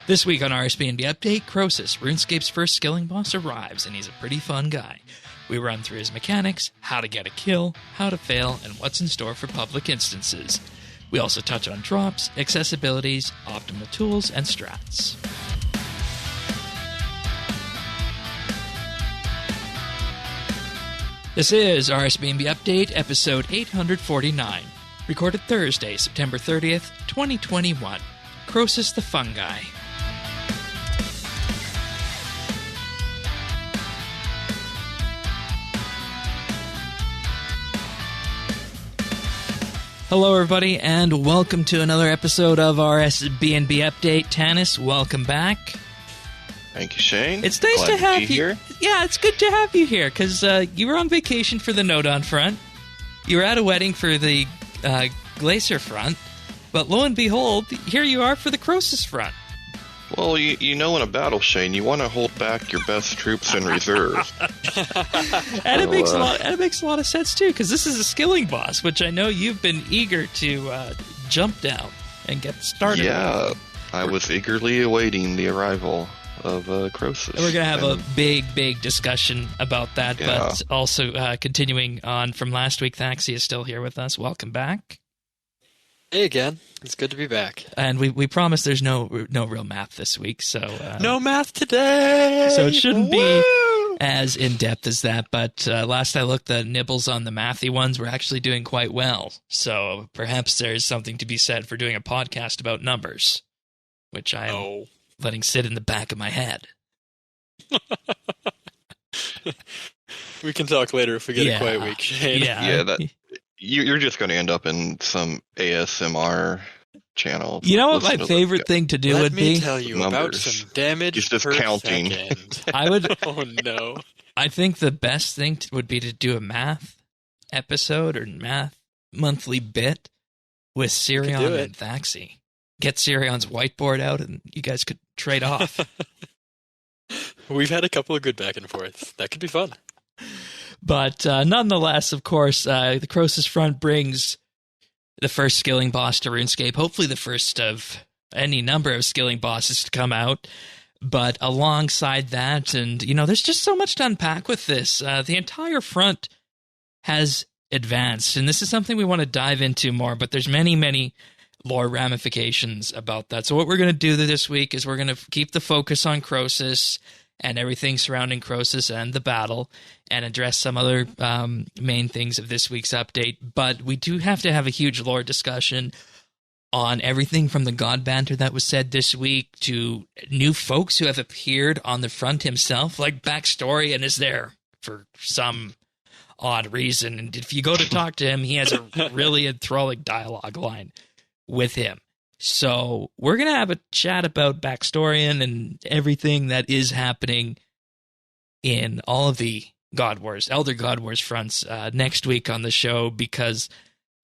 This week on RSBANDB Update, Croesus, RuneScape's first skilling boss, arrives, and he's a pretty fun guy. We run through his mechanics, how to get a kill, how to fail, and what's in store for public instances. We also touch on drops, accessibilities, optimal tools, and strats. This is RSBANDB Update, episode 849, recorded Thursday, September 30th, 2021. Croesus the Fungi. Hello, everybody, and welcome to another episode of RSBANDB Update. Tanis, welcome back. Thank you, Shane. It's nice Glad to have you here. Yeah, it's good to have you here, because you were on vacation for the Nodon front. You were at a wedding for the Glacier front. But lo and behold, here you are for the Croesus front. Well, you know in a battle, Shane, you want to hold back your best troops in reserve. And it makes a lot of sense, too, because this is a skilling boss, which I know you've been eager to jump down and get started. Yeah, I was eagerly awaiting the arrival of Croesus. We're going to have a big discussion about that, but also continuing on from last week, Thaxi is still here with us. Welcome back. Hey again, it's good to be back. And we promise there's no real math this week, so no math today. So it shouldn't be as in depth as that. But last I looked, the nibbles on the mathy ones were actually doing quite well. So perhaps there's something to be said for doing a podcast about numbers, which I'm letting sit in the back of my head. We can talk later if we get a quiet week, Shane. Yeah. You're just going to end up in some ASMR channel. You know what my favorite thing to do would be? Let me tell you about some damage just per counting. second. I would. Oh no! I think the best thing would be to do a math episode or math monthly bit with Sirion and Thaxi. Get Sirion's whiteboard out, and you guys could trade off. We've had a couple of good back and forth. That could be fun. But nonetheless, of course, the Croesus front brings the first skilling boss to RuneScape. Hopefully the first of any number of skilling bosses to come out. But alongside that, and, there's just so much to unpack with this. The entire front has advanced, and this is something we want to dive into more, but there's many lore ramifications about that. So what we're going to do this week is we're going to keep the focus on Croesus and everything surrounding Croesus and the battle, and address some other main things of this week's update. But we do have to have a huge lore discussion on everything from the god banter that was said this week to new folks who have appeared on the front himself, like backstory and is there for some odd reason. And if you go to talk to him, he has a really enthralling dialogue line with him. So we're going to have a chat about Backstorian and everything that is happening in all of the God Wars, Elder God Wars fronts next week on the show, because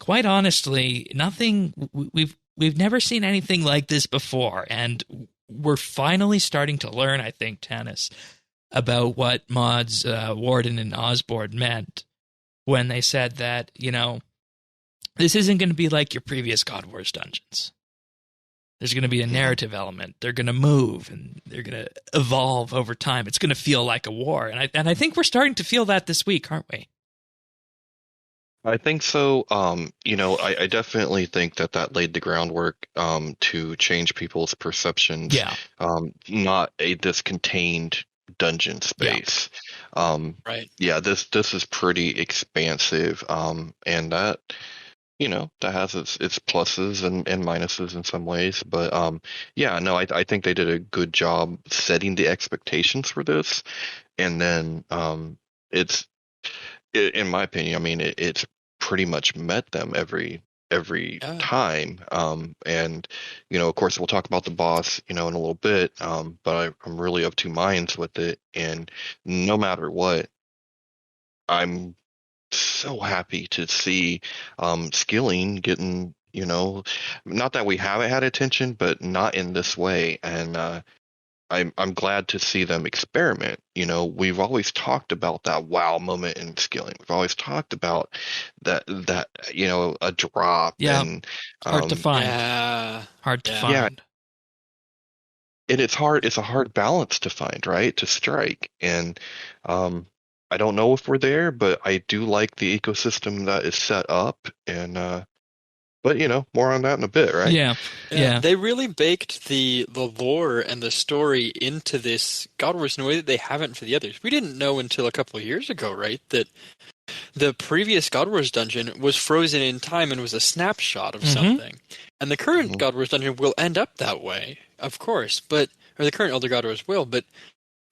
quite honestly, we've never seen anything like this before. And we're finally starting to learn, I think, Tanis, about what mods Warden and Osborne meant when they said that, this isn't going to be like your previous God Wars dungeons. There's going to be a narrative element. They're going to move, and they're going to evolve over time. It's going to feel like a war. And I think we're starting to feel that this week, aren't we? I think so. I definitely think that laid the groundwork to change people's perceptions. Yeah. Not this contained dungeon space. Yeah. Right. Yeah, this is pretty expansive. And that... that has its pluses and minuses in some ways. But, I think they did a good job setting the expectations for this. And then in my opinion, it's pretty much met them every time. And, of course, we'll talk about the boss, in a little bit. But I'm really of two minds with it. And no matter what, I'm so happy to see skilling getting, not that we haven't had attention, but not in this way. And I'm glad to see them experiment. We've always talked about that wow moment in skilling. We've always talked about that a drop. Yeah, and hard to find. Yeah. Hard to find. and it's hard. It's a hard balance to find, right? To strike, and I don't know if we're there, but I do like the ecosystem that is set up, and but more on that in a bit, right? Yeah. They really baked the lore and the story into this God Wars in a way that they haven't for the others. We didn't know until a couple of years ago, right, that the previous God Wars dungeon was frozen in time and was a snapshot of something. And the current God Wars dungeon will end up that way, of course, or the current Elder God Wars will, but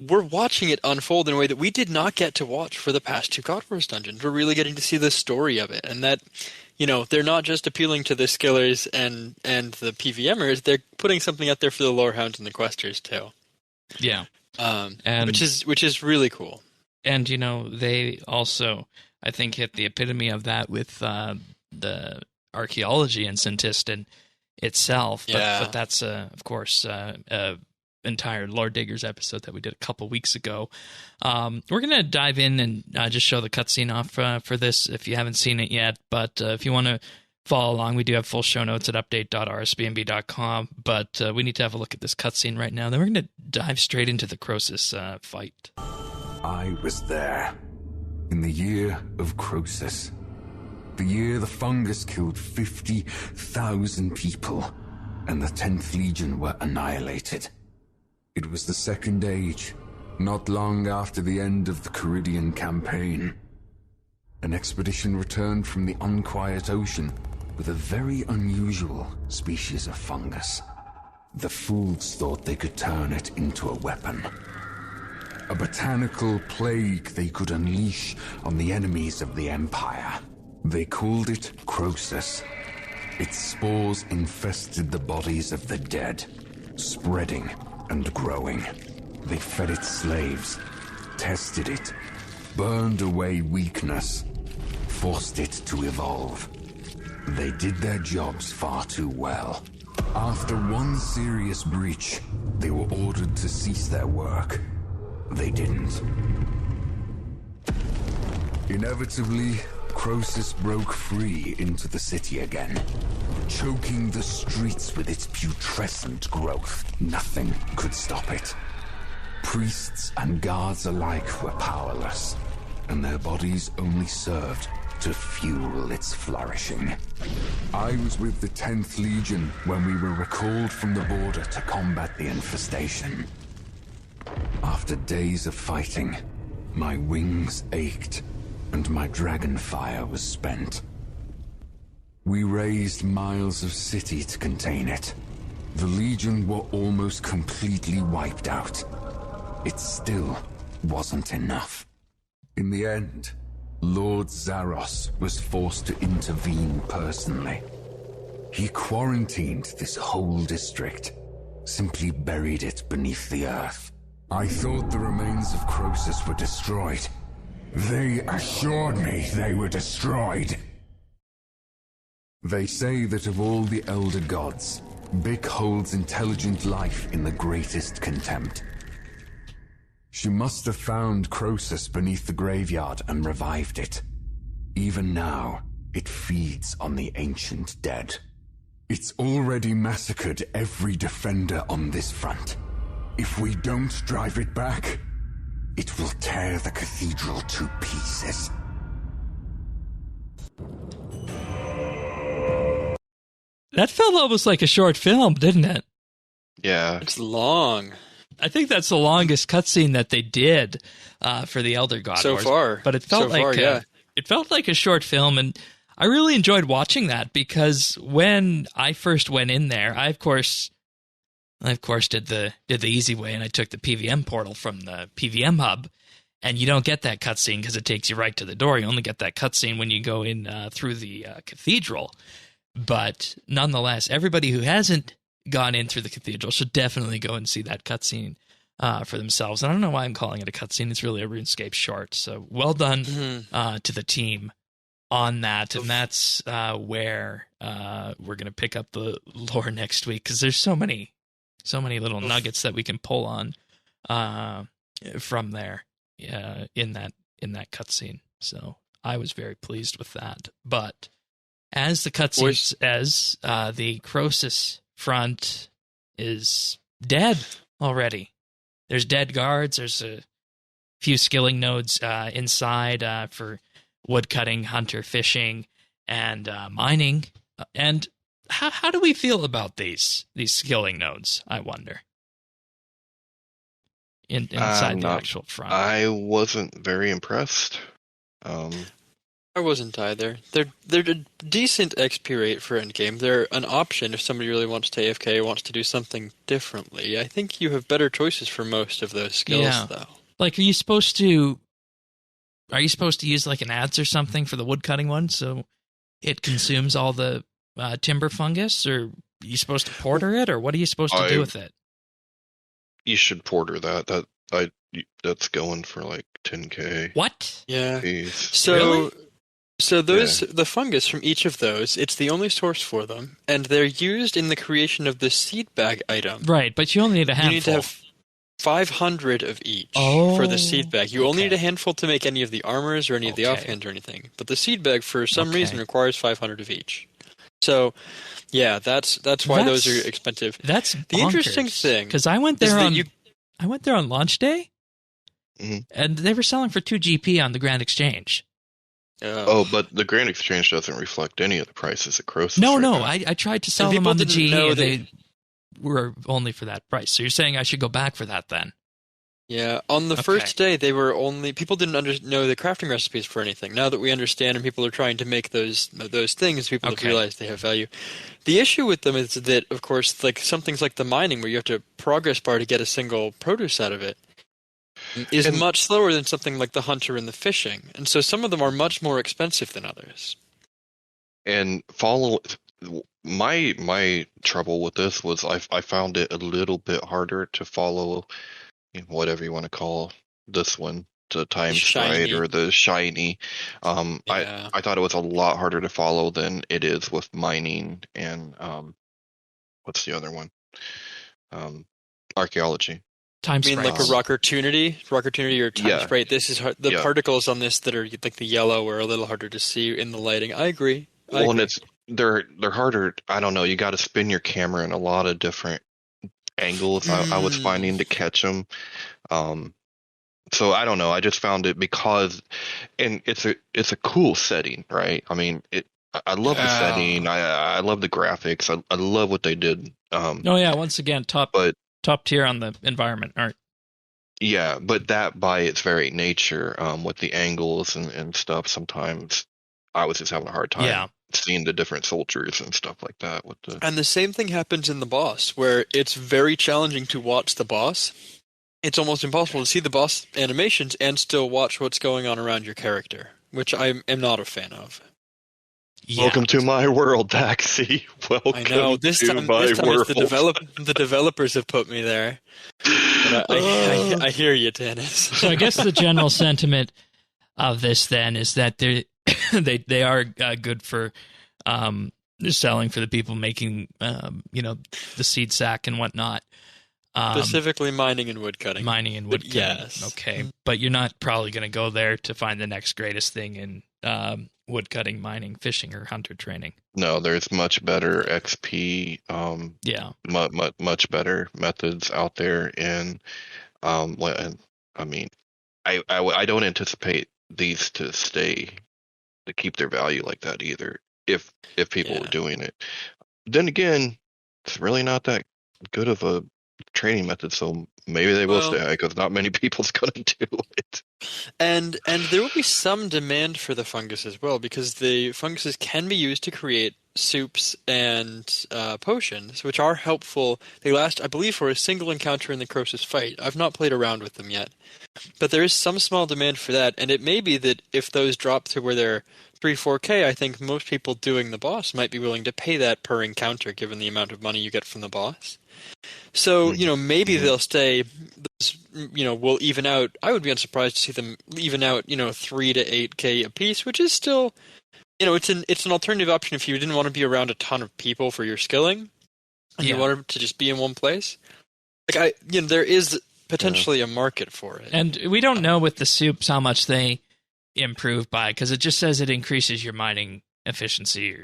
we're watching it unfold in a way that we did not get to watch for the past 2 God Wars dungeons. We're really getting to see the story of it, and that, they're not just appealing to the skillers and the PVMers, they're putting something out there for the lore hounds and the questers too. Yeah. And which is really cool. And they also, I think, hit the epitome of that with the archaeology in Sintistan itself. But that's of course entire Lore Diggers episode that we did a couple weeks ago. We're going to dive in and just show the cutscene off for this if you haven't seen it yet. But if you want to follow along, we do have full show notes at update.rsbnb.com. But we need to have a look at this cutscene right now. Then we're going to dive straight into the Croesus fight. I was there in the year of Croesus. The year the fungus killed 50,000 people and the 10th Legion were annihilated. It was the Second Age, not long after the end of the Caridian campaign. An expedition returned from the unquiet ocean with a very unusual species of fungus. The fools thought they could turn it into a weapon. A botanical plague they could unleash on the enemies of the Empire. They called it Croesus. Its spores infested the bodies of the dead, spreading and growing. They fed its slaves, tested it, burned away weakness, forced it to evolve. They did their jobs far too well. After one serious breach, they were ordered to cease their work. They didn't. Inevitably, Croesus broke free into the city again, choking the streets with its putrescent growth. Nothing could stop it. Priests and guards alike were powerless, and their bodies only served to fuel its flourishing. I was with the 10th Legion when we were recalled from the border to combat the infestation. After days of fighting, my wings ached and my dragon fire was spent. We razed miles of city to contain it. The Legion were almost completely wiped out. It still wasn't enough. In the end, Lord Zaros was forced to intervene personally. He quarantined this whole district, simply buried it beneath the earth. I thought the remains of Croesus were destroyed. They assured me they were destroyed. They say that of all the elder gods, Bic holds intelligent life in the greatest contempt. She must have found Croesus beneath the graveyard and revived it. Even now, it feeds on the ancient dead. It's already massacred every defender on this front. If we don't drive it back, it will tear the cathedral to pieces. That felt almost like a short film, didn't it? Yeah. It's long. I think that's the longest cutscene that they did for the Elder God So Wars. far. But it felt it felt like a short film, and I really enjoyed watching that because when I first went in there, I of course did the easy way, and I took the PVM portal from the PVM hub, and you don't get that cutscene because it takes you right to the door. You only get that cutscene when you go in through the cathedral. But nonetheless, everybody who hasn't gone in through the cathedral should definitely go and see that cutscene for themselves. And I don't know why I'm calling it a cutscene. It's really a RuneScape short. So well done to the team on that. And that's where we're going to pick up the lore next week, because there's so many little nuggets that we can pull on from there in that cutscene. So I was very pleased with that. But as the cutscene says, the Croesus front is dead. already. There's dead guards. There's a few skilling nodes inside for woodcutting, hunter, fishing, and mining. And how do we feel about these skilling nodes, I wonder? Inside the actual front. I wasn't very impressed. I wasn't either. They're a decent XP rate for endgame. They're an option if somebody really wants to AFK or wants to do something differently. I think you have better choices for most of those skills, though. Like, are you supposed to use like an adze or something for the woodcutting one so it consumes all the timber fungus, or are you supposed to porter it, or what are you supposed to do with it? You should porter that. That's going for like 10k. What? Yeah. Jeez. So the fungus from each of those, it's the only source for them, and they're used in the creation of the seed bag item. Right, but you only need a handful. You need to have 500 of each for the seed bag. You only need a handful to make any of the armors or any of the offhands or anything. But the seed bag, for some reason, requires 500 of each. So, yeah, that's why those are expensive. That's the interesting thing, because I went there on launch day, and they were selling for 2 GP on the Grand Exchange. But the Grand Exchange doesn't reflect any of the prices at Croesus. No, I tried to sell them on the G, and they were only for that price. So you're saying I should go back for that then? Yeah, on the first day, they were people didn't know the crafting recipes for anything. Now that we understand and people are trying to make those things, people have realized they have value. The issue with them is that, of course, like some things like the mining, where you have to progress bar to get a single produce out of it, is much slower than something like the hunter and the fishing. And so some of them are much more expensive than others. And my trouble with this was I found it a little bit harder to follow, whatever you want to call this one, the time stride or the shiny. I thought it was a lot harder to follow than it is with mining and what's the other one? Archaeology. Time sprite. Like a rockertunity or time sprite. This is the particles on this that are like the yellow are a little harder to see in the lighting. I agree. And they're harder. I don't know. You got to spin your camera in a lot of different angles. I was finding to catch them. So I don't know. I just found it and it's a cool setting, right? I mean, I love the setting. I love the graphics. I love what they did. Once again, top tier on the environment art. Yeah, but that by its very nature, with the angles and stuff, sometimes I was just having a hard time seeing the different soldiers and stuff like that. And the same thing happens in the boss, where it's very challenging to watch the boss. It's almost impossible to see the boss animations and still watch what's going on around your character, which I am not a fan of. Yeah. Welcome to my world, Taxi. Welcome I know. This time world. It's the developers have put me there. But I hear you, Dennis. So I guess the general sentiment of this then is that they are good for selling for the people making the seed sack and whatnot. Specifically mining and woodcutting. Yes. Okay. But you're not probably going to go there to find the next greatest thing in woodcutting, mining, fishing, or hunter training. No, there's much better XP. Much better methods out there. And I mean, I don't anticipate these to keep their value like that either. If people are doing it, then again, it's really not that good of a training method, so maybe they will stay because not many people's gonna do it. And there will be some demand for the fungus as well, because the funguses can be used to create soups and potions, which are helpful. They last, I believe, for a single encounter in the Croesus fight. I've not played around with them yet, but there is some small demand for that, and it may be that if those drop to where they're 3-4K, I think most people doing the boss might be willing to pay that per encounter, given the amount of money you get from the boss. So, maybe they'll stay, will even out. I would be unsurprised to see them even out, 3 to 8K a piece, which is still, it's an alternative option if you didn't want to be around a ton of people for your skilling, and you wanted to just be in one place. There is potentially a market for it. And we don't know with the soups how much they improve by, because it just says it increases your mining efficiency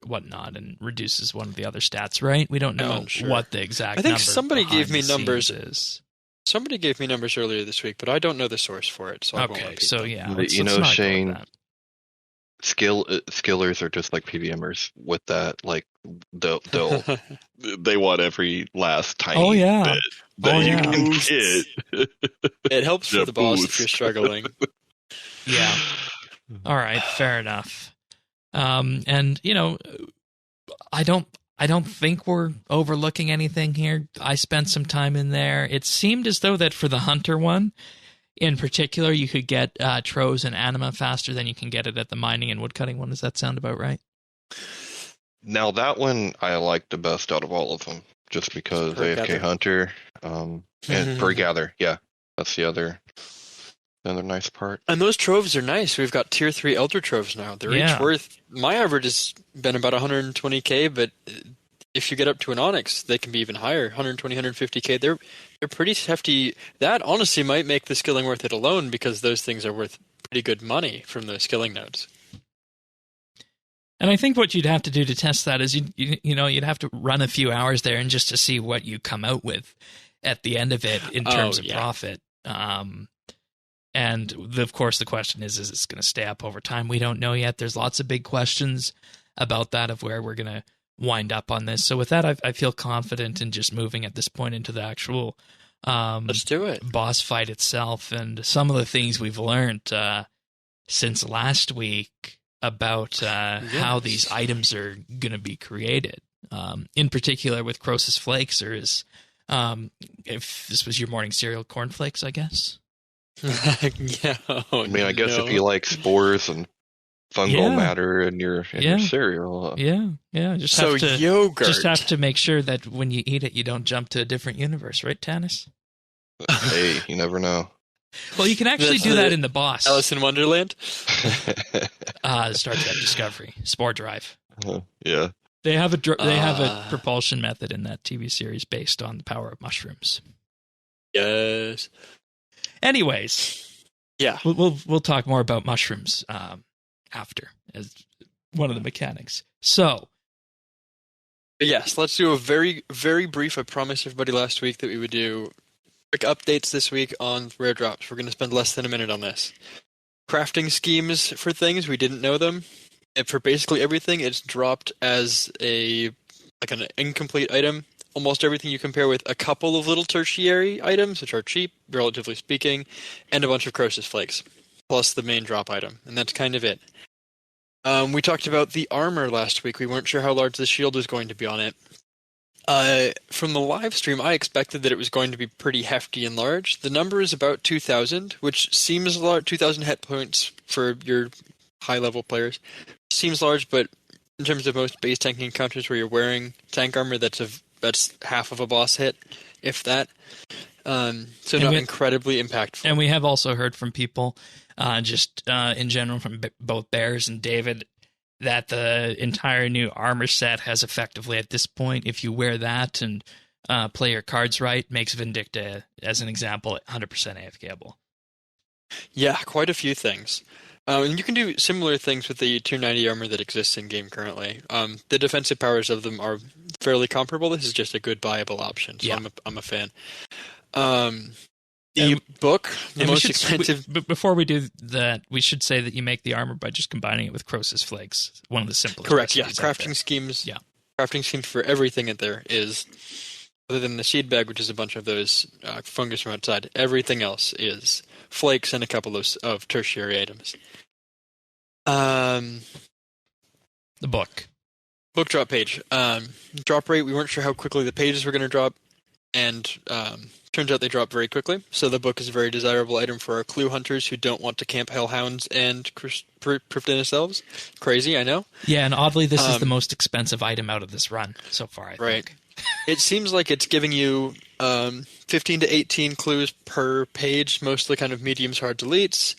whatnot and reduces one of the other stats, right? We don't know what the exact. I think number somebody gave me numbers. Is. Somebody gave me numbers earlier this week, but I don't know the source for it. So okay, so them. yeah, let's not Shane. Skillers are just like PVMers with that. Like they want every last tiny bit that you can get. It helps for the boss if you're struggling. Yeah. All right. Fair enough. And I don't think we're overlooking anything here. I spent some time in there. It seemed as though that for the hunter one, in particular, you could get Troves and Anima faster than you can get it at the mining and woodcutting one. Does that sound about right? Now, that one I like the best out of all of them, just because AFK Hunter and Furry Gather. Yeah, that's the other nice part. And those Troves are nice. We've got Tier 3 Elder Troves now. They're each worth... My average has been about 120k, but if you get up to an Onyx, they can be even higher, 120, 150k. They're pretty hefty. That honestly might make the skilling worth it alone, because those things are worth pretty good money from the skilling nodes. And I think what you'd have to do to test that is you'd have to run a few hours there and just to see what you come out with at the end of it in terms of profit. And of course the question is it's going to stay up over time? We don't know yet. There's lots of big questions about that, of where we're going to wind up on this. So with that, I feel confident in just moving at this point into the actual let's do it. Boss fight itself, and some of the things we've learned since last week about how these items are going to be created. In particular with Croesus Flakes, or if this was your morning cereal, cornflakes, I guess. Yeah. I mean, I guess if you like spores and fungal matter in your cereal. Just yogurt. Just have to make sure that when you eat it, you don't jump to a different universe, right, Tanis? Hey, you never know. Well, you can actually do that in the boss. Alice in Wonderland? Star Trek Discovery. Spore Drive. Yeah. They have a propulsion method in that TV series based on the power of mushrooms. Yes. Anyways. Yeah. We'll talk more about mushrooms after as one of the mechanics. So. Yes, let's do a very, very brief. I promised everybody last week that we would do quick updates this week on rare drops. We're going to spend less than a minute on this. Crafting schemes for things, we didn't know them. And for basically everything, it's dropped as an incomplete item. Almost everything you compare with a couple of little tertiary items, which are cheap, relatively speaking, and a bunch of Croesus Flakes, plus the main drop item. And that's kind of it. We talked about the armor last week. We weren't sure how large the shield was going to be on it. From the live stream, I expected that it was going to be pretty hefty and large. The number is about 2,000, which seems large. 2,000 hit points for your high-level players seems large, but in terms of most base tanking encounters where you're wearing tank armor, that's half of a boss hit, if that. So not incredibly impactful. And we have also heard from people, in general, from both Bears and David, that the entire new armor set has effectively, at this point, if you wear that and play your cards right, makes Vindicta, as an example, 100% AFKable. Yeah, quite a few things. And you can do similar things with the 290 armor that exists in-game currently. The defensive powers of them are fairly comparable. This is just a good buyable option, so I'm a fan. The book, the most expensive... But before we do that, we should say that you make the armor by just combining it with Croesus Flakes, one of the simplest. Correct, yeah. Crafting schemes for everything in there is, other than the seed bag, which is a bunch of those fungus from outside, everything else is flakes and a couple of tertiary items. The book drop page. Drop rate, we weren't sure how quickly the pages were going to drop, and turns out they drop very quickly. So the book is a very desirable item for our clue hunters who don't want to camp hellhounds and Prifdina elves. Crazy, I know. Yeah, and oddly, this is the most expensive item out of this run so far, I think. It seems like it's giving you 15 to 18 clues per page, mostly kind of mediums hard deletes,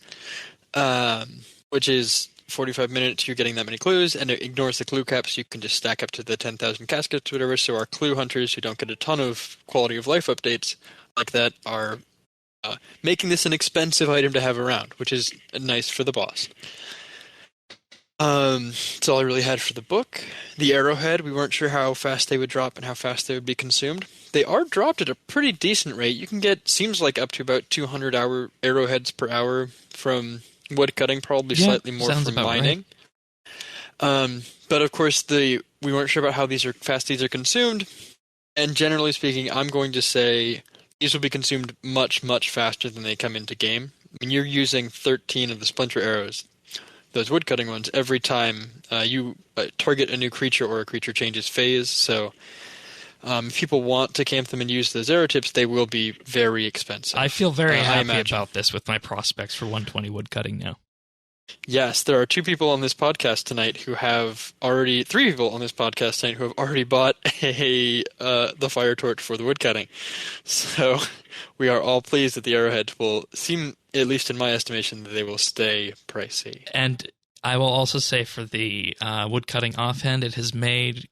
which is 45 minutes, you're getting that many clues, and it ignores the clue caps. You can just stack up to the 10,000 caskets, whatever. So our clue hunters who don't get a ton of quality of life updates like that are making this an expensive item to have around, which is nice for the boss. That's all I really had for the book. The arrowhead, we weren't sure how fast they would drop and how fast they would be consumed. They are dropped at a pretty decent rate. You can get, seems like up to about 200 arrowheads per hour from wood cutting, probably slightly more from mining. Right. But of course, we weren't sure about how fast these are consumed. And generally speaking, I'm going to say these will be consumed much, much faster than they come into game. I mean, you're using 13 of the splinter arrows, those woodcutting ones, every time you target a new creature or a creature changes phase. So if people want to camp them and use those arrow tips, they will be very expensive. I feel very happy about this with my prospects for 120 woodcutting now. Yes, there are 2 people on this podcast tonight who have already, 3 people on this podcast tonight who have already bought the fire torch for the woodcutting. So we are all pleased that the arrowheads will seem, at least in my estimation, that they will stay pricey. And I will also say for the woodcutting offhand, it has made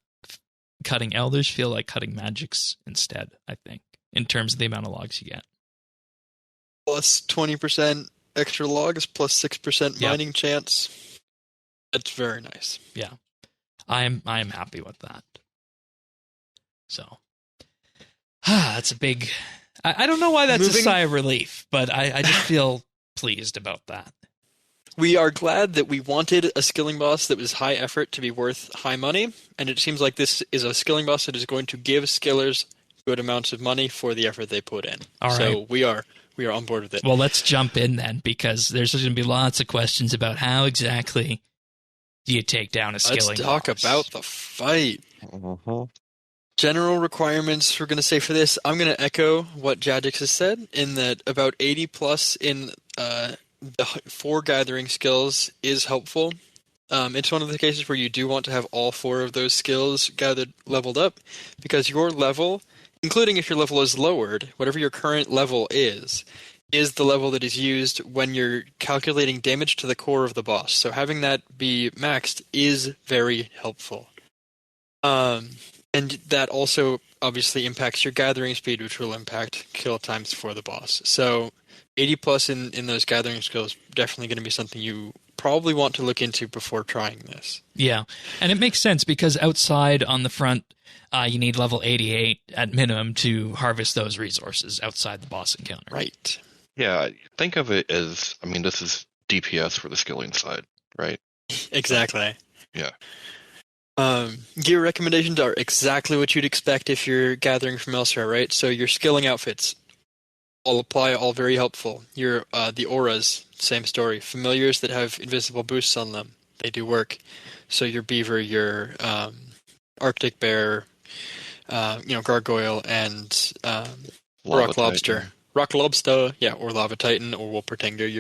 cutting elders feel like cutting magics instead, I think, in terms of the amount of logs you get. Plus 20% extra logs, plus 6% mining chance. That's very nice. Yeah. I am happy with that. So that's a big I don't know why that's a sigh of relief, but I just feel pleased about that. We are glad that we wanted a skilling boss that was high effort to be worth high money, and it seems like this is a skilling boss that is going to give skillers good amounts of money for the effort they put in. All right. So we are on board with it. Well, let's jump in then, because there's going to be lots of questions about how exactly do you take down a skilling boss. Let's talk about the fight. General requirements we're going to say for this, I'm going to echo what Jadix has said, in that about 80 plus in the 4 gathering skills is helpful. It's one of the cases where you do want to have all 4 of those skills leveled up, because your level, including if your level is lowered, whatever your current level is the level that is used when you're calculating damage to the core of the boss. So having that be maxed is very helpful. And that also obviously impacts your gathering speed, which will impact kill times for the boss. So 80 plus in those gathering skills, definitely going to be something you probably want to look into before trying this. Yeah, and it makes sense, because outside on the front, you need level 88 at minimum to harvest those resources outside the boss encounter. Right. Yeah, think of it as, I mean, this is DPS for the skilling side, right? Exactly. Yeah. Gear recommendations are exactly what you'd expect if you're gathering from elsewhere, right? So your skilling outfits all apply, all very helpful. Your the auras, same story. Familiars that have invisible boosts on them, they do work. So your beaver, your Arctic bear, gargoyle, and rock lobster. Titan. Rock lobster, yeah, or lava titan, or wolpertinger.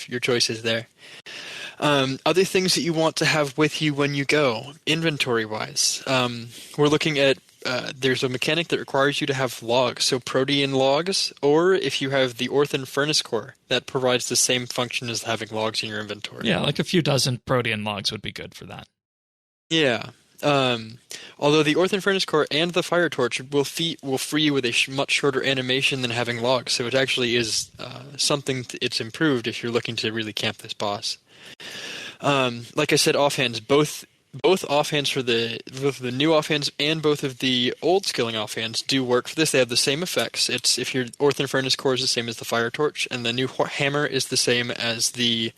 Your choices there. Other things that you want to have with you when you go, inventory-wise. We're looking at, there's a mechanic that requires you to have logs, so protean logs, or if you have the Orthan Furnace Core, that provides the same function as having logs in your inventory. Yeah, like a few dozen protean logs would be good for that. Yeah. Although the Orthan Furnace Core and the Fire Torch will free you with a much shorter animation than having logs, so it actually is something it's improved if you're looking to really camp this boss. Like I said, offhands, both offhands for both the new offhands and both of the old skilling offhands do work for this. They have the same effects. It's if your Orthan Furnace Core is the same as the Fire Torch, and the new hammer is the same as the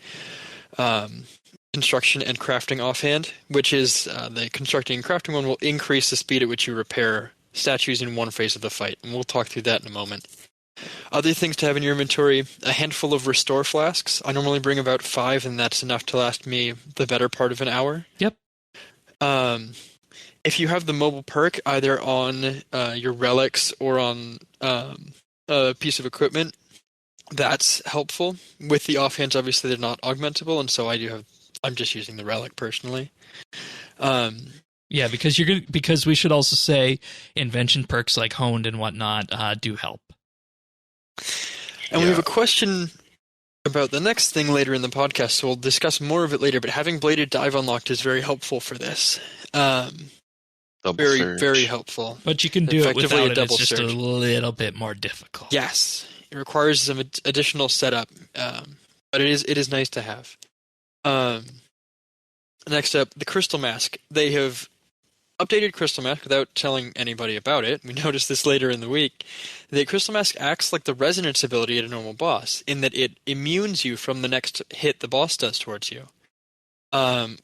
construction and crafting offhand, which is the constructing and crafting one will increase the speed at which you repair statues in one phase of the fight, and we'll talk through that in a moment. Other things to have in your inventory, a handful of restore flasks. I normally bring about 5, and that's enough to last me the better part of an hour. Yep. If you have the mobile perk, either on your relics or on a piece of equipment, that's helpful. With the offhands, obviously they're not augmentable, and so I'm just using the relic personally. Yeah, because we should also say invention perks like honed and whatnot do help. And we have a question about the next thing later in the podcast, so we'll discuss more of it later, but having Bladed Dive unlocked is very helpful for this. Very, very helpful. But you can do it without it, it's just a little bit more difficult. Yes, it requires some additional setup, but it is nice to have. Next up, the Crystal Mask. They have updated Crystal Mask without telling anybody about it. We noticed this later in the week. The Crystal Mask acts like the resonance ability at a normal boss, in that it immunes you from the next hit the boss does towards you.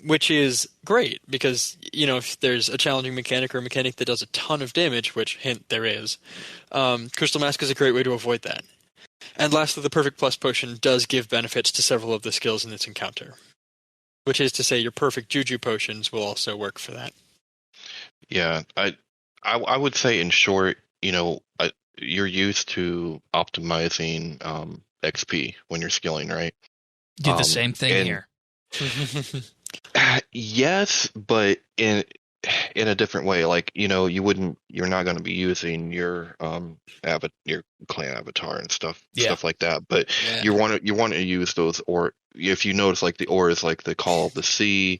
Which is great, because, if there's a challenging mechanic or a mechanic that does a ton of damage, which, hint, there is, Crystal Mask is a great way to avoid that. And lastly, the Perfect Plus Potion does give benefits to several of the skills in this encounter. Which is to say, your Perfect Juju Potions will also work for that. Yeah, I would say, in short, you're used to optimizing XP when you're skilling, right? Do the same thing here. Yes, but in a different way. Like, you're not going to be using your your clan avatar and stuff like that. But you want to use those, or if you notice, like the auras, like the Call of the Sea,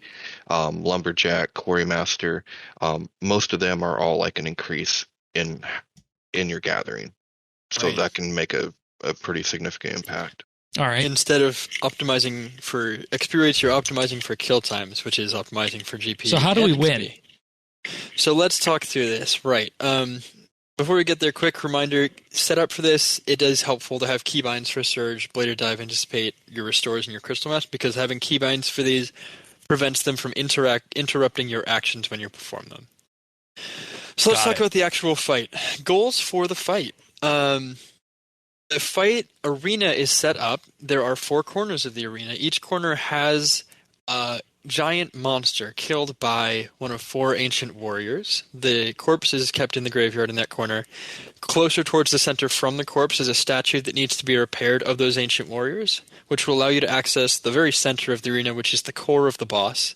Lumberjack, Quarrymaster, most of them are all like an increase in your gathering, so that can make a pretty significant impact. All right. Instead of optimizing for XP rates, you're optimizing for kill times, which is optimizing for GP. So how do we XP. win? So let's talk through this. Right. Before we get there, quick reminder, set up for this, it is helpful to have keybinds for Surge, Bladed Dive, Anticipate, your Restores, and your Crystal Mask, because having keybinds for these prevents them from interrupting your actions when you perform them. So let's talk about the actual fight. Goals for the fight. The fight arena is set up. There are 4 corners of the arena. Each corner has a giant monster killed by one of 4 ancient warriors. The corpse is kept in the graveyard in that corner. Closer towards the center from the corpse is a statue that needs to be repaired of those ancient warriors, which will allow you to access the very center of the arena, which is the core of the boss,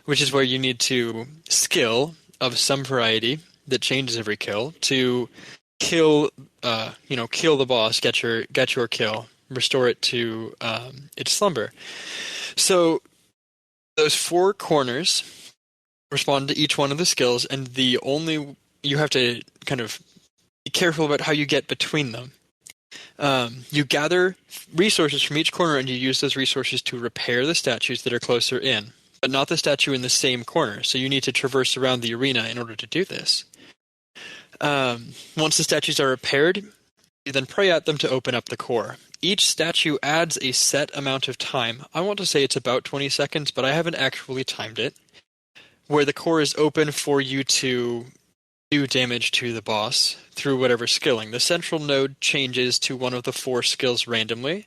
which is where you need to skill of some variety that changes every kill to kill the boss, get your kill, restore it to its slumber. So those 4 corners respond to each one of the skills, and you have to kind of be careful about how you get between them. You gather resources from each corner, and you use those resources to repair the statues that are closer in, but not the statue in the same corner. So you need to traverse around the arena in order to do this. Once the statues are repaired, you then pray at them to open up the core. Each statue adds a set amount of time. I want to say it's about 20 seconds, but I haven't actually timed it, where the core is open for you to do damage to the boss through whatever skilling. The central node changes to one of the 4 skills randomly.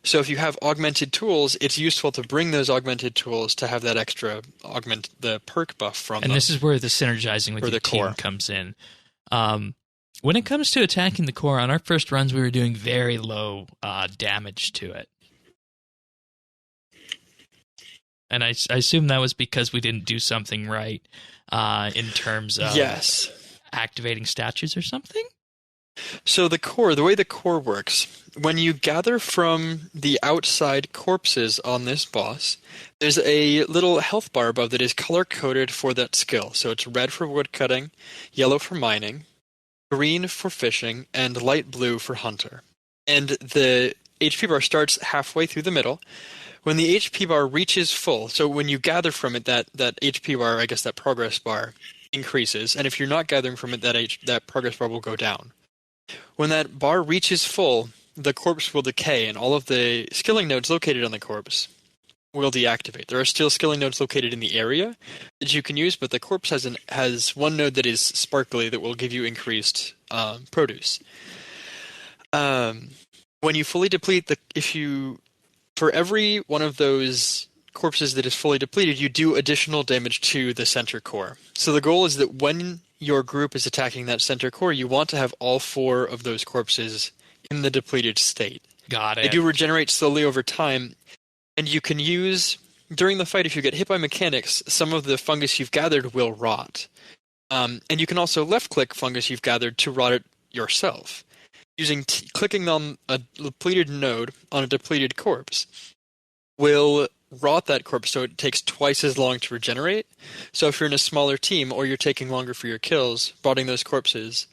So if you have augmented tools, it's useful to bring those augmented tools to have that extra augment the perk buff from them. And this is where the synergizing with your team comes in. When it comes to attacking the core, on our first runs, we were doing very low damage to it. And I assume that was because we didn't do something right in terms of activating statues or something? So the way the core works, when you gather from the outside corpses on this boss, there's a little health bar above that is color-coded for that skill. So it's red for woodcutting, yellow for mining, green for fishing, and light blue for hunter. And the HP bar starts halfway through the middle. When the HP bar reaches full, so when you gather from it, that HP bar, I guess that progress bar, increases. And if you're not gathering from it, that progress bar will go down. When that bar reaches full, the corpse will decay, and all of the skilling nodes located on the corpse will deactivate. There are still skilling nodes located in the area that you can use, but the corpse has one node that is sparkly that will give you increased produce. When you fully deplete for every one of those corpses that is fully depleted, you do additional damage to the center core. So the goal is that when your group is attacking that center core, you want to have all 4 of those corpses in the depleted state. Got it. They do regenerate slowly over time, and you can use, during the fight, if you get hit by mechanics, some of the fungus you've gathered will rot. And you can also left-click fungus you've gathered to rot it yourself. Clicking on a depleted node on a depleted corpse will rot that corpse, so it takes twice as long to regenerate. So if you're in a smaller team or you're taking longer for your kills, rotting those corpses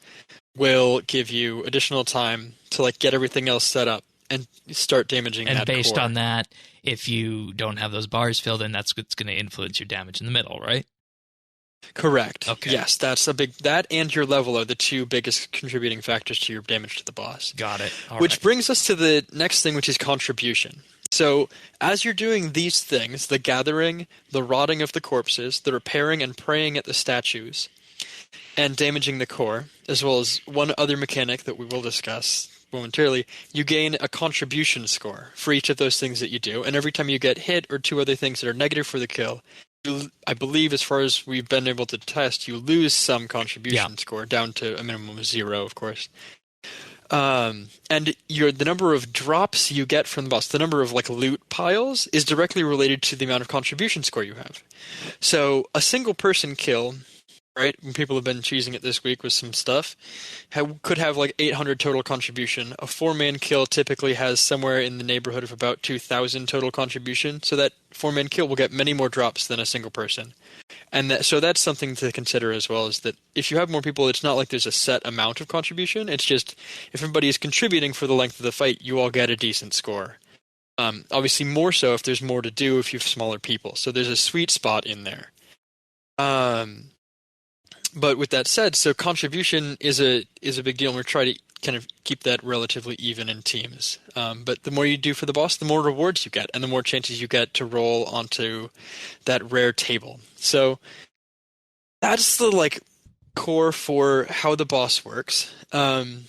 will give you additional time to get everything else set up and start damaging and that based core. on that, if you don't have those bars filled in, that's what's going to influence your damage in the middle, right? Correct. Okay. Yes, that and your level are the two biggest contributing factors to your damage to the boss. Got it. All Which right. brings us to the next thing, which is contribution. So, as you're doing these things, the gathering, the rotting of the corpses, the repairing and praying at the statues, and damaging the core, as well as one other mechanic that we will discuss momentarily, you gain a contribution score for each of those things that you do, and every time you get hit or two other things that are negative for the kill, I believe, as far as we've been able to test, you lose some contribution score down to a minimum of 0, of course. And the number of drops you get from the boss, the number of loot piles, is directly related to the amount of contribution score you have. So a single person kill, right? When people have been cheesing it this week with some stuff, could have 800 total contribution. A 4-man kill typically has somewhere in the neighborhood of about 2,000 total contribution. So that 4-man kill will get many more drops than a single person. And so that's something to consider as well, is that if you have more people, it's not like there's a set amount of contribution. It's just if everybody is contributing for the length of the fight, you all get a decent score. Obviously more so if there's more to do if you have smaller people. So there's a sweet spot in there. But with that said, so contribution is a big deal, and we're trying to kind of keep that relatively even in teams. But the more you do for the boss, the more rewards you get, and the more chances you get to roll onto that rare table. So that's the core for how the boss works. And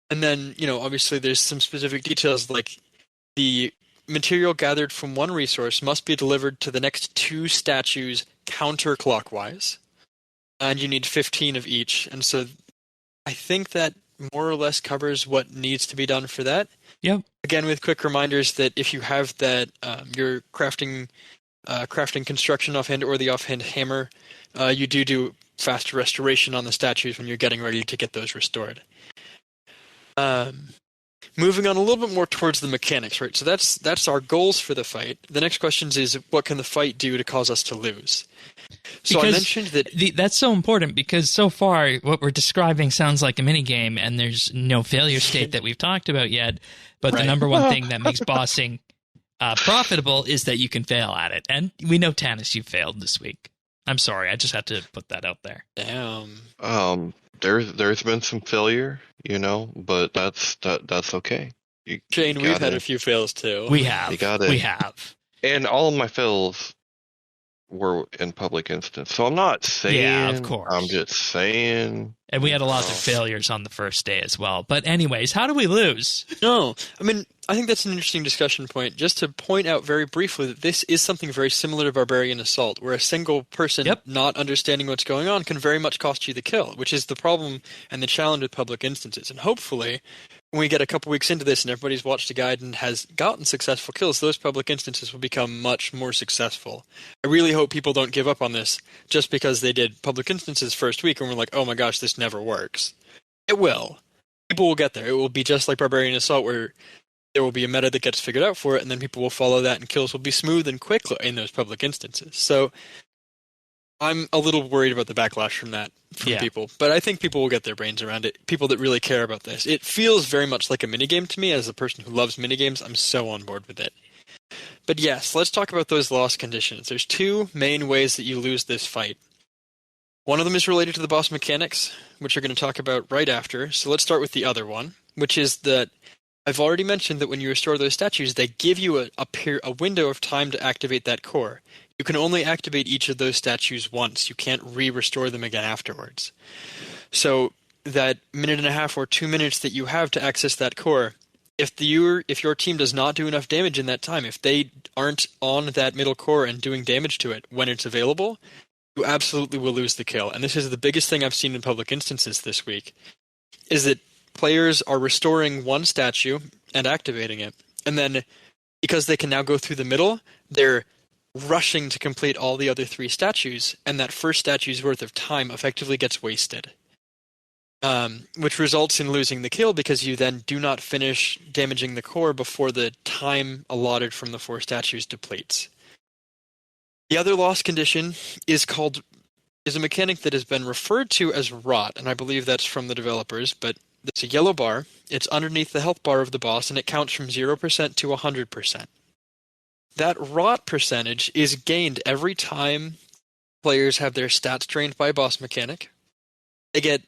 then, obviously there's some specific details, like the material gathered from one resource must be delivered to the next 2 statues counterclockwise. And you need 15 of each. And so I think that more or less covers what needs to be done for that. Yep. Again, with quick reminders that if you have that, you're crafting construction offhand or the offhand hammer, you do faster restoration on the statues when you're getting ready to get those restored. Moving on a little bit more towards the mechanics, right? So that's our goals for the fight. The next question is, what can the fight do to cause us to lose? So I mentioned that that's so important, because so far what we're describing sounds like a minigame, and there's no failure state that we've talked about yet. But the number one thing that makes bossing profitable is that you can fail at it. And we know, Tanis, you failed this week. I'm sorry, I just had to put that out there. Damn. There's been some failure, but that's okay. Shane, we've had a few fails too. We have. We have. And all of my fails were in public instance. So I'm not saying. Yeah, of course. I'm just saying. And we had a lot of failures on the first day as well. But anyways, how do we lose? No, I think that's an interesting discussion point. Just to point out very briefly that this is something very similar to Barbarian Assault, where a single person not understanding what's going on can very much cost you the kill, which is the problem and the challenge with public instances. And hopefully, when we get a couple weeks into this and everybody's watched the guide and has gotten successful kills, those public instances will become much more successful. I really hope people don't give up on this just because they did public instances first week and were like, oh my gosh, this never works. It will. People will get there. It will be just like Barbarian Assault, where there will be a meta that gets figured out for it, and then people will follow that, and kills will be smooth and quick in those public instances. So I'm a little worried about the backlash from that from people, but I think people will get their brains around it. People that really care about this. It feels very much like a minigame to me. As a person who loves minigames, I'm so on board with it. But yes, let's talk about those loss conditions. There's 2 main ways that you lose this fight. One of them is related to the boss mechanics, which we're going to talk about right after. So let's start with the other one, which is that I've already mentioned that when you restore those statues, they give you a window of time to activate that core. You can only activate each of those statues once. You can't re-restore them again afterwards. So that minute and a half or 2 minutes that you have to access that core, if your team does not do enough damage in that time, if they aren't on that middle core and doing damage to it when it's available, you absolutely will lose the kill. And this is the biggest thing I've seen in public instances this week, is that players are restoring one statue and activating it, and then because they can now go through the middle, they're rushing to complete all the other 3 statues, and that first statue's worth of time effectively gets wasted. Which results in losing the kill, because you then do not finish damaging the core before the time allotted from the 4 statues depletes. The other loss condition is a mechanic that has been referred to as rot, and I believe that's from the developers, but there's a yellow bar. It's underneath the health bar of the boss, and it counts from 0% to 100%. That rot percentage is gained every time players have their stats drained by a boss mechanic. The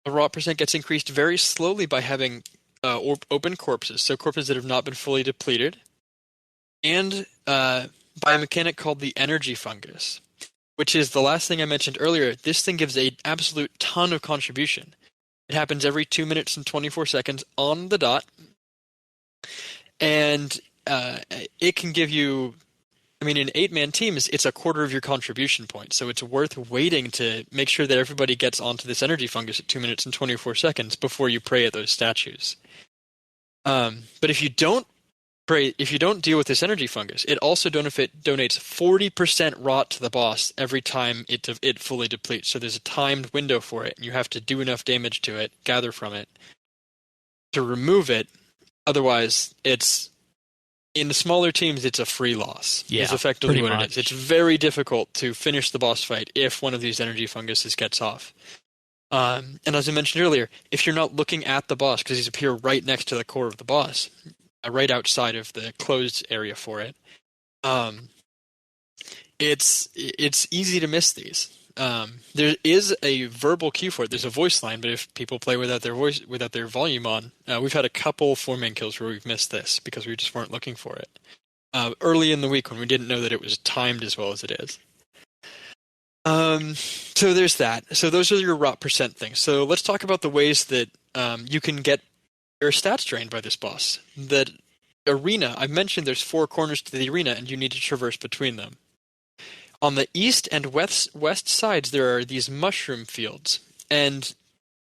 rot percent gets increased very slowly by having open corpses, so corpses that have not been fully depleted, and by a mechanic called the energy fungus, which is the last thing I mentioned earlier. This thing gives an absolute ton of contribution. It happens every 2 minutes and 24 seconds on the dot, and it can give you, I mean, in 8-man teams, it's a quarter of your contribution point, so it's worth waiting to make sure that everybody gets onto this energy fungus at 2 minutes and 24 seconds before you pray at those statues. But if you don't deal with this energy fungus, it also donates 40% rot to the boss every time it fully depletes. So there's a timed window for it, and you have to do enough damage to it, gather from it, to remove it. Otherwise, in the smaller teams, it's a free loss. Yeah, is effectively what much. it is. It's very difficult to finish the boss fight if one of these energy funguses gets off. And as I mentioned earlier, if you're not looking at the boss, because these appear right next to the core of the boss, right outside of the closed area for it, it's easy to miss these. There is a verbal cue for it. There's a voice line, but if people play without their volume on, we've had a couple 4-man kills where we've missed this because we just weren't looking for it early in the week when we didn't know that it was timed as well as it is. So there's that. So those are your rot percent things. So let's talk about the ways that you can get your stats drained by this boss. The arena, I mentioned there's 4 corners to the arena, and you need to traverse between them. On the east and west sides, there are these mushroom fields, and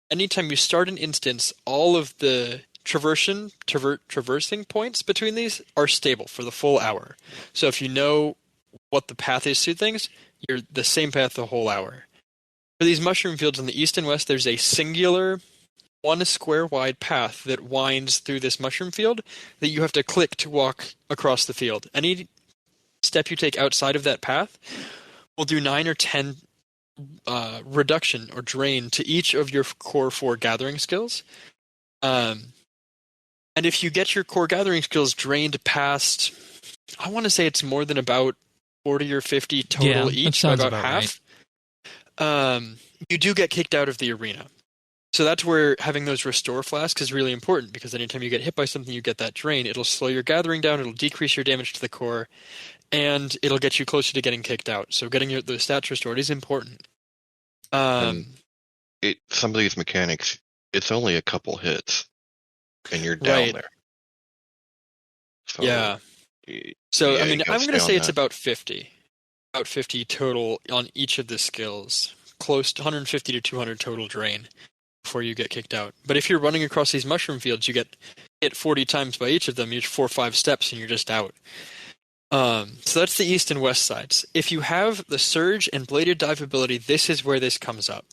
anytime you start an instance, all of the traversing points between these are stable for the full hour. So if you know what the path is to things, you're the same path the whole hour. For these mushroom fields on the east and west, there's a singular 1 square wide path that winds through this mushroom field that you have to click to walk across the field. Any step you take outside of that path will do 9 or 10 reduction or drain to each of your core 4 gathering skills. And if you get your core gathering skills drained past, I want to say it's more than about 40 or 50 total each, by about half, right. You do get kicked out of the arena. So that's where having those restore flasks is really important, because anytime you get hit by something, you get that drain. It'll slow your gathering down, it'll decrease your damage to the core, and it'll get you closer to getting kicked out. So getting the stats restored is important. Some of these mechanics, it's only a couple hits, and you're down there. So, yeah. So, I mean, I'm going to say it's about 50. About 50 total on each of the skills. Close to 150 to 200 total drain before you get kicked out. But if you're running across these mushroom fields, you get hit 40 times by each of them, each 4 or 5 steps, and you're just out. So that's the east and west sides. If you have the Surge and Bladed Dive ability, this is where this comes up.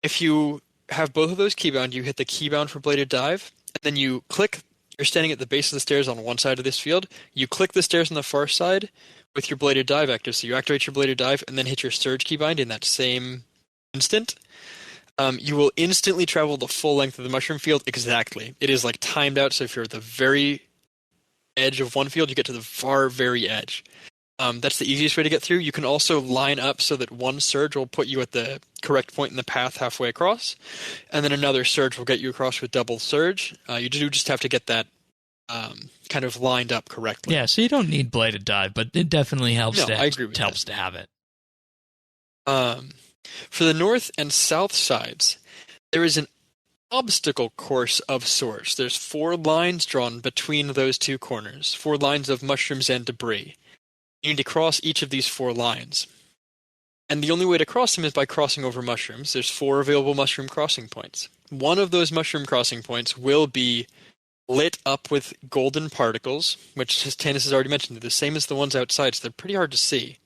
If you have both of those keybound, you hit the keybound for Bladed Dive, and then you click. You're standing at the base of the stairs on one side of this field. You click the stairs on the far side with your Bladed Dive active. So you activate your Bladed Dive and then hit your Surge keybind in that same instant. You will instantly travel the full length of the mushroom field exactly. It is like timed out, so if you're at the very edge of one field, you get to the far, very edge. That's the easiest way to get through. You can also line up so that one surge will put you at the correct point in the path halfway across, and then another surge will get you across with double surge. You do just have to get that kind of lined up correctly. Yeah, so you don't need Bladed Dive, but it definitely helps. I agree with helps to have it. For the north and south sides, there is an obstacle course of sorts. There's 4 lines drawn between those 2 corners, 4 lines of mushrooms and debris. You need to cross each of these 4 lines. And the only way to cross them is by crossing over mushrooms. There's 4 available mushroom crossing points. One of those mushroom crossing points will be lit up with golden particles, which, as Tanis has already mentioned, they're the same as the ones outside, so they're pretty hard to see.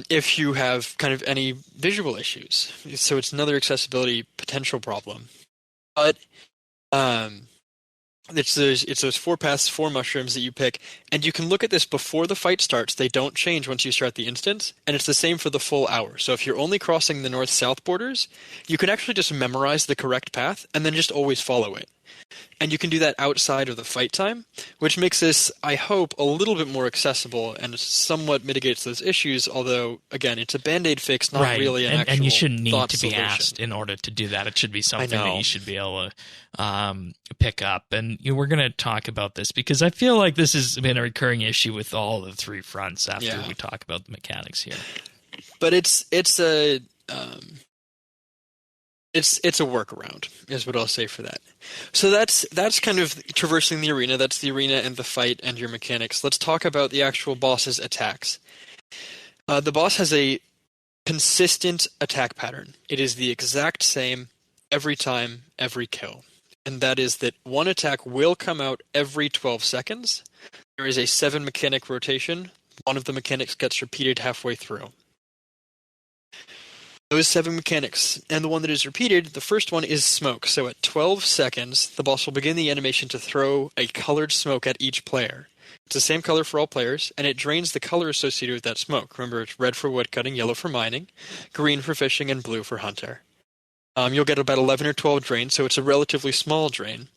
If you have kind of any visual issues. So it's another accessibility potential problem. But It's those 4 paths, 4 mushrooms that you pick, and you can look at this before the fight starts. They don't change once you start the instance, and it's the same for the full hour. So if you're only crossing the north-south borders, you can actually just memorize the correct path and then just always follow it. And you can do that outside of the fight time, which makes this, I hope, a little bit more accessible and somewhat mitigates those issues, although, again, it's a Band-Aid fix, not really an actual and you shouldn't need to be solution. asked in order to do that. It should be something that you should be able to pick up. And we're going to talk about this because I feel like this has been a recurring issue with all the 3 fronts after we talk about the mechanics here. But it's a workaround, is what I'll say for that. So that's kind of traversing the arena. That's the arena and the fight and your mechanics. Let's talk about the actual boss's attacks. The boss has a consistent attack pattern. It is the exact same every time, every kill. And that is that one attack will come out every 12 seconds. There is a 7 mechanic rotation. One of the mechanics gets repeated halfway through. Those 7 mechanics, and the one that is repeated, the first one is smoke. So at 12 seconds, the boss will begin the animation to throw a colored smoke at each player. It's the same color for all players, and it drains the color associated with that smoke. Remember, it's red for woodcutting, yellow for mining, green for fishing, and blue for hunter. You'll get about 11 or 12 drains, so it's a relatively small drain.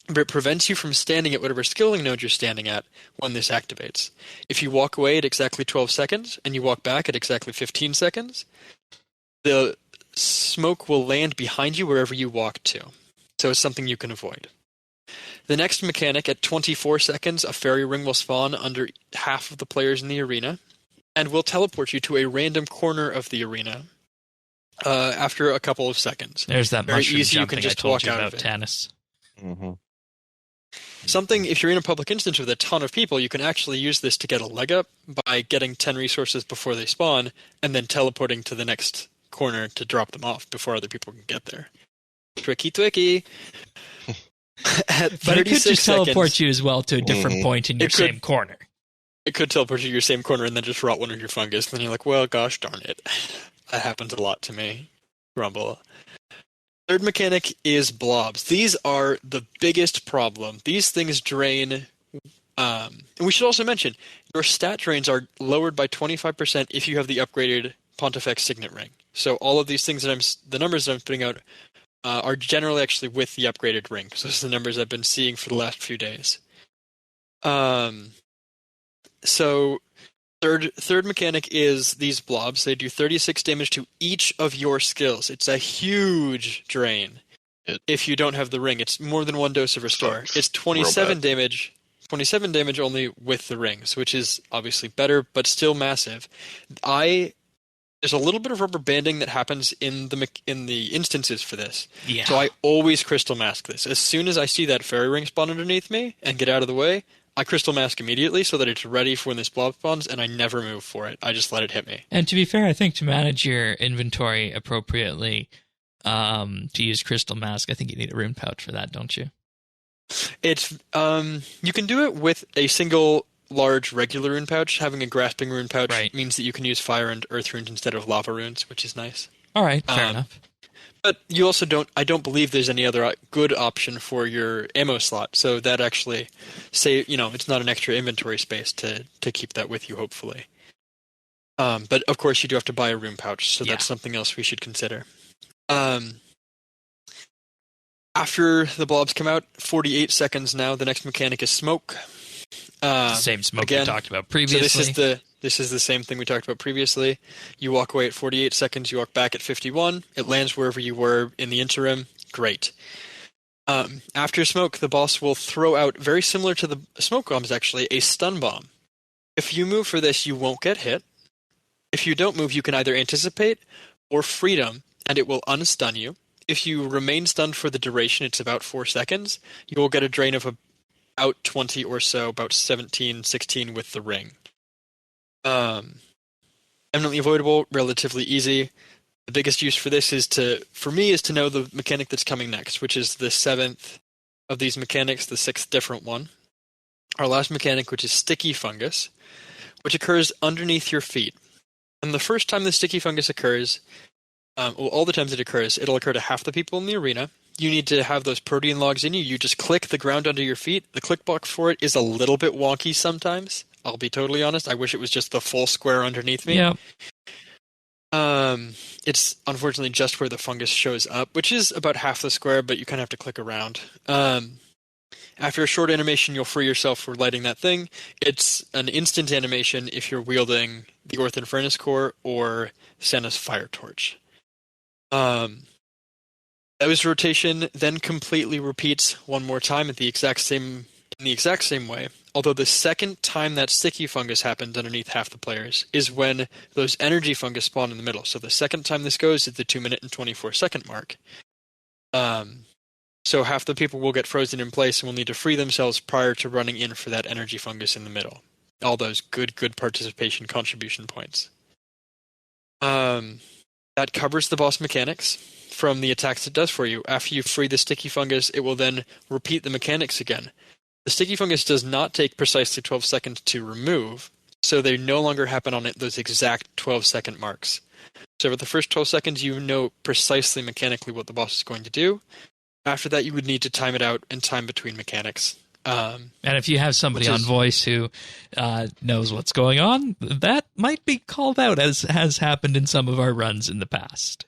But it prevents you from standing at whatever skilling node you're standing at when this activates. If you walk away at exactly 12 seconds, and you walk back at exactly 15 seconds, the smoke will land behind you wherever you walk to. So it's something you can avoid. The next mechanic, at 24 seconds, a fairy ring will spawn under half of the players in the arena, and will teleport you to a random corner of the arena after a couple of seconds. There's that Very mushroom easy, jumping you can just I told walk you out about, of it. Tannis. Mm-hmm. Something, if you're in a public instance with a ton of people, you can actually use this to get a leg up by getting 10 resources before they spawn, and then teleporting to the next corner to drop them off before other people can get there. Tricky twicky. But it could just teleport you as well to a different point in your same corner. It could teleport you to your same corner and then just rot one of your fungus. And then you're like, well, gosh darn it. That happens a lot to me. Grumble. Third mechanic is blobs. These are the biggest problem. These things drain... and we should also mention, your stat drains are lowered by 25% if you have the upgraded Pontifex Signet Ring. So all of these things the numbers that I'm putting out are generally actually with the upgraded ring. So those are the numbers I've been seeing for the last few days. So third mechanic is these blobs. They do 36 damage to each of your skills. It's a huge drain. If you don't have the ring, it's more than 1 dose of restore. It's 27 damage. 27 damage only with the rings, which is obviously better, but still massive. There's a little bit of rubber banding that happens in the instances for this. Yeah. So I always crystal mask this. As soon as I see that fairy ring spawn underneath me and get out of the way, I crystal mask immediately so that it's ready for when this blob spawns, and I never move for it. I just let it hit me. And to be fair, I think to manage your inventory appropriately, to use crystal mask, I think you need a rune pouch for that, don't you? It's you can do it with a single large regular rune pouch. Having a grasping rune pouch means that you can use fire and earth runes instead of lava runes, which is nice. All right, fair enough. But you also I don't believe there's any other good option for your ammo slot. So that actually it's not an extra inventory space to keep that with you, hopefully. But of course you do have to buy a rune pouch, so that's something else we should consider. After the blobs come out, 48 seconds now, the next mechanic is smoke. Same smoke we talked about previously. So this is the same thing we talked about previously. You walk away at 48 seconds, you walk back at 51. It lands wherever you were in the interim. Great. After smoke, the boss will throw out, very similar to the smoke bombs actually, a stun bomb. If you move for this, you won't get hit. If you don't move, you can either anticipate or freedom, and it will unstun you. If you remain stunned for the duration, it's about 4 seconds, you will get a drain of about 20 or so, about 17, 16 with the ring. Eminently avoidable, relatively easy. The biggest use for this is to know the mechanic that's coming next, which is the 7th of these mechanics, the 6th different one. Our last mechanic, which is sticky fungus, which occurs underneath your feet. And the first time the sticky fungus occurs, all the times it occurs, it'll occur to half the people in the arena. you need to have those protein logs in you. You just click the ground under your feet. The click box for it is a little bit wonky sometimes. I'll be totally honest. I wish it was just the full square underneath me. Yeah. It's unfortunately just where the fungus shows up, which is about half the square, but you kind of have to click around. After a short animation, you'll free yourself for lighting that thing. It's an instant animation if you're wielding the Orthan Furnace Core or Senna's Fire Torch. Those rotation then completely repeats one more time in the exact same way. Although the second time that sticky fungus happens underneath half the players is when those energy fungus spawn in the middle. So the second time this goes is the 2-minute and 24-second mark. So half the people will get frozen in place and will need to free themselves prior to running in for that energy fungus in the middle. All those good participation contribution points. That covers the boss mechanics from the attacks it does for you. After you free the sticky fungus, it will then repeat the mechanics again. The sticky fungus does not take precisely 12 seconds to remove, so they no longer happen on those exact 12-second marks. So for the first 12 seconds, you know precisely mechanically what the boss is going to do. After that, you would need to time it out and time between mechanics. And if you have somebody on voice who knows what's going on, that might be called out, as has happened in some of our runs in the past.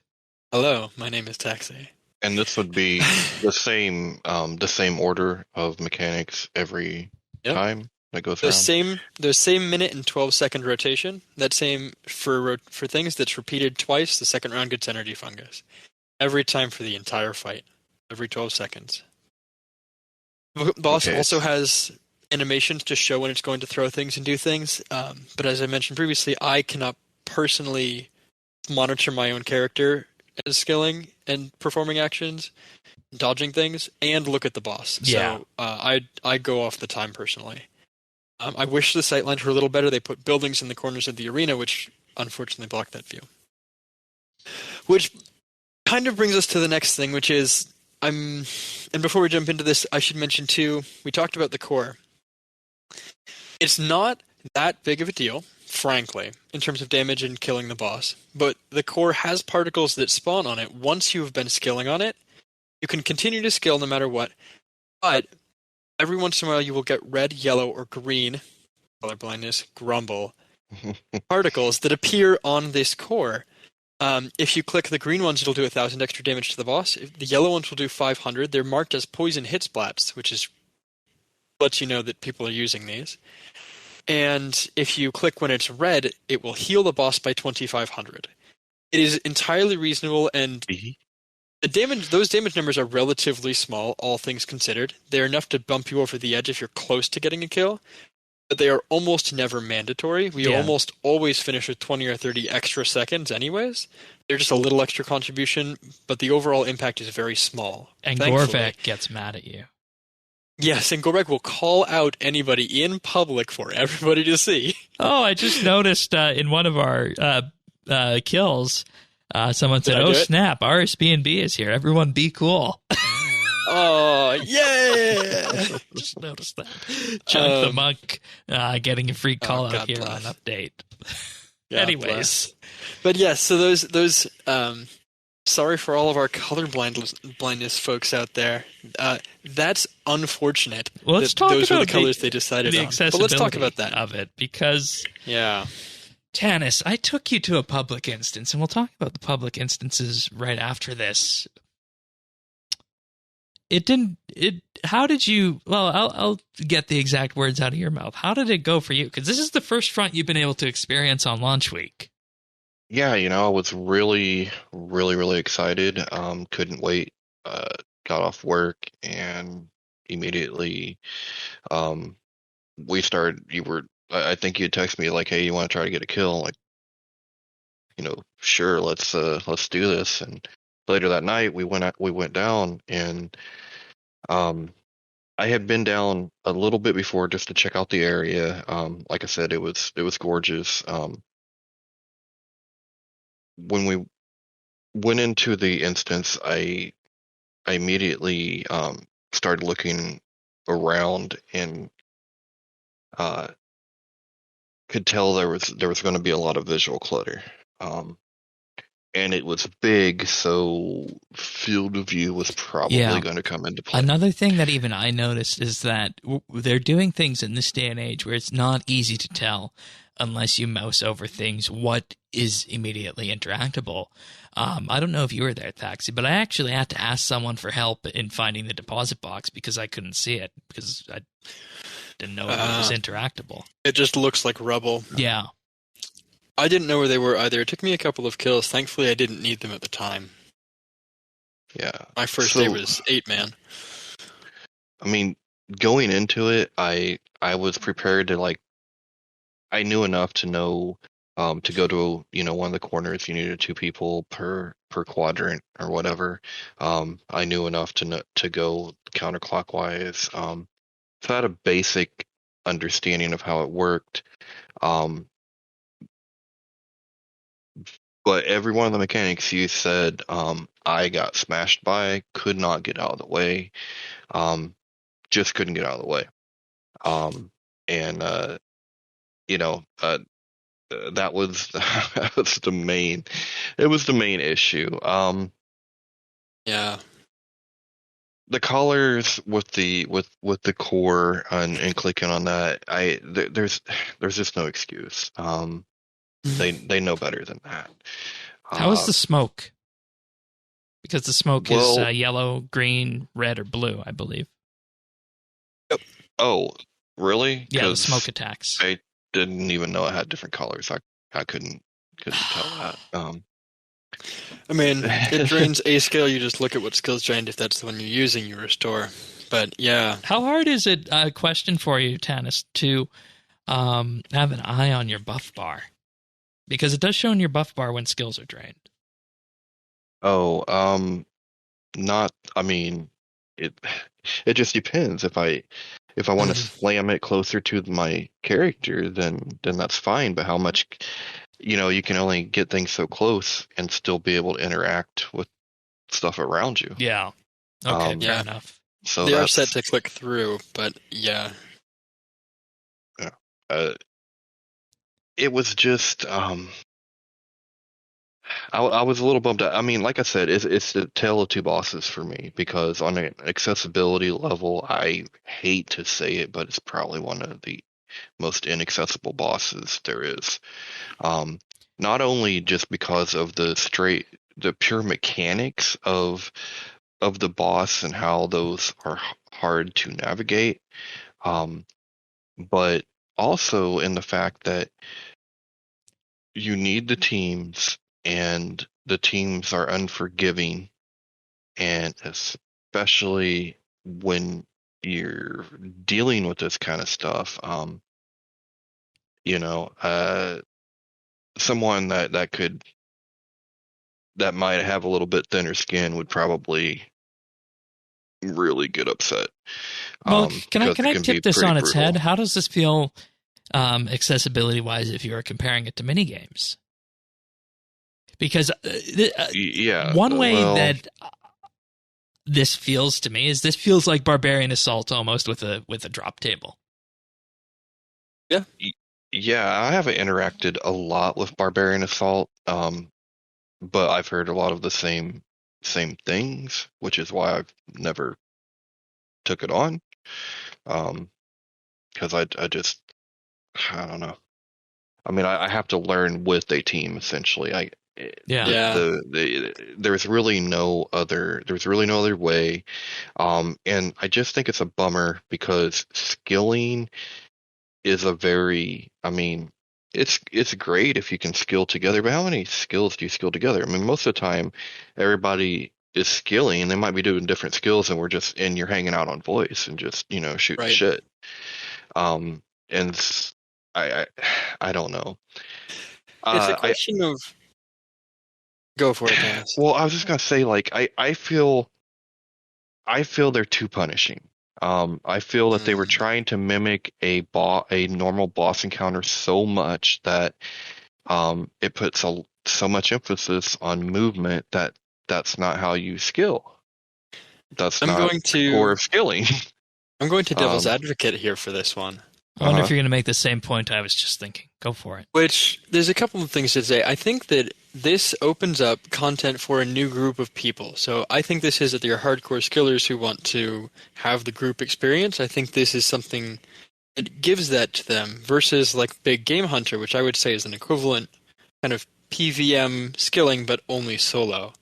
Hello, my name is Taxi. And this would be the same order of mechanics every time that goes around. The same minute and 12-second rotation. That same for things that's repeated twice. The second round gets energy fungus every time for the entire fight, every 12 seconds. The boss also has animations to show when it's going to throw things and do things. But as I mentioned previously, I cannot personally monitor my own character as skilling and performing actions, dodging things, and look at the boss. Yeah. So I go off the time personally. I wish the sightlines were a little better. They put buildings in the corners of the arena, which unfortunately block that view. Which kind of brings us to the next thing, which is and before we jump into this, I should mention too, we talked about the core. It's not that big of a deal, frankly, in terms of damage and killing the boss, but the core has particles that spawn on it. Once you've been skilling on it, you can continue to skill no matter what, but every once in a while you will get red, yellow, or green, color blindness, grumble, particles that appear on this core. If you click the green ones, it'll do 1,000 extra damage to the boss. If the yellow ones will do 500. They're marked as poison hit splats, which is lets you know that people are using these. And if you click when it's red, it will heal the boss by 2,500. It is entirely reasonable, and those damage numbers are relatively small, all things considered. They're enough to bump you over the edge if you're close to getting a kill, but they are almost never mandatory. We almost always finish with 20 or 30 extra seconds anyways. They're just a little extra contribution, but the overall impact is very small. And Gorvek gets mad at you. Yes, and Gorvek will call out anybody in public for everybody to see. Oh, I just noticed in one of our kills, someone said, "Oh snap, RSBANDB is here. Everyone be cool." Oh, yeah! Just noticed that. Chunk the Monk getting a free call out here on Update. Anyways. But yes, so those sorry for all of our colorblindness folks out there. That's unfortunate. Well, let's talk those about were the colors they decided on. But let's talk about that. Of it, because yeah. Tanis, I took you to a public instance, and we'll talk about the public instances right after this. How did you, well, I'll get the exact words out of your mouth. How did it go for you? Because this is the first front you've been able to experience on launch week. Yeah, I was really, really, really excited. Couldn't wait. Got off work and immediately we started, I think you texted me like, "Hey, you want to try to get a kill?" Like, sure, let's do this. And later that night we went down, and I had been down a little bit before just to check out the area. Like I said, it was gorgeous. When we went into the instance, I immediately started looking around and could tell there was going to be a lot of visual clutter. and it was big, so field of view was probably going to come into play. Another thing that even I noticed is that they're doing things in this day and age where it's not easy to tell unless you mouse over things what is immediately interactable. I don't know if you were there, Taxi, but I actually had to ask someone for help in finding the deposit box because I couldn't see it because I didn't know it was interactable. It just looks like rubble. Yeah. I didn't know where they were either. It took me a couple of kills. Thankfully, I didn't need them at the time. Yeah. My first day was 8-man. I mean, going into it, I was prepared to I knew enough to know to go to one of the corners. You needed 2 people per quadrant or whatever. I knew enough to go counterclockwise. So I had a basic understanding of how it worked. But every one of the mechanics you said, I got smashed by, could not get out of the way, just couldn't get out of the way. That was it was the main issue. Yeah. The colors with the core and clicking on that, there's just no excuse. They know better than that. How is the smoke? Because the smoke is yellow, green, red, or blue, I believe. Yep. Oh, really? Yeah, the smoke attacks. I didn't even know it had different colors. I couldn't tell that. I mean, it drains a skill. You just look at what skill's drained. If that's the one you're using, you restore. But yeah. How hard is it, a question for you, Tanis, to have an eye on your buff bar? Because it does show in your buff bar when skills are drained. Oh, I mean, it just depends. If I want to slam it closer to my character, then that's fine. But how much, you can only get things so close and still be able to interact with stuff around you. Yeah. Okay, fair enough. So they are set to click through, but yeah. Yeah. It was just, I was a little bummed out. I mean, like I said, it's the tale of 2 bosses for me, because on an accessibility level, I hate to say it, but it's probably one of the most inaccessible bosses there is. Not only just because of the pure mechanics of the boss and how those are hard to navigate, but also in the fact that you need the teams, and the teams are unforgiving, and especially when you're dealing with this kind of stuff, someone that might have a little bit thinner skin would probably really get upset. Well, can I tip this on its brutal. head? How does this feel accessibility-wise if you are comparing it to minigames? Because one way that this feels to me is this feels like Barbarian Assault almost with a drop table. Yeah. Yeah, I haven't interacted a lot with Barbarian Assault, but I've heard a lot of the same things, which is why I've never took it on. Because I don't know. I mean, I have to learn with a team essentially. There's really no other way, and I just think it's a bummer because skilling is it's great if you can skill together, but how many skills do you skill together? I mean, most of the time everybody is skilling, they might be doing different skills, and you're hanging out on voice and just shooting shit. And I don't know. It's a question of go for it, Dennis. Well, I was just gonna say, I feel they're too punishing. I feel that they were trying to mimic a normal boss encounter so much that it puts so much emphasis on movement that's not how you skill. That's not the core of skilling. I'm going to devil's advocate here for this one. I wonder if you're going to make the same point I was just thinking. Go for it. Which, there's a couple of things to say. I think that this opens up content for a new group of people. So I think this is your hardcore skillers who want to have the group experience. I think this is something that gives that to them versus like Big Game Hunter, which I would say is an equivalent kind of PVM skilling, but only solo.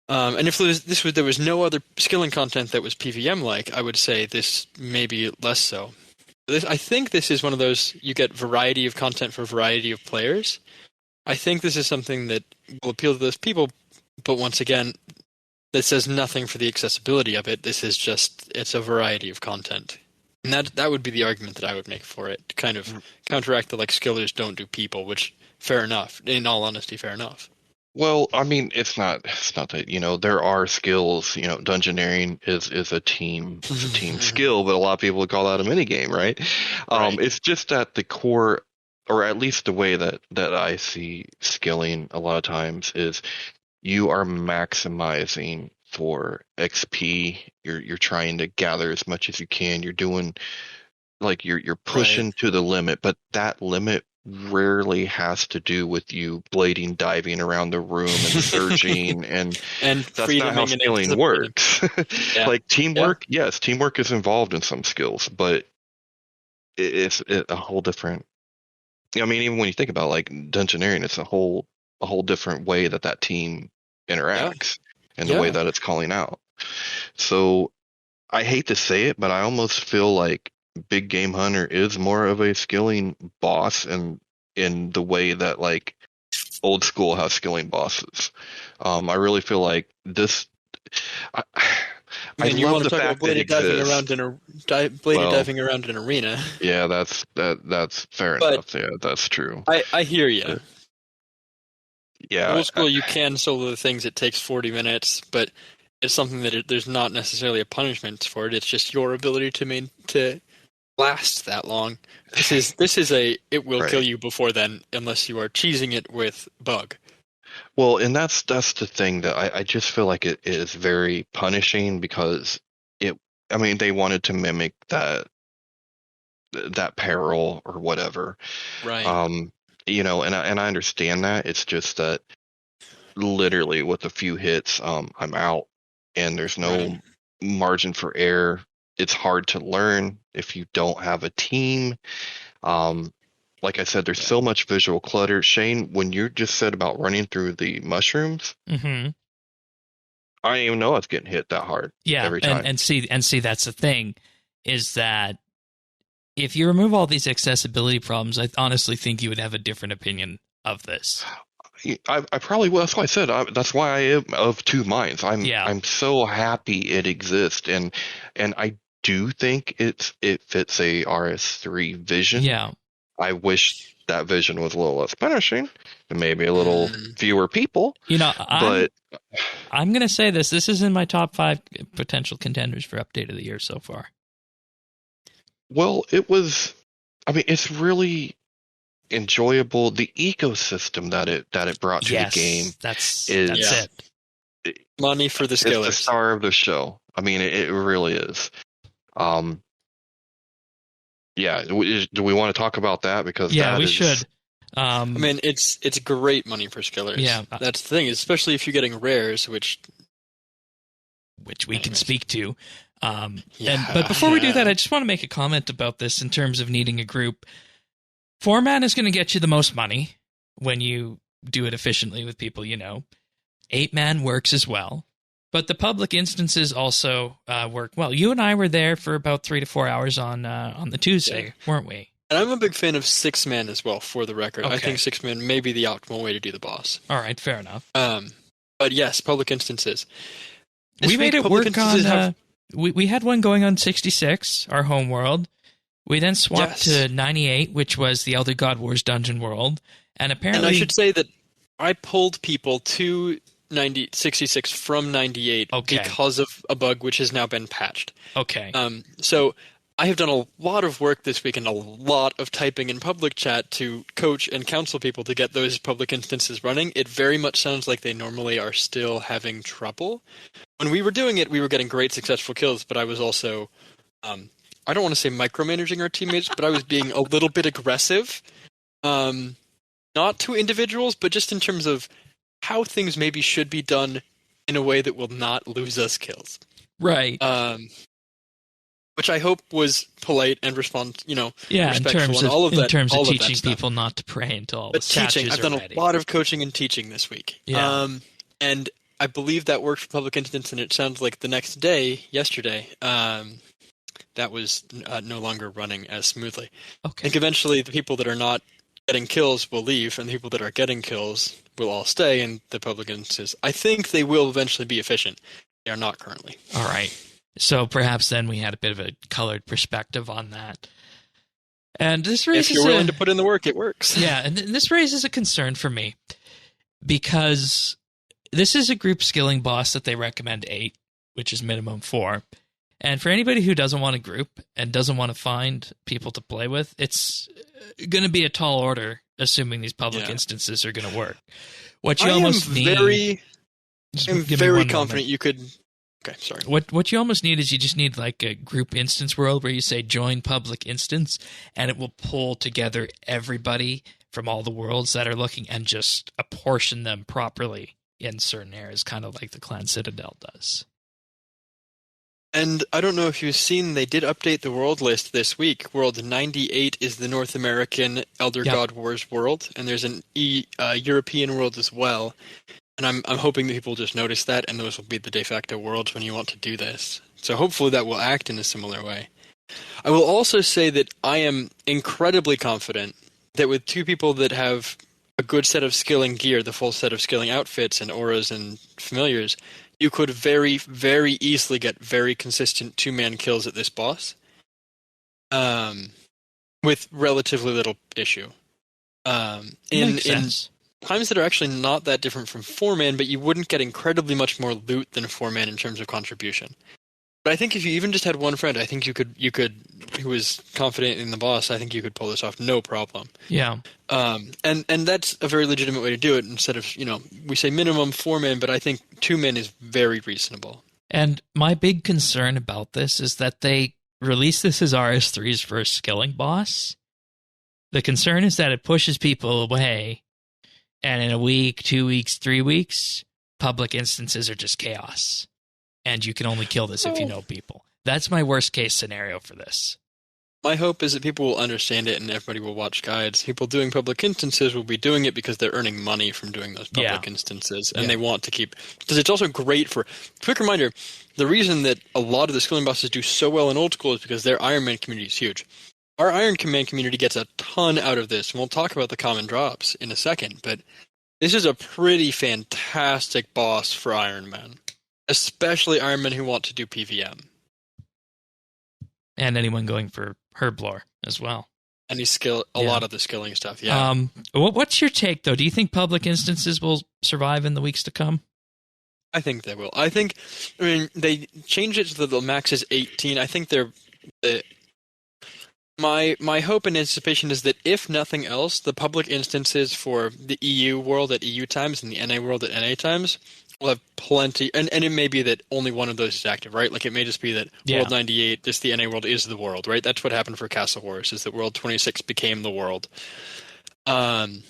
And if there was no other skilling content that was PVM-like, I would say this may be less so. I think this is one of those, you get variety of content for variety of players. I think this is something that will appeal to those people, but once again, this says nothing for the accessibility of it. This is just, it's a variety of content. And that would be the argument that I would make for it, to kind of counteract the, like, skillers don't do people, which, fair enough. In all honesty, fair enough. Well, I mean, it's not that, there are skills, dungeoneering is a team skill, but a lot of people would call that a mini game, right? Right. It's just that the core, or at least the way that I see skilling a lot of times is you are maximizing for XP. You're trying to gather as much as you can. You're doing, like, you're pushing to the limit, but that limit rarely has to do with you blading, diving around the room and surging, and that's not how skilling works. Yeah. Like teamwork, yes, teamwork is involved in some skills, but it's a whole different. I mean, even when you think about like dungeoneering, it's a whole different way that team interacts and the way that it's calling out. So I hate to say it, but I almost feel like Big Game Hunter is more of a skilling boss, and in the way that like old school has skilling bosses. I really feel like this. I love the fact that it exists. Diving around an arena. Yeah, that's fair enough. Yeah, that's true. I hear you. Yeah, old school, you can solo the things. It takes 40 minutes, but it's something that there's not necessarily a punishment for it. It's just your ability to last that long. This is it will kill you before then, unless you are cheesing it with bug. Well, and that's the thing that I just feel like it is very punishing, because they wanted to mimic that peril or whatever. Right. And I understand that. It's just that literally with a few hits, I'm out, and there's no margin for error. It's hard to learn if you don't have a team. Like I said, there's so much visual clutter. Shane, when you just said about running through the mushrooms, I didn't even know I was getting hit that hard. Yeah, every time. And see, that's the thing, is that if you remove all these accessibility problems, I honestly think you would have a different opinion of this. I probably will. That's why I said that's why I am of two minds. I'm so happy it exists, and I do think it fits a RS3 vision. Yeah. I wish that vision was a little less punishing and maybe a little fewer people. I'm going to say this. This is in my top 5 potential contenders for update of the year so far. Well, it's really enjoyable. The ecosystem that it brought to the game. That's it. Money for the skillers. It's the star of the show. I mean, it really is. Do we want to talk about that? Because we should. It's great money for skillers. Yeah, that's the thing, especially if you're getting rares, which we can speak to. But before we do that, I just want to make a comment about this in terms of needing a group. 4-man is going to get you the most money when you do it efficiently with people 8-man works as well. But the public instances also work well. You and I were there for about 3 to 4 hours on the Tuesday, weren't we? And I'm a big fan of 6-man as well, for the record. Okay. I think 6-man may be the optimal way to do the boss. All right, fair enough. But yes, public instances. We made it work on... We had one going on 66, our home world. We then swapped to 98, which was the Elder God Wars dungeon world. And apparently... And I should say that I pulled people to 66 from 98 because of a bug which has now been patched. Okay. So I have done a lot of work this week and a lot of typing in public chat to coach and counsel people to get those public instances running. It very much sounds like they normally are still having trouble. When we were doing it, we were getting great successful kills, but I was also I don't want to say micromanaging our teammates, but I was being a little bit aggressive. Not to individuals, but just in terms of how things maybe should be done in a way that will not lose us kills. Right. Which I hope was polite and respectful in and all of that. In terms all of of teaching that people not to pray until all but the statues teaching, I've are done ready. a lot of coaching and teaching this week. Yeah. And I believe that worked for public instance, and it sounds like the next day, yesterday, that was no longer running as smoothly. Okay. I think eventually the people that are not getting kills will leave, and the people that are getting kills will all stay, and the public instances, I think they will eventually be efficient. They are not currently. All right. So perhaps then we had a bit of a colored perspective on that. And this raises if you're willing to put in the work, it works. Yeah, and this raises a concern for me because this is a group skilling boss that they recommend 8, which is minimum 4. And for anybody who doesn't want a group and doesn't want to find people to play with, it's going to be a tall order, assuming these public instances are going to work. What you almost need. I'm very confident you could. Okay, sorry. What you almost need is you just need like a group instance world where you say join public instance, and it will pull together everybody from all the worlds that are looking and just apportion them properly in certain areas, kind of like the Clan Citadel does. And I don't know if you've seen, they did update the world list this week. World 98 is the North American Elder God Wars world, and there's an European world as well. And I'm hoping that people just notice that, and those will be the de facto worlds when you want to do this. So hopefully that will act in a similar way. I will also say that I am incredibly confident that with 2 people that have a good set of skilling gear, the full set of skilling outfits and auras and familiars, you could very, very easily get very consistent 2-man kills at this boss with relatively little issue. In times that are actually not that different from 4-man, but you wouldn't get incredibly much more loot than 4-man in terms of contribution. But I think if you even just had one friend, I think you could who was confident in the boss, I think you could pull this off no problem. Yeah. And that's a very legitimate way to do it. Instead of, we say minimum 4-man, but I think 2-man is very reasonable. And my big concern about this is that they release this as RS3's first skilling boss. The concern is that it pushes people away, and in a week, 2 weeks, 3 weeks, public instances are just chaos. And you can only kill this if you know people. That's my worst case scenario for this. My hope is that people will understand it and everybody will watch guides. People doing public instances will be doing it because they're earning money from doing those public instances, and they want to keep. Because it's also great for. Quick reminder: the reason that a lot of the skilling bosses do so well in old school is because their Iron Man community is huge. Our Iron Man community gets a ton out of this, and we'll talk about the common drops in a second. But this is a pretty fantastic boss for Iron Man. Especially Iron Men who want to do PVM. And anyone going for Herblore as well. Any skill, a lot of the skilling stuff, What's your take, though? Do you think public instances will survive in the weeks to come? I think they will. They changed it so that the max is 18. I think my hope and anticipation is that if nothing else, the public instances for the EU world at EU times and the NA world at NA times will have plenty, and it may be that only one of those is active, right? Like it may just be that World 98, just the NA world is the world, right? That's what happened for Castle Wars, is that World 26 became the world. It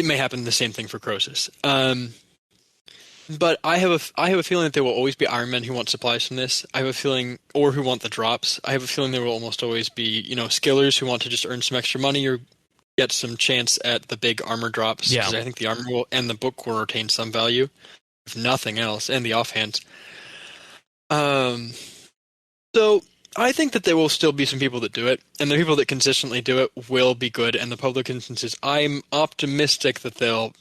may happen the same thing for Croesus. But I have a feeling that there will always be Iron Men who want supplies from this. I have a feeling, or who want the drops. I have a feeling there will almost always be, skillers who want to just earn some extra money or get some chance at the big armor drops. Because I think the armor will, and the book will retain some value, if nothing else, and the offhands. So I think that there will still be some people that do it, and the people that consistently do it will be good. And the public instances, I'm optimistic that they'll,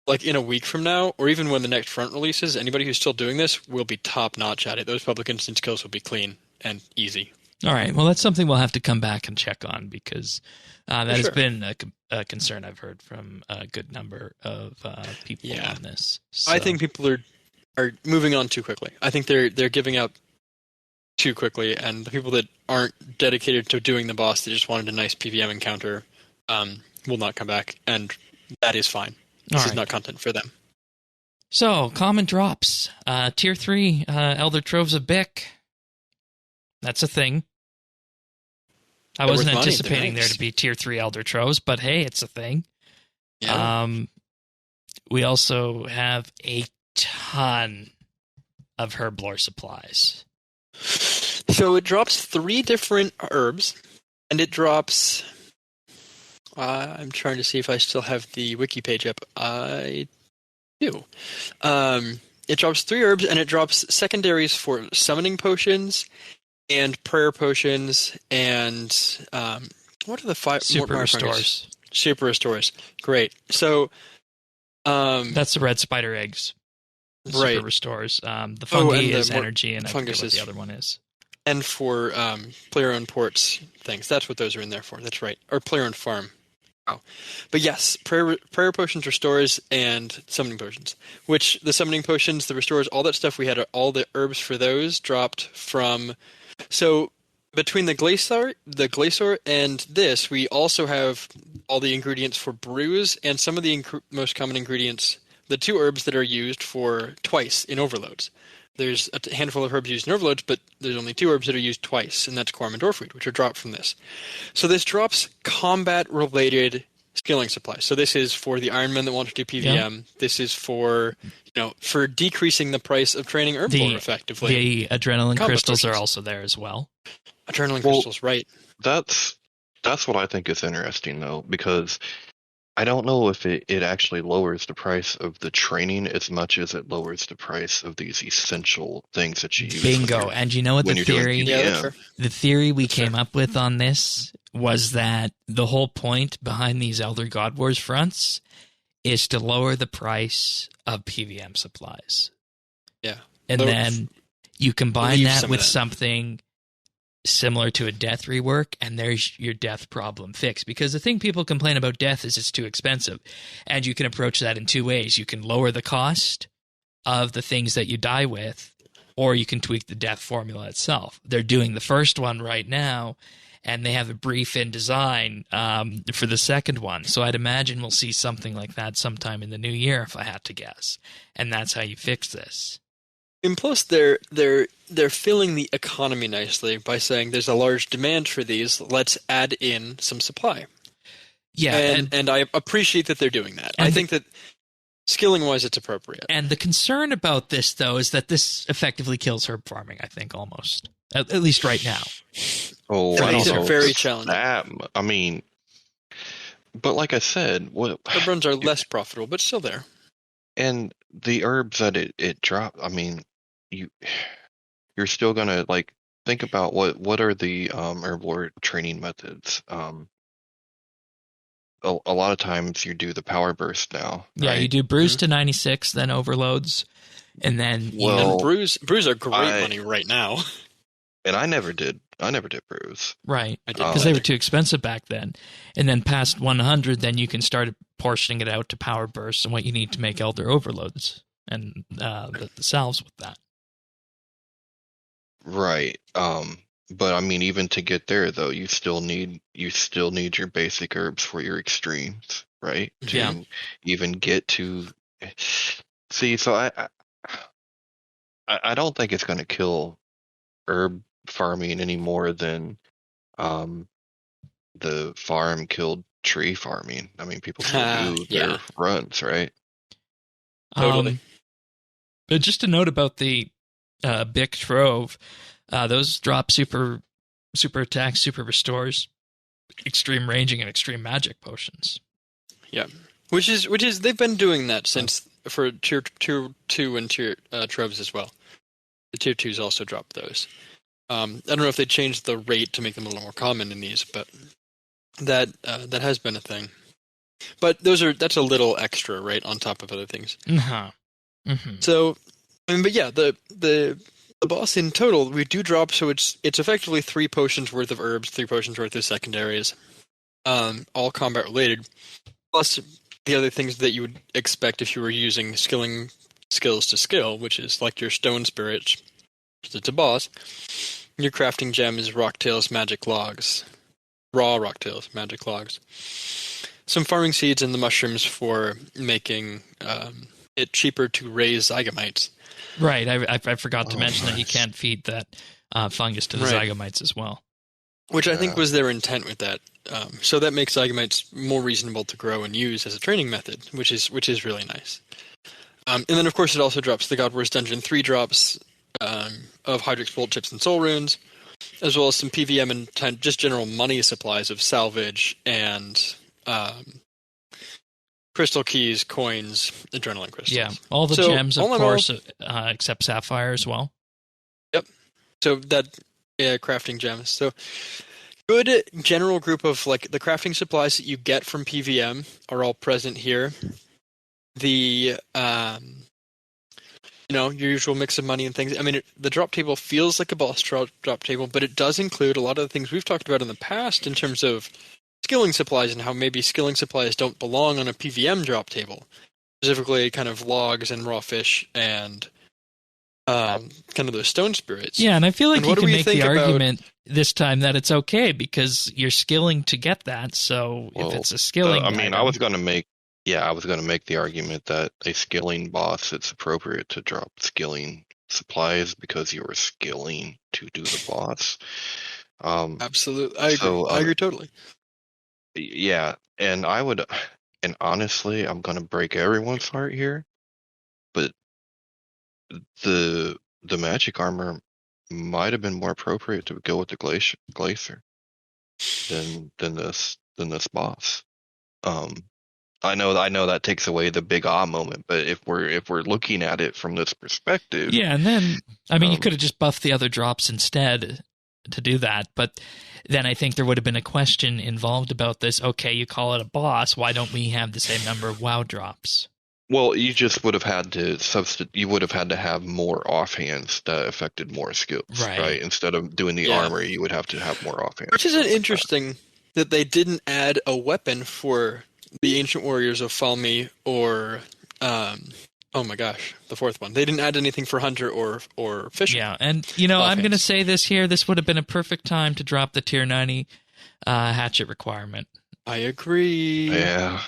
like in a week from now, or even when the next front releases, anybody who's still doing this will be top-notch at it. Those public instance kills will be clean and easy. All right. Well, that's something we'll have to come back and check on, because that has been a concern I've heard from a good number of people on this. So. I think people are moving on too quickly. I think they're giving up too quickly, and the people that aren't dedicated to doing the boss, that just wanted a nice PVM encounter, will not come back, and that is fine. This is not content for them. So, common drops. Tier 3, Elder Troves of Bick. That's a thing. I They're wasn't worth money, anticipating they're there nice. to be tier 3 Elder Troves, but hey, it's a thing. Yeah. We also have a ton of herblore supplies. So it drops 3 different herbs, and it drops... I'm trying to see if I still have the wiki page up. I do. It drops 3 herbs, and it drops secondaries for summoning potions and prayer potions and... what are the 5... Super more restores. Super restores. Great. So... That's the red spider eggs. The Right. Super restores. The fungi and the is energy, and I forget fungus what is- the other one is. And for player-owned ports things. That's what those are in there for. That's right. Or player-owned farm. Oh. But yes, prayer potions, restores, and summoning potions. Which, the summoning potions, the restores, all that stuff, we had all the herbs for those dropped from... So, between the Glacier and this, we also have all the ingredients for brews, and some of the most common ingredients, the 2 herbs that are used for twice in overloads. There's a handful of herbs used in overloads, but there's only 2 herbs that are used twice, and that's Quorum and Dwarfweed, which are dropped from this. So this drops combat-related skilling supplies. So this is for the Iron Men that want to do PVM. Yeah. This is for, for decreasing the price of training herblore effectively. The adrenaline Combat crystals are potions. also there as well. Adrenaline Well, crystals, right. That's what I think is interesting, though, because I don't know if it actually lowers the price of the training as much as it lowers the price of these essential things that you use. Bingo. And you know what when the you're doing theory... PvP. Yeah, that's fair. The theory we came up with on this was that the whole point behind these Elder God Wars fronts is to lower the price of PVM supplies. Yeah. And Lower- then you combine relieve that some of with that. something similar to a death rework, and there's your death problem fixed. Because the thing people complain about death is it's too expensive. And you can approach that in 2 ways. You can lower the cost of the things that you die with, or you can tweak the death formula itself. They're doing the first one right now, and they have a brief in design for the second one. So I'd imagine we'll see something like that sometime in the new year, if I had to guess. And that's how you fix this. And plus, they're filling the economy nicely by saying there's a large demand for these. Let's add in some supply. Yeah, and I appreciate that they're doing that. And I think that skilling-wise, it's appropriate. And the concern about this, though, is that this effectively kills herb farming, I think, almost. At least right now. Oh, It I makes don't it know. very challenging. I mean, but like I said, Herb runs are less profitable, but still there. and the herbs that it dropped. I mean, you're still gonna think about what are the herblore training methods. A lot of times you do the power burst now. Yeah, right? you do brews to 96, then overloads, and then Well, And brews are great money right now. And I never did brews. right, I did because they were either. too expensive back then. And then past 100, then you can start portioning it out to power bursts and what you need to make elder overloads and the salves with that. Right. But I mean, even to get there though, you still need your basic herbs for your extremes, right? To Yeah. even get to see. So I don't think it's going to kill herb farming any more than the farm killed tree farming. I mean, people still do Yeah. their runs, right? Totally. But just a note about the Bic Trove, those drop super attack, super restores, extreme ranging, and extreme magic potions. Yeah, which is they've been doing that since for tier 2 and tier troves as well. The tier 2s also drop those. I don't know if they changed the rate to make them a little more common in these, but that has been a thing. But that's a little extra, right, on top of other things. Uh-huh. Mm-hmm. So, but yeah, the boss in total we do drop, so it's effectively 3 potions worth of herbs, 3 potions worth of secondaries, all combat related, plus the other things that you would expect if you were using skills to skill, which is like your stone spirits, because it's a boss. Your crafting gems, rocktails, magic logs, raw rocktails, magic logs. Some farming seeds and the mushrooms for making it cheaper to raise zygomites. Right, I forgot to Oh, mention that you nice. can't feed that fungus to the zygomites as well. Which I think was their intent with that. So that makes zygomites more reasonable to grow and use as a training method, which is really nice. And then, of course, it also drops the God Wars Dungeon 3 drops of Hydrix Bolt Chips and Soul Runes, as well as some PVM and just general money supplies of salvage and crystal keys, coins, adrenaline crystals. Yeah, all the gems, of course, except Sapphire as well. Yep. So that, crafting gems. So good general group of, like, the crafting supplies that you get from PVM are all present here. The, your usual mix of money and things. I mean, the drop table feels like a boss drop table, but it does include a lot of the things we've talked about in the past in terms of skilling supplies and how maybe skilling supplies don't belong on a PVM drop table. Specifically kind of logs and raw fish and kind of those stone spirits. Yeah, and I feel like you can make the argument this time that it's okay because you're skilling to get that, so if it's a skilling item, I was going to make the argument that a skilling boss, it's appropriate to drop skilling supplies because you were skilling to do the boss. Absolutely. I agree totally. Yeah, and honestly, I'm going to break everyone's heart here, but the magic armor might have been more appropriate to go with the glacier than this boss. I know that takes away the big moment, but if we're looking at it from this perspective, yeah, and then you could have just buffed the other drops instead to do that, but then I think there would have been a question involved about this. Okay, you call it a boss, why don't we have the same number of WoW drops? Well, you just would have had to you would have had to have more offhands that affected more skills, right? Instead of doing the armor, you would have to have more offhands. Which is interesting that they didn't add a weapon for the Ancient Warriors of Falme or, oh my gosh, the fourth one. They didn't add anything for Hunter or Fisher. Yeah, and, I'm going to say this here. This would have been a perfect time to drop the Tier 90 hatchet requirement. I agree. Yeah.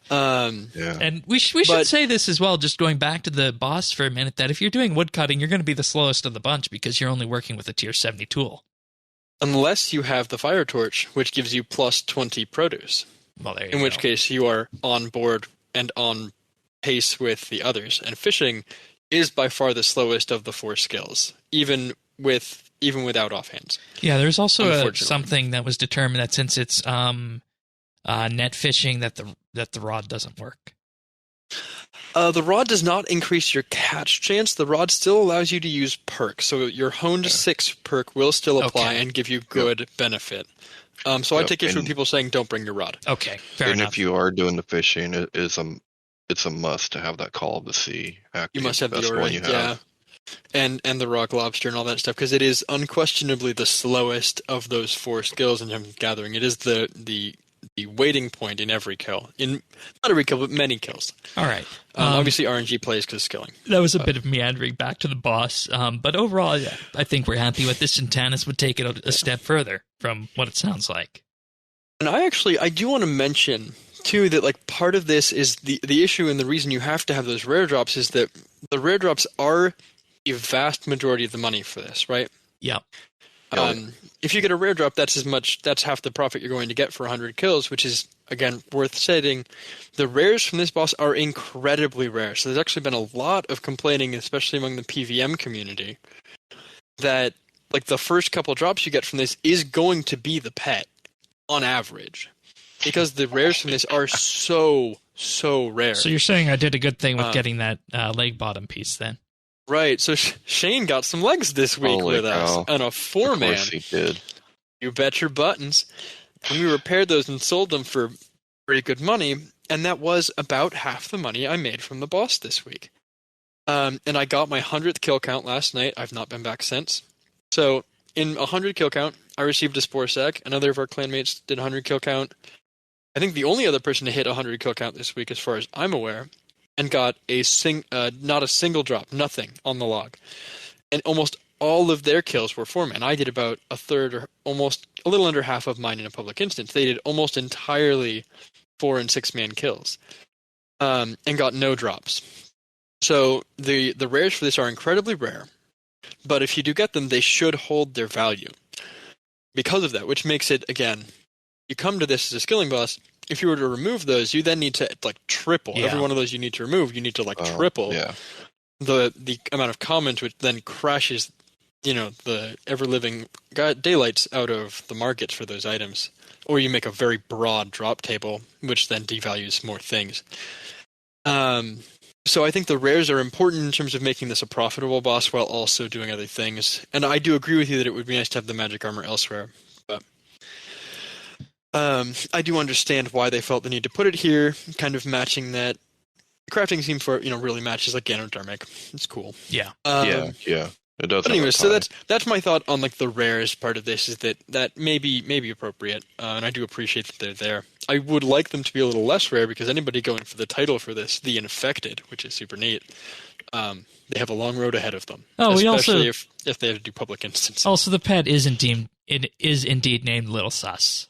And we should say this as well, just going back to the boss for a minute, that if you're doing woodcutting, you're going to be the slowest of the bunch because you're only working with a Tier 70 tool. Unless you have the Fire Torch, which gives you plus 20 produce. Well, there you in go. Which case you are on board and on pace with the others. And fishing is by far the slowest of the 4 skills, even without offhands. Yeah, there's also something that was determined that since it's net fishing, that the rod doesn't work. The rod does not increase your catch chance. The rod still allows you to use perks. So your honed 6 perk will still apply and give you good benefit. So I take issue with people saying don't bring your rod. Okay, fair enough. And if you are doing the fishing, it's a must to have that Call of the Sea active. You must have the Aura, yeah. And the Rock Lobster and all that stuff, because it is unquestionably the slowest of those 4 skills in terms of gathering. It is the waiting point in every kill. Not every kill, but many kills. All right. Obviously, RNG plays because of skilling. That was a bit of meandering back to the boss. But overall, yeah, I think we're happy with this, and Tannis would take it a step further from what it sounds like. And I do want to mention, too, that like part of this is the issue, and the reason you have to have those rare drops is that the rare drops are a vast majority of the money for this, right? Yeah. If you get a rare drop, that's half the profit you're going to get for 100 kills, which is, again, worth stating. The rares from this boss are incredibly rare. So there's actually been a lot of complaining, especially among the PVM community, that like the first couple drops you get from this is going to be the pet on average, because the rares from this are so rare. So you're saying I did a good thing with getting that leg bottom piece then? Right, so Shane got some legs this week with us, and a 4-man. Of course he did. You bet your buttons. And we repaired those and sold them for pretty good money, and that was about half the money I made from the boss this week. And I got my 100th kill count last night. I've not been back since. So, in 100 kill count, I received a Spore Sack. Another of our clanmates did 100 kill count. I think the only other person to hit 100 kill count this week, as far as I'm aware, and got not a single drop, nothing on the log. And almost all of their kills were 4-man. I did about a third, or almost a little under half of mine in a public instance. They did almost entirely 4- and 6-man kills, and got no drops. So the rares for this are incredibly rare. But if you do get them, they should hold their value because of that, which makes it, again, you come to this as a skilling boss. If you were to remove those, you then need to like triple. Yeah. Every one of those you need to remove, you need to like triple the amount of commons, which then crashes, the ever-living daylights out of the markets for those items. Or you make a very broad drop table, which then devalues more things. So I think the rares are important in terms of making this a profitable boss while also doing other things. And I do agree with you that it would be nice to have the magic armor elsewhere. But I do understand why they felt the need to put it here, kind of matching that. Crafting scheme for really matches like Ganodermic. It's cool. Yeah. Yeah. It does. But anyway, so that's my thought on like the rares part of this, is that may be appropriate, and I do appreciate that they're there. I would like them to be a little less rare, because anybody going for the title for this, the Infected, which is super neat, they have a long road ahead of them. Oh, especially if they have to do public instances. Also, the pet is indeed named Little Sus.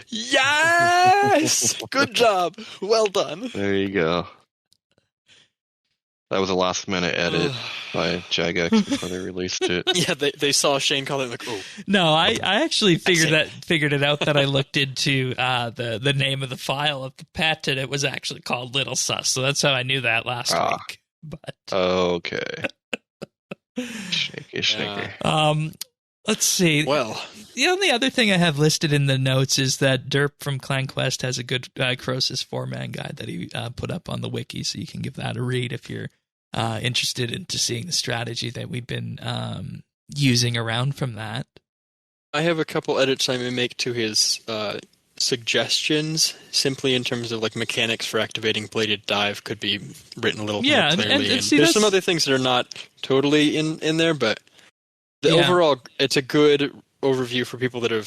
Yes, good job, well done. There you go. That was a last-minute edit by Jagex before they released it. Yeah, they saw Shane call it like, oh. No, I actually figured it out that I looked into the name of the file of the pet, and it was actually called Little Sus. So that's how I knew that last week. But okay. Shaky. Let's see. Well, the only other thing I have listed in the notes is that Derp from Clan Quest has a good Croesus 4-man guide that he put up on the wiki, so you can give that a read if you're interested into seeing the strategy that we've been using around from that. I have a couple edits I may make to his suggestions, simply in terms of like mechanics for activating Bladed Dive could be written a little more clearly. And there's some other things that are not totally in there, but overall, it's a good overview for people that are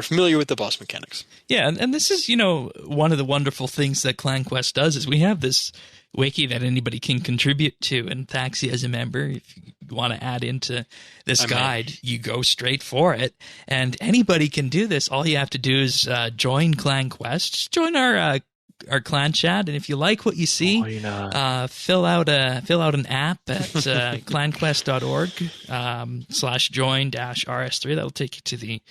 familiar with the boss mechanics. Yeah, and this is, one of the wonderful things that Clan Quest does is we have this wiki that anybody can contribute to, and Thaxi as a member, if you want to add into this guide, you go straight for it, and anybody can do this. All you have to do is join Clan Quest, just join our clan chat, and if you like what you see, fill out an app at clanquest.org/join-rs3. That'll take you to the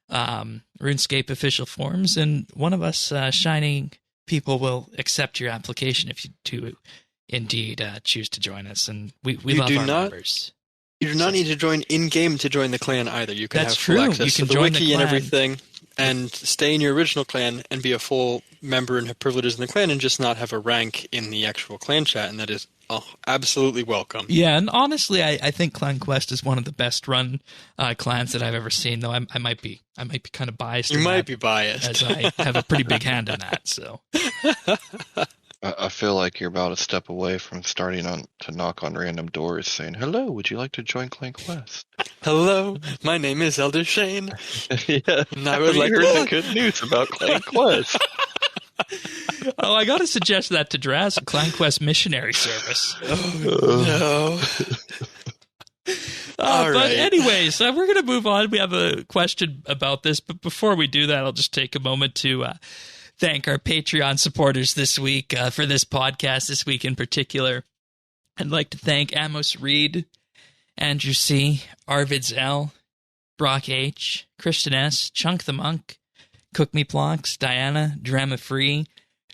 RuneScape official forums, and one of us shining people will accept your application if you do indeed choose to join us, and we love our members. You do not need to join in-game to join the clan either. You can have full true. access You can to the join wiki the and everything, and stay in your original clan and be a full member and have privileges in the clan, and just not have a rank in the actual clan chat, and that is absolutely welcome. Yeah, and honestly, I think Clan Quest is one of the best run clans that I've ever seen. Though I might be kind of biased. You might be biased, as I have a pretty big hand in that. So I feel like you're about a step away from starting to knock on random doors, saying, "Hello, would you like to join Clan Quest?" Hello, my name is Elder Shane. Yeah, and I would like to hear the good news about Clan Quest. Oh, I gotta suggest that to Draz, a Clan Quest missionary service. No. But anyways, we're going to move on. We have a question about this, but before we do that, I'll just take a moment to thank our Patreon supporters this week for this podcast, this week in particular. I'd like to thank Amos Reed, Andrew C., Arvids L., Brock H., Christian S., Chunk the Monk, Cook Me Plonks, Diana, Drama Free,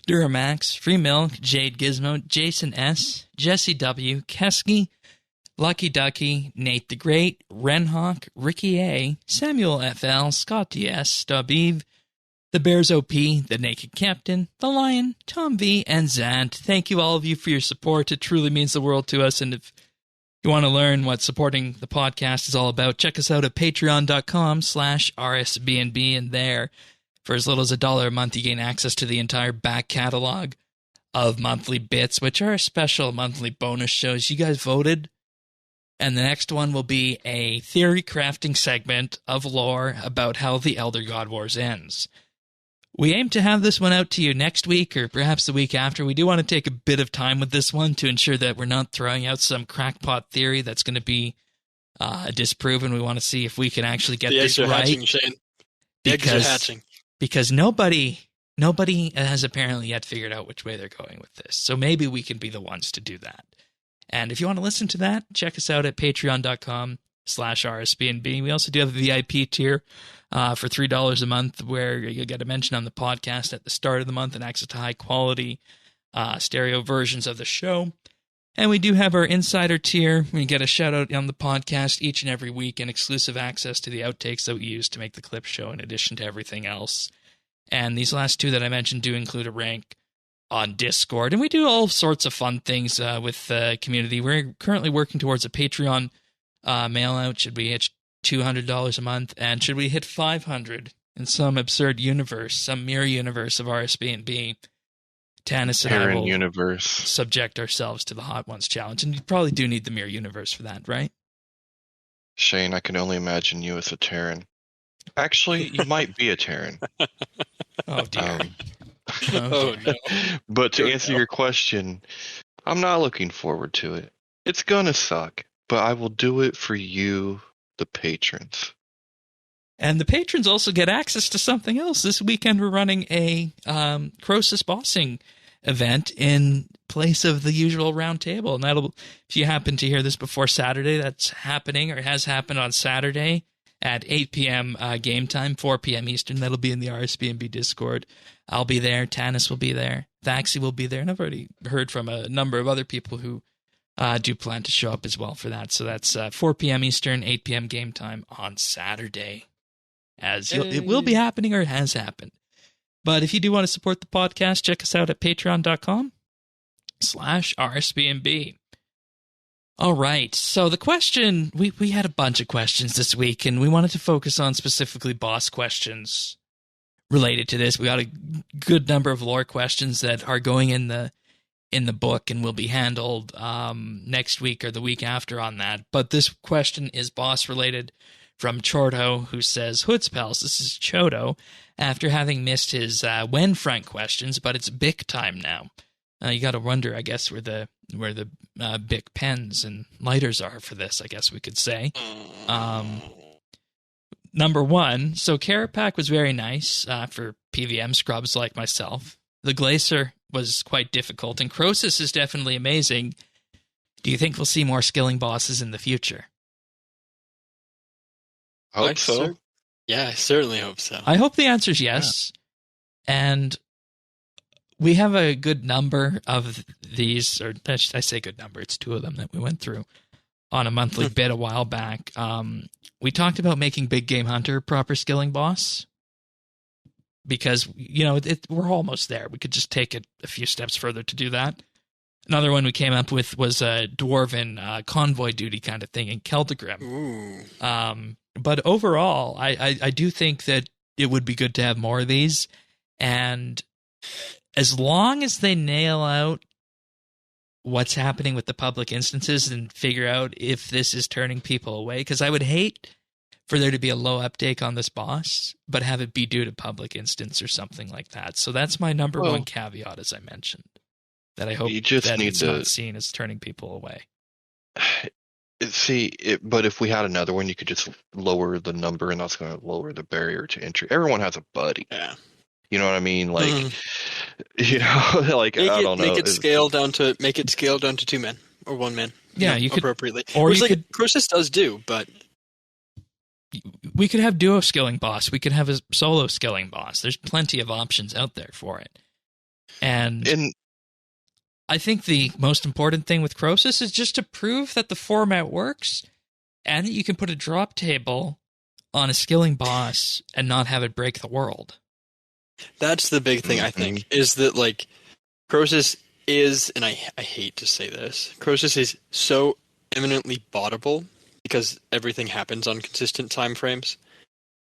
Duramax, Free Milk, Jade Gizmo, Jason S., Jesse W., Kesky, Lucky Ducky, Nate the Great, Renhawk, Ricky A., Samuel FL, Scott DS, Stub Eve, The Bears OP, The Naked Captain, The Lion, Tom V, and Zant. Thank you all of you for your support. It truly means the world to us, and if you want to learn what supporting the podcast is all about, check us out at patreon.com/RSBANDB, and there, for as little as $1 a month, you gain access to the entire back catalog of monthly bits, which are special monthly bonus shows. You guys voted, and the next one will be a theory crafting segment of lore about how the Elder God Wars ends. We aim to have this one out to you next week or perhaps the week after. We do want to take a bit of time with this one to ensure that we're not throwing out some crackpot theory that's going to be disproven. We want to see if we can actually get this right. Hatching, Shane. The eggs are hatching. Because nobody has apparently yet figured out which way they're going with this. So maybe we can be the ones to do that. And if you want to listen to that, check us out at patreon.com/RSBANDB. We also do have a VIP tier for $3 a month where you'll get a mention on the podcast at the start of the month and access to high-quality stereo versions of the show. And we do have our insider tier. We get a shout-out on the podcast each and every week and exclusive access to the outtakes that we use to make the clip show in addition to everything else. And these last two that I mentioned do include a rank on Discord. And we do all sorts of fun things with the community. We're currently working towards a Patreon mail-out. Should we hit $200 a month? And should we hit $500 in some absurd universe, some mirror universe of RSBANDB? Tannis and I will subject ourselves to the Hot Ones challenge. And you probably do need the mirror universe for that, right? Shane, I can only imagine you as a Terran. Actually, you might be a Terran. Oh, dear. Oh, no. But to answer your question, I'm not looking forward to it. It's gonna suck, but I will do it for you, the patrons. And the patrons also get access to something else. This weekend we're running a Croesus bossing event in place of the usual round table. And that'll, if you happen to hear this before Saturday, that's happening or has happened on Saturday at 8 p.m. Game time, 4 p.m. Eastern. That'll be in the RSBANDB Discord. I'll be there. Tannis will be there. Thaxi will be there. And I've already heard from a number of other people who do plan to show up as well for that. So that's 4 p.m. Eastern, 8 p.m. game time on Saturday. It will be happening or it has happened. But if you do want to support the podcast, check us out at patreon.com/RSBANDB. All right. So the question, we had a bunch of questions this week, and we wanted to focus on specifically boss questions related to this. We got a good number of lore questions that are going in the book and will be handled next week or the week after on that. But this question is boss related from Chordo, who says, Hoods Pals, this is Chodo, after having missed his when Frank questions, but it's Bic time now. You got to wonder, I guess, where the Bic pens and lighters are for this, I guess we could say. Number one, so Carapac was very nice for PVM scrubs like myself. The Glacier was quite difficult, and Croesus is definitely amazing. Do you think we'll see more skilling bosses in the future? Hope so. Yeah, I certainly hope so. I hope the answer is yes. Yeah. And we have a good number of these, or I say good number, it's 2 of them that we went through on a monthly bit a while back. We talked about making Big Game Hunter proper skilling boss because, we're almost there. We could just take it a few steps further to do that. Another one we came up with was a dwarven convoy duty kind of thing in Keldagrim. Ooh. But overall, I do think that it would be good to have more of these. And as long as they nail out what's happening with the public instances and figure out if this is turning people away, because I would hate for there to be a low uptake on this boss, but have it be due to public instance or something like that. So that's my number one caveat, as I mentioned, that I hope that it's not seen as turning people away. But if we had another one, you could just lower the number, and that's going to lower the barrier to entry. Everyone has a buddy. Yeah. You know what I mean? Like, I don't know. Make it scale down to 2 men or 1 man. Yeah, you could appropriately. Or which you could. Croesus does do, but we could have duo skilling boss. We could have a solo skilling boss. There's plenty of options out there for it. And I think the most important thing with Croesus is just to prove that the format works and that you can put a drop table on a skilling boss and not have it break the world. That's the big thing, I think, is that, like, Croesus is, and I hate to say this, Croesus is so eminently bottable because everything happens on consistent time frames.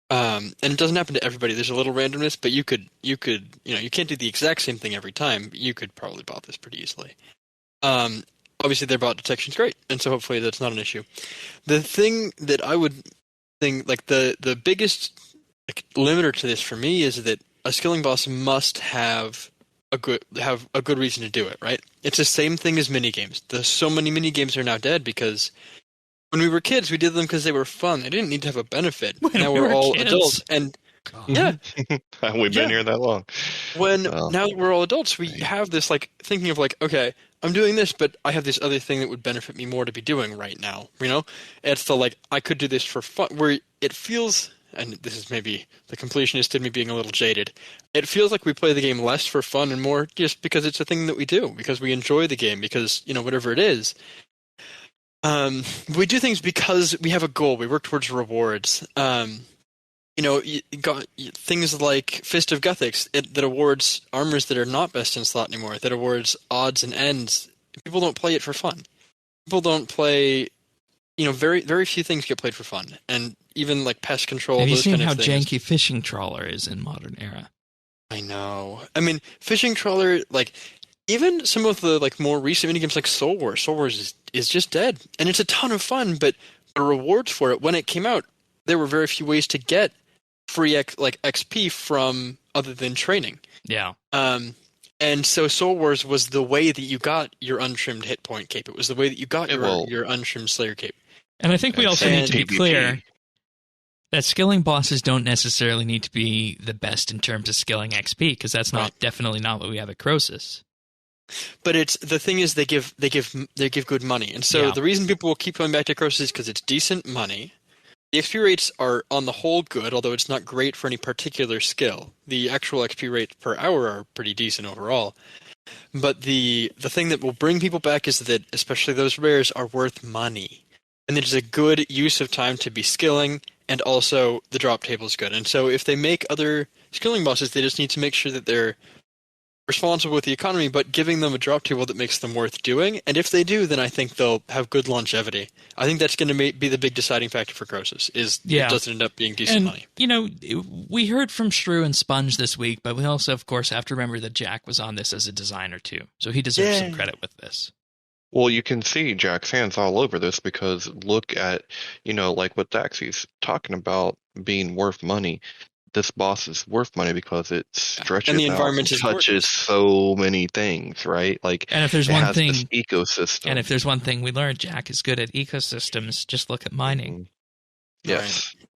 And it doesn't happen to everybody. There's a little randomness, but you can't do the exact same thing every time. But you could probably bot this pretty easily. Obviously, their bot detection's great, and so hopefully that's not an issue. The thing that I would think, like the biggest limiter to this for me is that a skilling boss must have a good reason to do it. Right? It's the same thing as minigames. So many minigames are now dead because when we were kids, we did them because they were fun. They didn't need to have a benefit. Now we're all adults, and yeah, we've been here that long. Now that we're all adults, we have this thinking of okay, I'm doing this, but I have this other thing that would benefit me more to be doing right now. You know, it's the like I could do this for fun, where it feels, and this is maybe the completionist in me being a little jaded. It feels like we play the game less for fun and more just because it's a thing that we do, because we enjoy the game, because whatever it is. We do things because we have a goal. We work towards rewards. You got things like Fist of Guthix that awards armors that are not best in slot anymore, that awards odds and ends. People don't play it for fun. People don't play, very, very few things get played for fun. And even like pest control, have you those seen kind how of things. janky fishing trawler is in modern era? I know. I mean, fishing trawler, like, even some of the like more recent minigames like Soul Wars. Soul Wars is just dead. And it's a ton of fun, but the rewards for it, when it came out, there were very few ways to get free XP from other than training. Yeah. And so Soul Wars was the way that you got your untrimmed hit point cape. It was the way that you got your untrimmed Slayer cape. And I think we also need to be PvP. clear that skilling bosses don't necessarily need to be the best in terms of skilling XP, because that's definitely not what we have at Croesus. But it's the thing is they give good money, and so the reason people will keep going back to Croesus is because it's decent money. The XP rates are on the whole good, although it's not great for any particular skill. The actual XP rates per hour are pretty decent overall. But the thing that will bring people back is that especially those rares are worth money, and it is a good use of time to be skilling. And also, the drop table is good. And so if they make other skilling bosses, they just need to make sure that they're responsible with the economy, but giving them a drop table that makes them worth doing. And if they do, then I think they'll have good longevity. I think that's going to be the big deciding factor for Croesus, it doesn't end up being decent money. We heard from Shrew and Sponge this week, but we also, of course, have to remember that Jack was on this as a designer, too. So he deserves some credit with this. Well, you can see Jack's hands all over this because look at, like what Daxie's talking about being worth money. This boss is worth money because it stretches and the out environment and touches so many things, right? Like, and if there's it one has thing, this ecosystem. And if there's one thing we learned, Jack is good at ecosystems. Just look at mining. Yes. Right.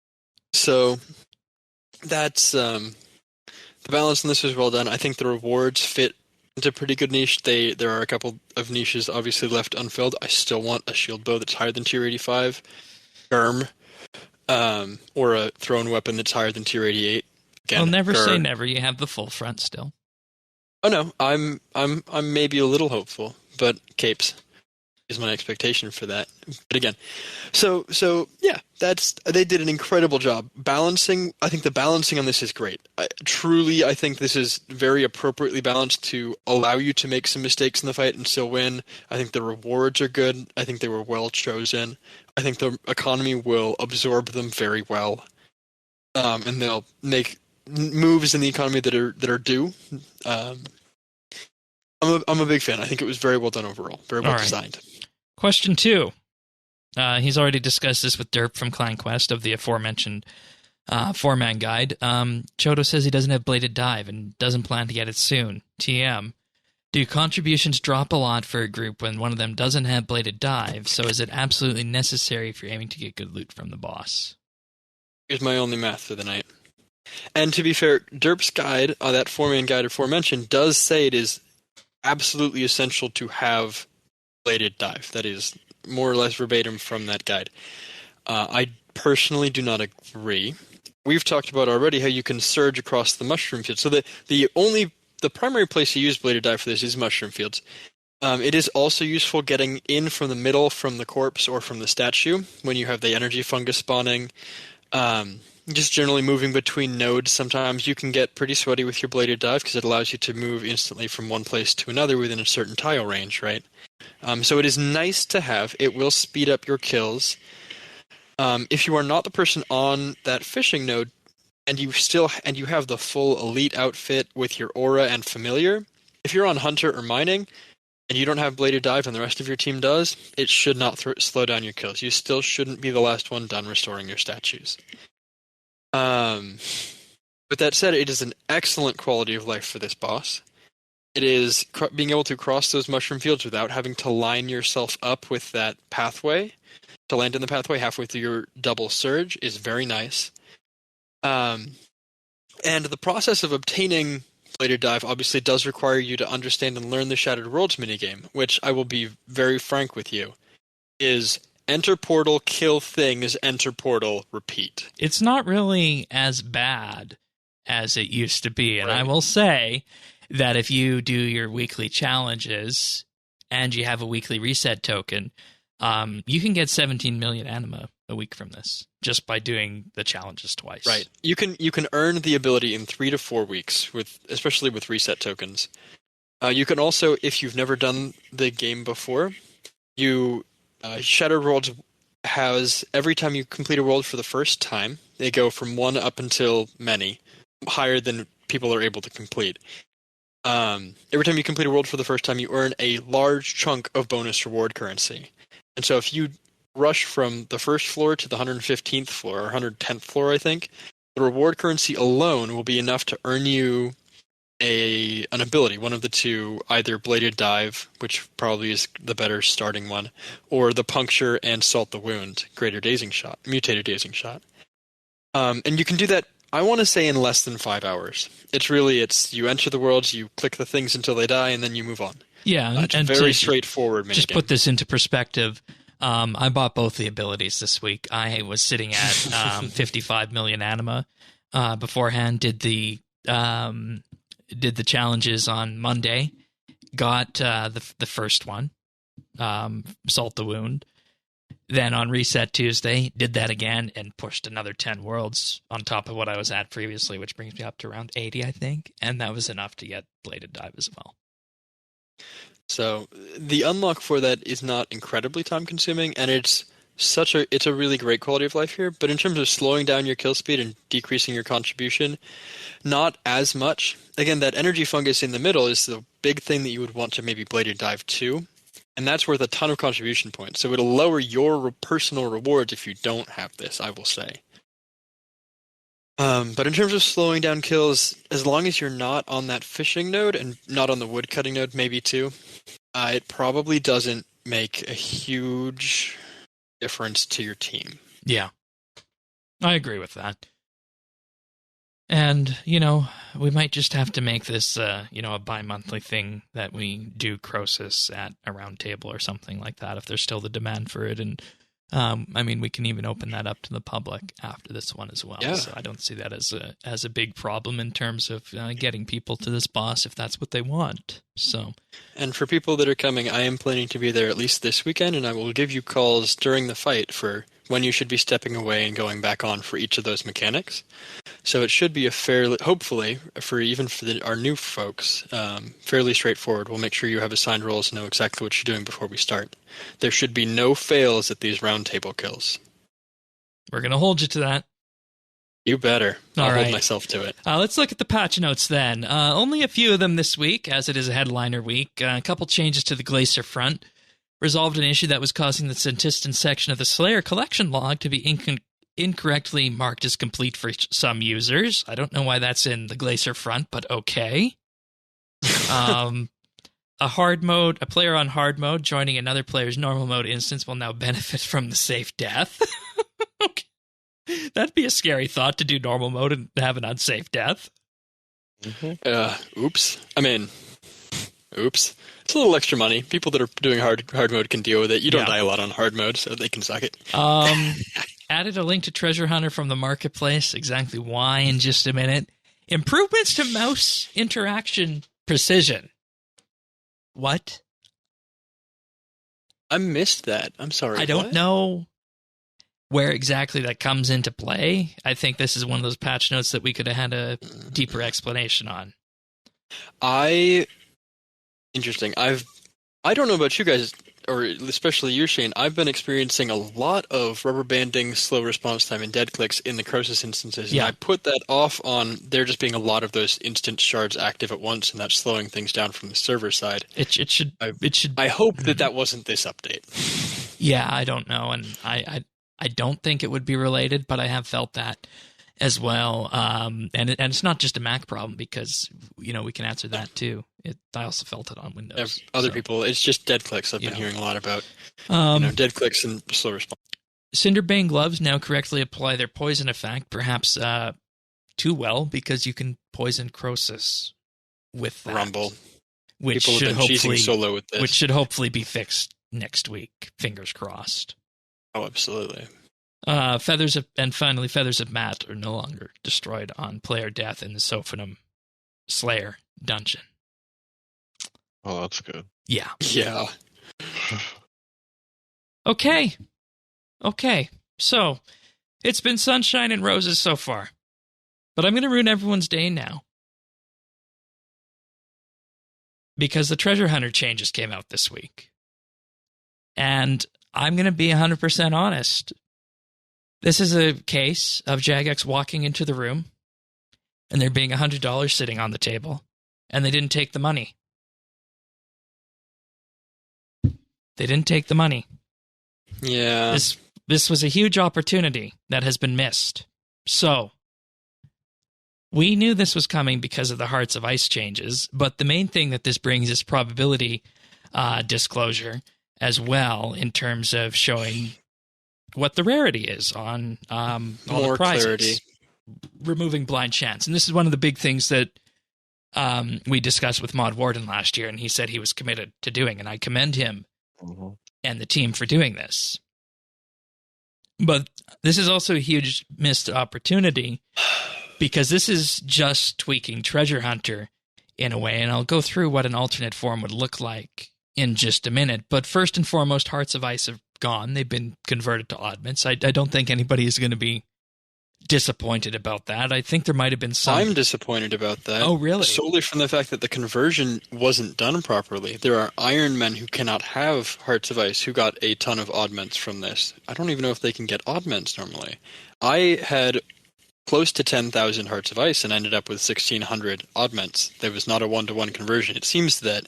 So that's the balance in this is well done. I think the rewards fit into a pretty good niche. There are a couple of niches obviously left unfilled. I still want a shield bow that's higher than tier 85. Or a thrown weapon that's higher than tier 88. Again, I'll never say never. You have the full front still. Oh no, I'm maybe a little hopeful, but capes is my expectation for that. But again, so yeah, they did an incredible job balancing. I think the balancing on this is great. I think this is very appropriately balanced to allow you to make some mistakes in the fight and still win. I think the rewards are good. I think they were well chosen. I think the economy will absorb them very well, and they'll make moves in the economy that are due. I'm a big fan. I think it was very well done overall, very well designed. Question 2. He's already discussed this with Derp from Clan Quest of the aforementioned 4-man guide. Chodo says he doesn't have Bladed Dive and doesn't plan to get it soon. TM. Do contributions drop a lot for a group when one of them doesn't have Bladed Dive, so is it absolutely necessary if you're aiming to get good loot from the boss? Here's my only math for the night. And to be fair, Derp's guide, that 4-man guide aforementioned, does say it is absolutely essential to have Bladed Dive. That is more or less verbatim from that guide. I personally do not agree. We've talked about already how you can surge across the mushroom field. So the primary place you use Bladed Dive for this is mushroom fields. It is also useful getting in from the middle from the corpse or from the statue when you have the energy fungus spawning. Just generally moving between nodes, sometimes you can get pretty sweaty with your Bladed Dive because it allows you to move instantly from one place to another within a certain tile range, right? So it is nice to have. It will speed up your kills. If you are not the person on that fishing node, and you have the full elite outfit with your aura and familiar, if you're on hunter or mining, and you don't have Bladed Dive and the rest of your team does, it should not slow down your kills. You still shouldn't be the last one done restoring your statues. With that said, it is an excellent quality of life for this boss. It is being able to cross those mushroom fields without having to line yourself up with that pathway. To land in the pathway halfway through your double surge is very nice. And the process of obtaining Bladed Dive obviously does require you to understand and learn the Shattered Worlds minigame, which I will be very frank with you, is enter portal, kill things, enter portal, repeat. It's not really as bad as it used to be. And I will say that if you do your weekly challenges and you have a weekly reset token, you can get 17 million anima a week from this just by doing the challenges twice. Right. You can earn the ability in 3 to 4 weeks, especially with reset tokens. You can also, if you've never done the game before, Shattered Worlds has, every time you complete a world for the first time, they go from 1 up until many, higher than people are able to complete. Every time you complete a world for the first time, you earn a large chunk of bonus reward currency. And so if you rush from the first floor to the 115th floor, or 110th floor, I think, the reward currency alone will be enough to earn you an ability, one of the two, either Bladed Dive, which probably is the better starting one, or the Puncture and Salt the Wound, Mutated Dazing Shot. And you can do that, I want to say, in less than 5 hours. It's you enter the worlds, you click the things until they die, and then you move on. Yeah, it's very straightforward minigame. Just put this into perspective. I bought both the abilities this week. I was sitting at 55 million anima beforehand. Did the challenges on Monday. Got the first one, Salt the Wound. Then on Reset Tuesday, did that again and pushed another 10 worlds on top of what I was at previously, which brings me up to around 80, I think. And that was enough to get Bladed Dive as well. So the unlock for that is not incredibly time consuming, and it's a really great quality of life here, but in terms of slowing down your kill speed and decreasing your contribution, not as much. Again, that energy fungus in the middle is the big thing that you would want to maybe Bladed Dive to, and that's worth a ton of contribution points. So it'll lower your personal rewards if you don't have this, I will say. But in terms of slowing down kills, as long as you're not on that fishing node and not on the woodcutting node, maybe too, it probably doesn't make a huge difference to your team. Yeah, I agree with that. And, we might just have to make this, a bi-monthly thing that we do Croesus at a round table or something like that, if there's still the demand for it. And, we can even open that up to the public after this one as well. Yeah. So I don't see that as a big problem in terms of getting people to this boss if that's what they want. So, and for people that are coming, I am planning to be there at least this weekend, and I will give you calls during the fight for when you should be stepping away and going back on for each of those mechanics. So it should be hopefully, for our new folks, fairly straightforward. We'll make sure you have assigned roles and know exactly what you're doing before we start. There should be no fails at these round table kills. We're going to hold you to that. You better. I'll hold myself to it. Let's look at the patch notes then. Only a few of them this week, as it is a headliner week. A couple changes to the Glacier front. Resolved an issue that was causing the Centistan section of the Slayer collection log to be incorrectly marked as complete for some users. I don't know why that's in the Glacier front, but okay. A player on hard mode joining another player's normal mode instance will now benefit from the safe death. Okay. That'd be a scary thought, to do normal mode and have an unsafe death. Mm-hmm. Oops. Oops. It's a little extra money. People that are doing hard mode can deal with it. You don't die a lot on hard mode, so they can suck it. Added a link to Treasure Hunter from the marketplace. Exactly why in just a minute. Improvements to mouse interaction precision. What? I missed that. I'm sorry. I don't know where exactly that comes into play. I think this is one of those patch notes that we could have had a deeper explanation on. Interesting. I don't know about you guys, or especially you, Shane. I've been experiencing a lot of rubber banding, slow response time, and dead clicks in the Croesus instances. Yeah. And I put that off on there just being a lot of those instant shards active at once, and that's slowing things down from the server side. It should. I hope that wasn't this update. Yeah, I don't know, and I don't think it would be related, but I have felt that as well. And it's not just a Mac problem, because we can answer that too. I also felt it on Windows. Other people, it's just dead clicks. I've been hearing a lot about dead clicks and slow response. Cinderbane gloves now correctly apply their poison effect, perhaps too well, because you can poison Croesus with that. Rumble. Which People should have been cheesing hopefully solo with this. which should hopefully be fixed next week. Fingers crossed. Oh, absolutely. Feathers of Matt are no longer destroyed on player death in the Sophanum Slayer dungeon. Oh, that's good. Yeah. Yeah. Okay. So, it's been sunshine and roses so far. But I'm going to ruin everyone's day now. Because the Treasure Hunter changes came out this week. And I'm going to be 100% honest. This is a case of Jagex walking into the room and there being $100 sitting on the table, and they didn't take the money. They didn't take the money. Yeah. This was a huge opportunity that has been missed. So, we knew this was coming because of the Hearts of Ice changes, but the main thing that this brings is probability disclosure as well, in terms of showing what the rarity is on all More the prizes. clarity. Removing blind chance. And this is one of the big things that we discussed with Mod Warden last year, and he said he was committed to doing, and I commend him and the team for doing this. But this is also a huge missed opportunity, because this is just tweaking Treasure Hunter in a way, and I'll go through what an alternate form would look like in just a minute. But first and foremost, Hearts of Ice have gone. They've been converted to oddments. I don't think anybody is going to be disappointed about that. I think there might have been some... I'm disappointed about that. Oh, really? Solely from the fact that the conversion wasn't done properly. There are Iron Men who cannot have Hearts of Ice who got a ton of oddments from this. I don't even know if they can get oddments normally. I had close to 10,000 Hearts of Ice and ended up with 1,600 oddments. There was not a one-to-one conversion. It seems that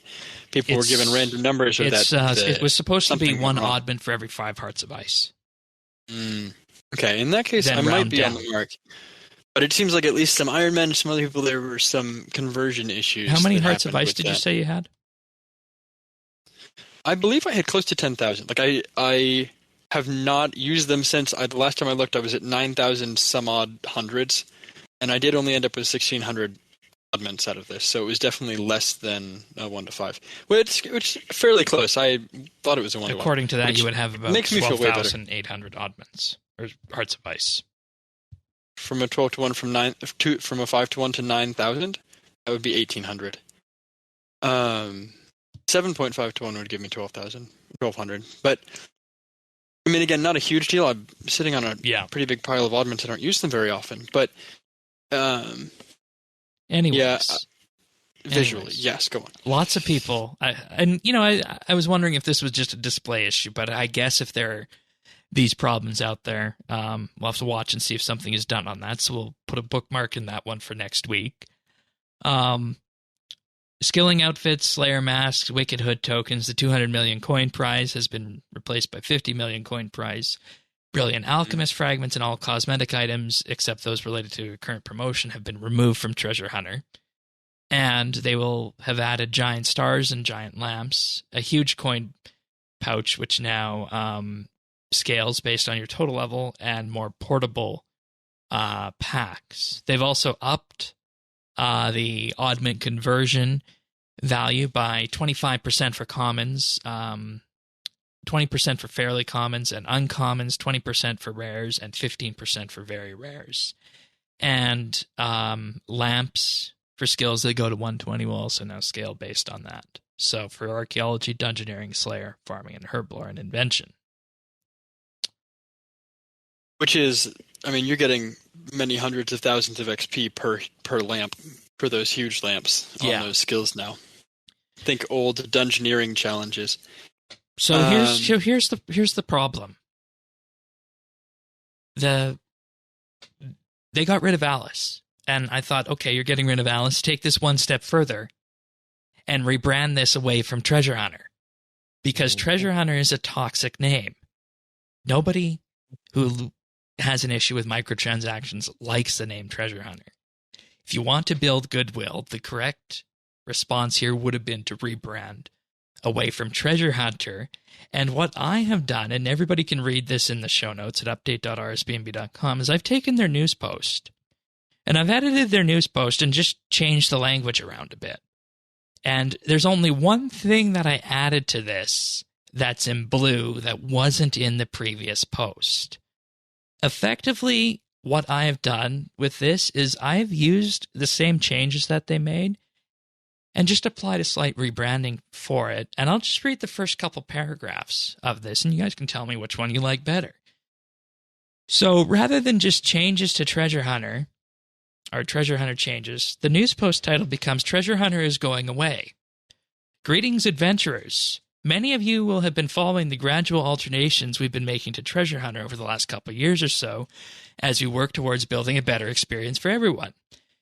people were given random numbers, or it was supposed to be one wrong. oddment for every 5 Hearts of Ice. Okay, in that case, Then I might round be down. on the mark. But it seems like at least some Iron Men, some other people, there were some conversion issues. How many that Hearts of happened Ice with did you that. say you had? I believe I had close to 10,000. Like I have not used them since. The last time I looked, I was at 9,000 some odd hundreds, and I did only end up with 1,600 oddments out of this. So it was definitely less than 1 to 5, which is fairly close. I thought it was a 1 to 1. According to that, which you would have about makes me feel way better. 12,800 oddments, or Hearts of Ice. From a 12 to 1 from a 5 to 1 to 9,000, that would be 1,800. 7.5 to 1 would give me 1,200. But I mean, again, not a huge deal. I'm sitting on a pretty big pile of oddments. I don't use them very often, but Anyways. Visually, yes, go on. Lots of people, I was wondering if this was just a display issue, but I guess if there are these problems out there, we'll have to watch and see if something is done on that, so we'll put a bookmark in that one for next week. Skilling outfits, Slayer masks, Wicked Hood tokens, the 200 million coin prize has been replaced by 50 million coin prize. Brilliant Alchemist fragments and all cosmetic items, except those related to a current promotion, have been removed from Treasure Hunter. And they will have added giant stars and giant lamps, a huge coin pouch, which now scales based on your total level, and more portable packs. They've also upped the oddment conversion value by 25% for commons, 20% for fairly commons and uncommons, 20% for rares, and 15% for very rares. And lamps for skills that go to 120 will also now scale based on that. So for archaeology, dungeoneering, slayer, farming, and herblore, and invention. Which is, I mean, you're getting many hundreds of thousands of XP per lamp for those huge lamps on those skills now. Think old dungeoneering challenges. So here's the problem. They got rid of Alice, and I thought, okay, you're getting rid of Alice. Take this one step further, and rebrand this away from Treasure Hunter, because Treasure Hunter is a toxic name. Nobody who has an issue with microtransactions likes the name Treasure Hunter. If you want to build goodwill, the correct response here would have been to rebrand away from Treasure Hunter. And what I have done, and everybody can read this in the show notes at update.rsbnb.com, is I've taken their news post and I've edited their news post and just changed the language around a bit. And there's only one thing that I added to this that's in blue that wasn't in the previous post. Effectively, what I have done with this is I've used the same changes that they made and just applied a slight rebranding for it. And I'll just read the first couple paragraphs of this, and you guys can tell me which one you like better. So rather than just changes to Treasure Hunter, or Treasure Hunter changes, the news post title becomes Treasure Hunter is going away. Greetings, adventurers. Many of you will have been following the gradual alternations we've been making to Treasure Hunter over the last couple of years or so as we work towards building a better experience for everyone.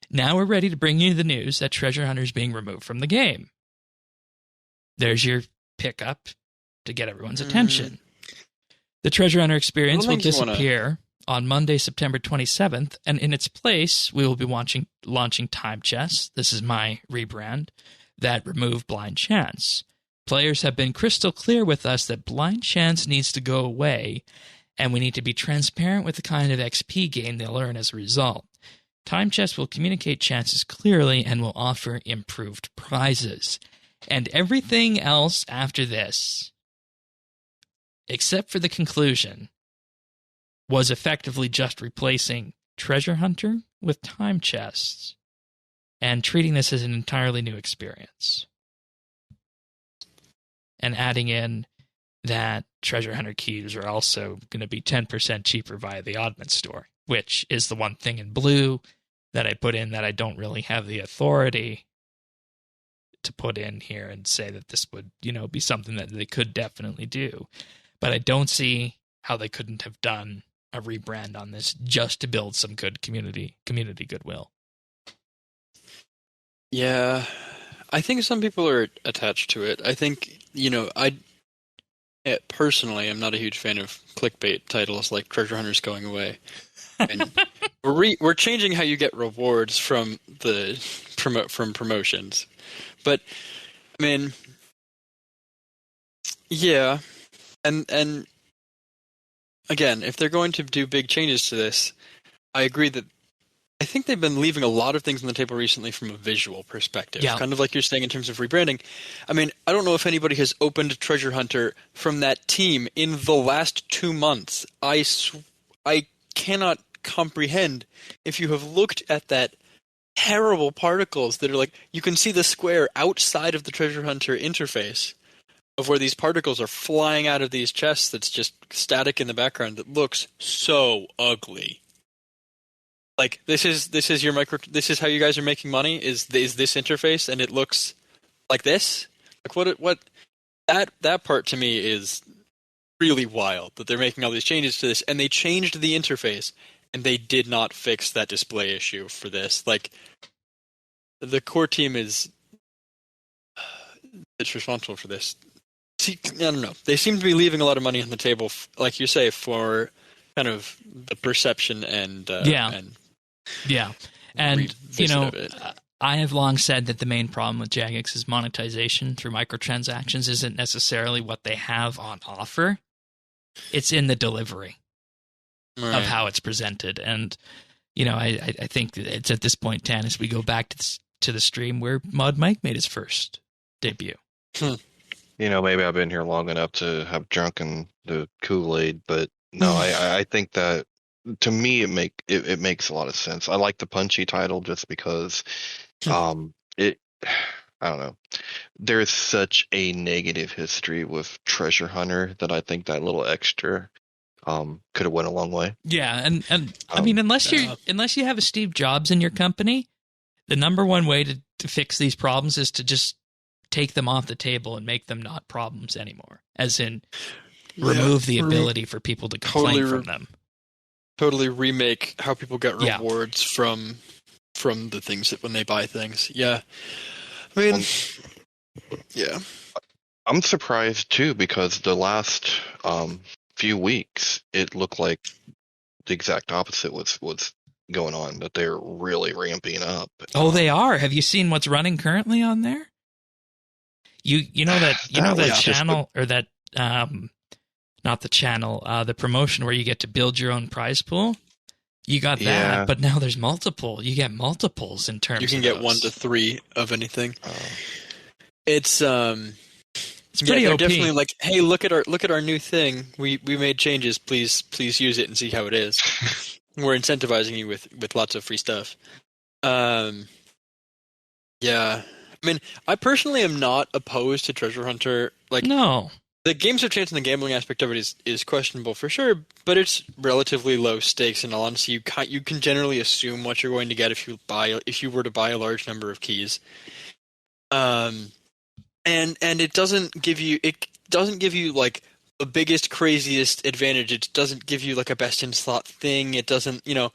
Now we're ready to bring you the news that Treasure Hunter is being removed from the game. There's your pickup to get everyone's attention. The Treasure Hunter experience will disappear on Monday, September 27th, and in its place, we will be launching Time Chests. This is my rebrand that remove Blind Chance. Players have been crystal clear with us that Blind Chance needs to go away, and we need to be transparent with the kind of XP gain they'll earn as a result. Time Chests will communicate chances clearly and will offer improved prizes. And everything else after this, except for the conclusion, was effectively just replacing Treasure Hunter with Time Chests and treating this as an entirely new experience. And adding in that Treasure Hunter keys are also going to be 10% cheaper via the Oddment store, which is the one thing in blue that I put in that I don't really have the authority to put in here and say that this would, be something that they could definitely do. But I don't see how they couldn't have done a rebrand on this just to build some good community goodwill. Yeah, I think some people are attached to it. I think, personally, I'm not a huge fan of clickbait titles like Treasure Hunter's going away. And we're changing how you get rewards from promotions. But, I mean, yeah, and again, if they're going to do big changes to this, I agree that I think they've been leaving a lot of things on the table recently from a visual perspective. Yeah. Kind of like you're saying in terms of rebranding. I mean, I don't know if anybody has opened Treasure Hunter from that team in the last 2 months. I cannot comprehend if you have looked at that terrible particles that are like, you can see the square outside of the Treasure Hunter interface of where these particles are flying out of these chests that's just static in the background that looks so ugly. Like, this is how you guys are making money is this interface, and it looks like this? Like what that part to me is really wild that they're making all these changes to this, and they changed the interface and they did not fix that display issue for this. Like, the core team it's responsible for this. See, I don't know. They seem to be leaving a lot of money on the table, like you say, for kind of the perception and I have long said that the main problem with Jagex's monetization through microtransactions isn't necessarily what they have on offer. It's in the delivery of how it's presented. And, I think it's at this point, Tanis, we go back to the stream where Mod Mike made his first debut. Maybe I've been here long enough to have drunken the Kool-Aid, but no, I think that to me it makes a lot of sense. I like the punchy title just because I don't know. There's such a negative history with Treasure Hunter that I think that little extra could have went a long way. Yeah, and I mean, unless you have a Steve Jobs in your company, the number one way to fix these problems is to just take them off the table and make them not problems anymore. As in, remove the ability for people to complain from them. Totally remake how people get rewards from the things that when they buy things. Yeah. I mean, yeah. I'm surprised too, because the last few weeks it looked like the exact opposite was going on, that they're really ramping up. Oh, they are. Have you seen what's running currently on there? You know that channel, or that not the channel, the promotion where you get to build your own prize pool. You got that, but now there's multiple. You get multiples in terms of you can get 1 to 3 of anything. It's pretty they're OP. definitely like, hey, look at our new thing. We made changes. Please use it and see how it is. We're incentivizing you with lots of free stuff. Yeah. I mean, I personally am not opposed to Treasure Hunter. Like, No. the games of chance and the gambling aspect of it is questionable for sure, but it's relatively low stakes. In all honesty, you can generally assume what you're going to get if you were to buy a large number of keys. And it doesn't give you like the biggest, craziest advantage. It doesn't give you like a best in slot thing. It doesn't, in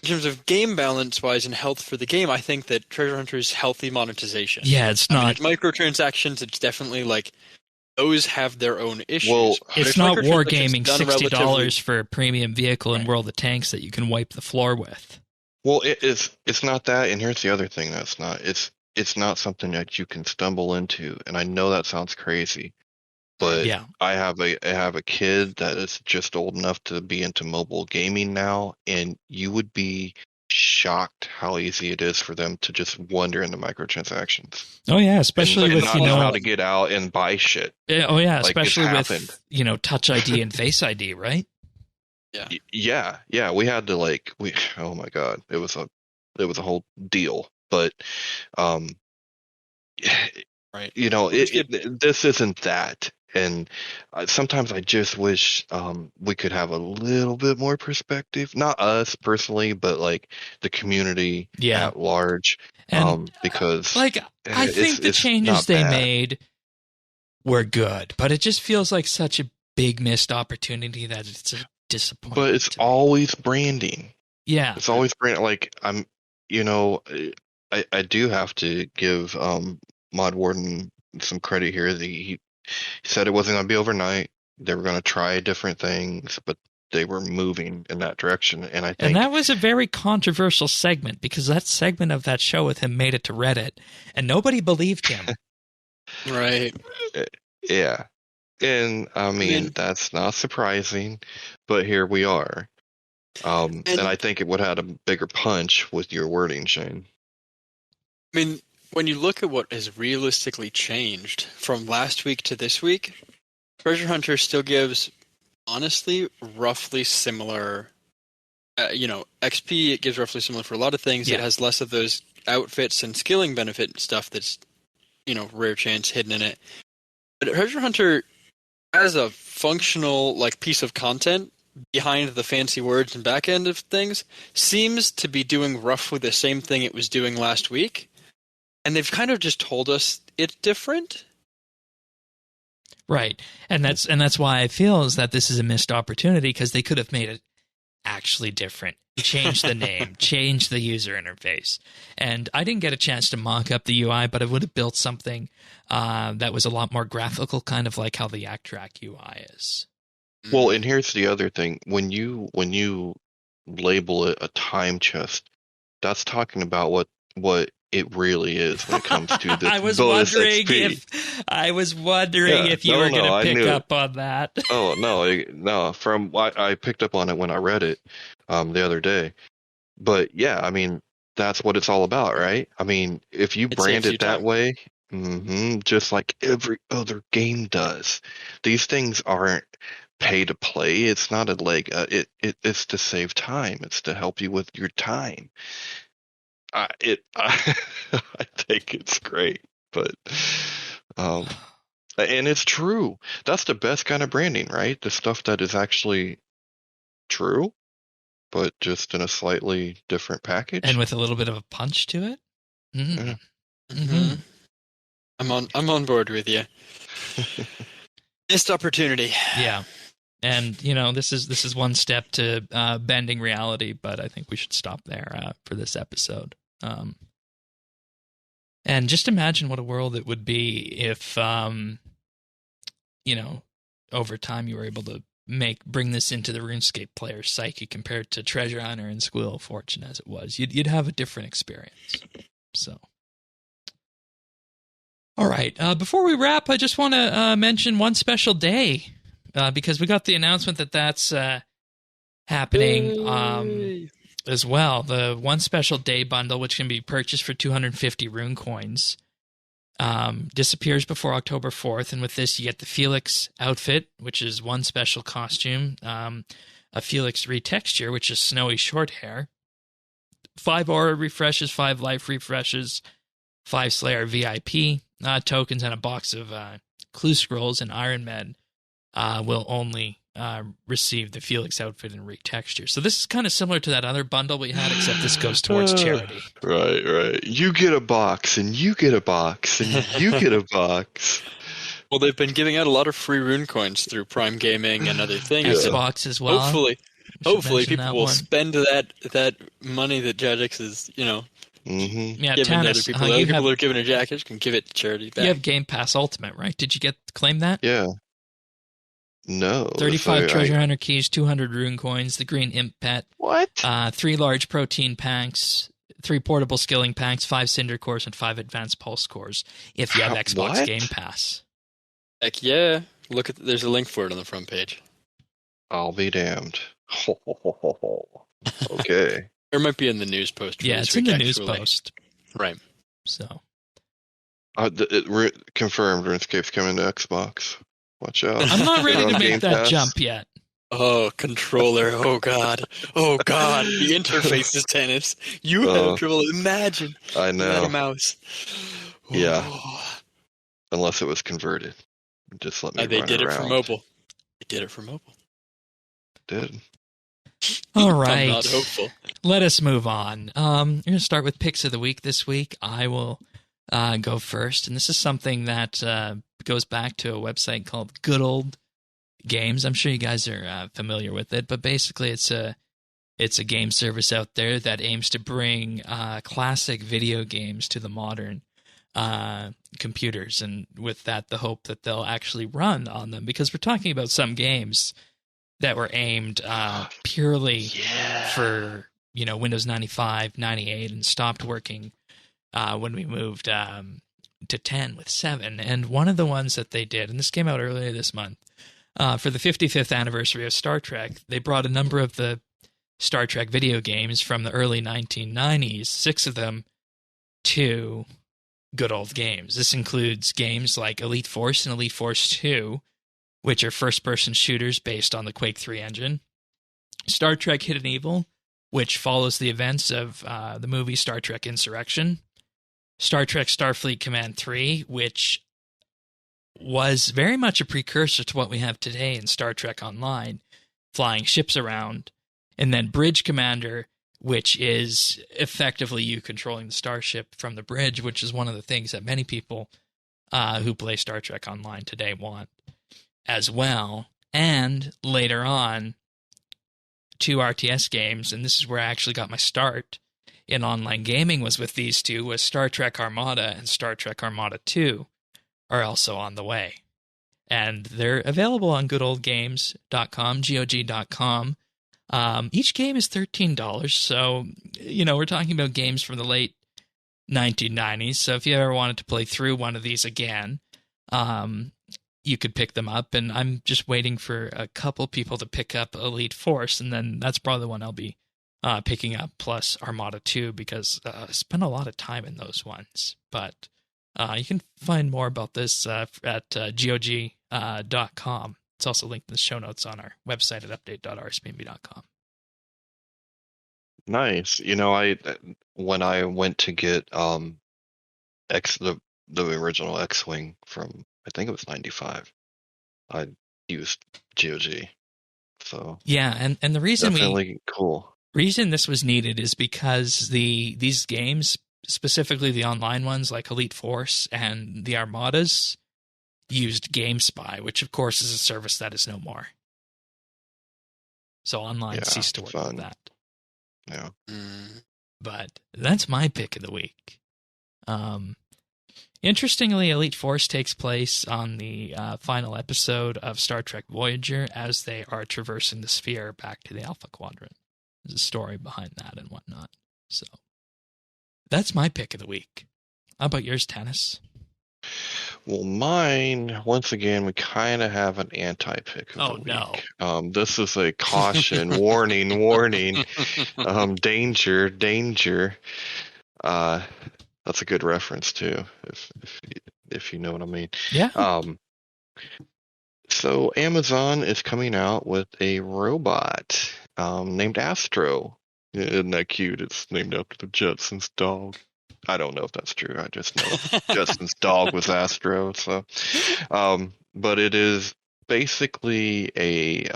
terms of game balance wise and health for the game, I think that Treasure Hunter is healthy monetization. Yeah, it's not. It's microtransactions. It's definitely like those have their own issues. Well, it's not wargaming $60 for a premium vehicle in World of Tanks that you can wipe the floor with. Well, it's not that, and here's the other thing that's not. It's not something that you can stumble into, and I know that sounds crazy, but Yeah. I have a kid that is just old enough to be into mobile gaming now, and you would be shocked how easy it is for them to just wander into microtransactions. Oh yeah, especially and with not know how to get out and buy shit. Oh yeah, Like, especially it's with Touch ID and Face ID, right? Yeah. We had to oh my god, it was a whole deal. But right. This isn't that. And sometimes I just wish we could have a little bit more perspective. Not us personally, but like the community at large. And because I think the changes they made were good, but it just feels like such a big missed opportunity that it's a disappointment. But it's always branding. Yeah, it's always branding. Like I do have to give Mod Warden some credit here. He said it wasn't going to be overnight. They were going to try different things, but they were moving in that direction. And I think, and that was a very controversial segment because that segment of that show with him made it to Reddit, and nobody believed him. Right. Yeah. And I mean, that's not surprising, but here we are. And I think it would have had a bigger punch with your wording, Shane. I mean, when you look at what has realistically changed from last week to this week, Treasure Hunter still gives, honestly, roughly similar, XP. It gives roughly similar for a lot of things. Yeah. It has less of those outfits and skilling benefit stuff that's, rare chance hidden in it. But Treasure Hunter, as a functional piece of content behind the fancy words and back end of things, seems to be doing roughly the same thing it was doing last week. And they've kind of just told us it's different. Right. And that's why I feel is that this is a missed opportunity because they could have made it actually different. Change the name, change the user interface. And I didn't get a chance to mock up the UI, but I would have built something that was a lot more graphical, kind of like how the ActRack UI is. Well, and here's the other thing. When you label it a time chest, that's talking about what it really is when it comes to this. I was bonus wondering XP. if you were going to pick up on that. Oh no! From I picked up on it when I read it the other day. But yeah, I mean that's what it's all about, right? I mean, if you brand it that way, just like every other game does, these things aren't pay to play. It's not a it's to save time. It's to help you with your time. I think it's great, but and it's true. That's the best kind of branding, right? The stuff that is actually true, but just in a slightly different package and with a little bit of a punch to it. Mm-hmm. Yeah. Mm-hmm. I'm on board with you. Missed opportunity. Yeah. And this is one step to bending reality, but I think we should stop there for this episode. And just imagine what a world it would be if, over time you were able to bring this into the RuneScape player's psyche compared to Treasure Hunter and Squeal of Fortune as it was. You'd have a different experience. So, all right. Before we wrap, I just want to mention one special day. Because we got the announcement that that's happening as well. The One Special Day bundle, which can be purchased for 250 rune coins, disappears before October 4th, and with this you get the Felix outfit, which is one special costume, a Felix retexture, which is snowy short hair, 5 aura refreshes, 5 life refreshes, 5 Slayer VIP tokens, and a box of clue scrolls. And Iron Man will only receive the Felix outfit and retexture. So this is kind of similar to that other bundle we had, except this goes towards charity. Right. You get a box, and you get a box, and you get a box. Well, they've been giving out a lot of free rune coins through Prime Gaming and other things. Xbox as well. Hopefully people will spend that money that Jagix is, Mm-hmm. giving to other people. Other people are giving a Jagix can give it to charity back. You have Game Pass Ultimate, right? Did you claim that? Yeah. No. 35 treasure hunter keys, 200 rune coins, the green imp pet. What? 3 large protein packs, 3 portable skilling packs, 5 cinder cores, and 5 advanced pulse cores if you have Xbox Game Pass. Heck yeah. There's a link for it on the front page. I'll be damned. Okay. Or it might be in the news post. Yeah, it's in the news post. Right. So. Confirmed, RuneScape's coming to Xbox. Watch out. I'm not ready to make Game that Pass. jump yet. Oh, controller. Oh, God. The interface is tennis. You have trouble. Imagine. I know. Without a mouse. Yeah. Oh. Unless it was converted. Just let me They run did around. it for mobile. They did it for mobile. Did. All right. I'm not hopeful. Let us move on. We're going to start with picks of the week this week. I will go first, and this is something that goes back to a website called Good Old Games. I'm sure you guys are familiar with it, but basically it's a game service out there that aims to bring classic video games to the modern computers, and with that the hope that they'll actually run on them, because we're talking about some games that were aimed purely for Windows 95, 98, and stopped working when we moved to 10 with 7. And one of the ones that they did, and this came out earlier this month, for the 55th anniversary of Star Trek, they brought a number of the Star Trek video games from the early 1990s, 6 of them, to Good Old Games. This includes games like Elite Force and Elite Force 2, which are first-person shooters based on the Quake 3 engine. Star Trek Hidden Evil, which follows the events of the movie Star Trek Insurrection. Star Trek Starfleet Command 3, which was very much a precursor to what we have today in Star Trek Online, flying ships around. And then Bridge Commander, which is effectively you controlling the starship from the bridge, which is one of the things that many people who play Star Trek Online today want as well. And later on, 2 RTS games, and this is where I actually got my start in online gaming, was with these two, was Star Trek Armada and Star Trek Armada 2 are also on the way. And they're available on goodoldgames.com, GOG.com. Each game is $13, so, we're talking about games from the late 1990s, so if you ever wanted to play through one of these again, you could pick them up, and I'm just waiting for a couple people to pick up Elite Force, and then that's probably the one I'll be picking up, plus Armada 2, because I spent a lot of time in those ones. But you can find more about this at GOG.com. It's also linked in the show notes on our website at update.rsbnb.com. Nice. When I went to get the original X-Wing from, I think it was 95, I used GOG. So yeah, and the reason definitely cool. Reason this was needed is because these games, specifically the online ones like Elite Force and the Armadas, used GameSpy, which of course is a service that is no more. So online ceased to work with that. Yeah. But that's my pick of the week. Interestingly, Elite Force takes place on the final episode of Star Trek Voyager as they are traversing the sphere back to the Alpha Quadrant. There's a story behind that and whatnot. So that's my pick of the week. How about yours, Tennis? Well, mine, once again, we kind of have an anti-pick of the week. No. This is a caution, warning, danger. That's a good reference too, if you know what I mean. Yeah. So Amazon is coming out with a robot named Astro. Isn't that cute? It's named after the Jetsons dog. I don't know if that's true. I just know Jetsons dog was Astro. So, but it is basically a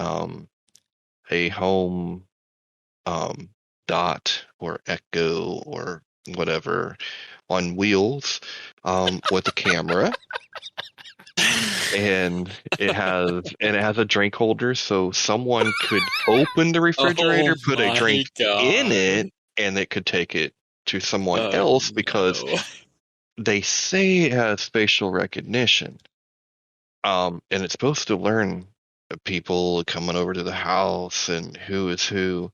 home dot or echo or whatever on wheels with a camera. And it has a drink holder, so someone could open the refrigerator, put a drink in it, and it could take it to someone else because they say it has facial recognition. And it's supposed to learn people coming over to the house and who is who,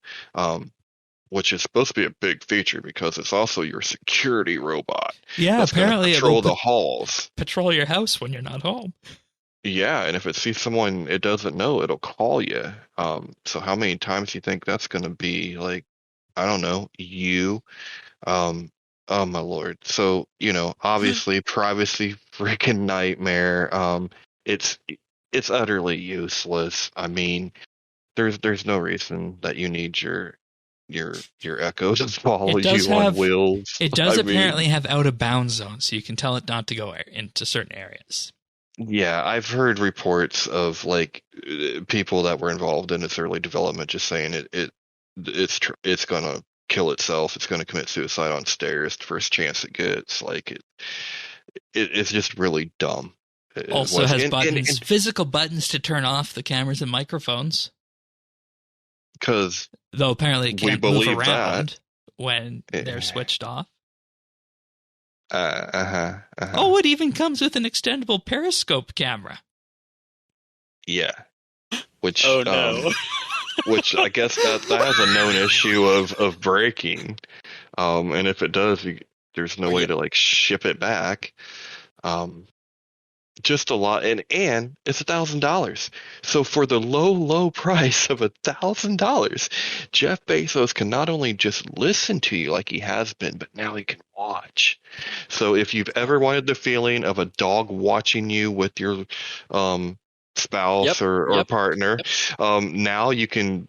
which is supposed to be a big feature because it's also your security robot. Yeah, apparently patrol the halls. Patrol your house when you're not home. Yeah, and if it sees someone it doesn't know, it'll call you. So how many times do you think that's going to be? Like, I don't know, you. Oh my Lord. So, obviously privacy freaking nightmare. It's utterly useless. I mean, there's no reason that you need your Echo to follow you on wheels. It does apparently have out of bounds zones, so you can tell it not to go into certain areas. Yeah, I've heard reports of like people that were involved in its early development just saying it's gonna kill itself. It's gonna commit suicide on stairs the first chance it gets. Like it's just really dumb. Also has buttons, physical buttons to turn off the cameras and microphones. Because though apparently it can't move around when they're switched off. Oh, it even comes with an extendable periscope camera. Yeah. Which oh no. Which I guess that has a known issue of breaking. And if it does, there's no way to like ship it back. Just a lot, and it's $1,000. So for the low price of $1,000, Jeff Bezos can not only just listen to you like he has been, but now he can watch. So if you've ever wanted the feeling of a dog watching you with your spouse or partner, now you can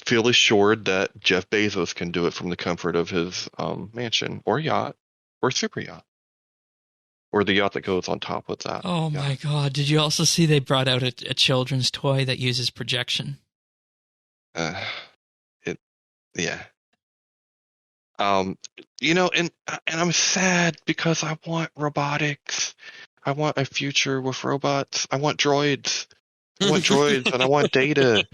feel assured that Jeff Bezos can do it from the comfort of his mansion or yacht or super yacht. Or the yacht that goes on top of that. Oh my God. Did you also see they brought out a children's toy that uses projection? Yeah. And I'm sad because I want robotics. I want a future with robots. I want droids. I want droids and I want data.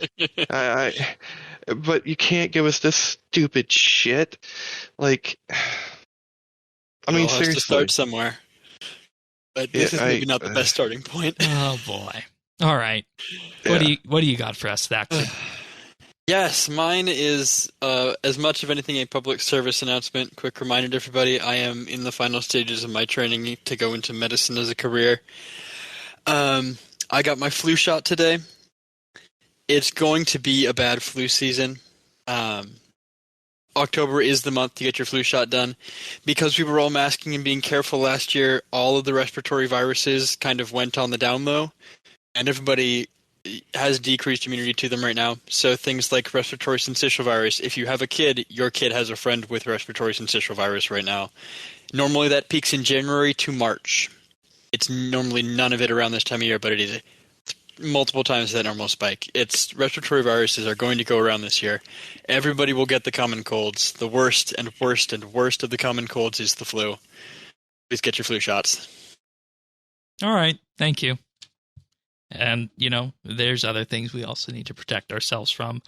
But you can't give us this stupid shit. Like, I mean, seriously. To start somewhere. But this is maybe not the best starting point. Oh boy! All right, what do you got for us, Thaxter? Yes, mine is as much of anything a public service announcement. Quick reminder to everybody: I am in the final stages of my training to go into medicine as a career. I got my flu shot today. It's going to be a bad flu season. October is the month to get your flu shot done. Because we were all masking and being careful last year, all of the respiratory viruses kind of went on the down low, and everybody has decreased immunity to them right now. So things like respiratory syncytial virus, if you have a kid, your kid has a friend with respiratory syncytial virus right now. Normally that peaks in January to March. It's normally none of it around this time of year, but it is multiple times that normal spike. It's respiratory viruses are going to go around this year. Everybody will get the common colds. The worst and worst and worst of the common colds is the flu. Please get your flu shots. All right. Thank you. And, there's other things we also need to protect ourselves from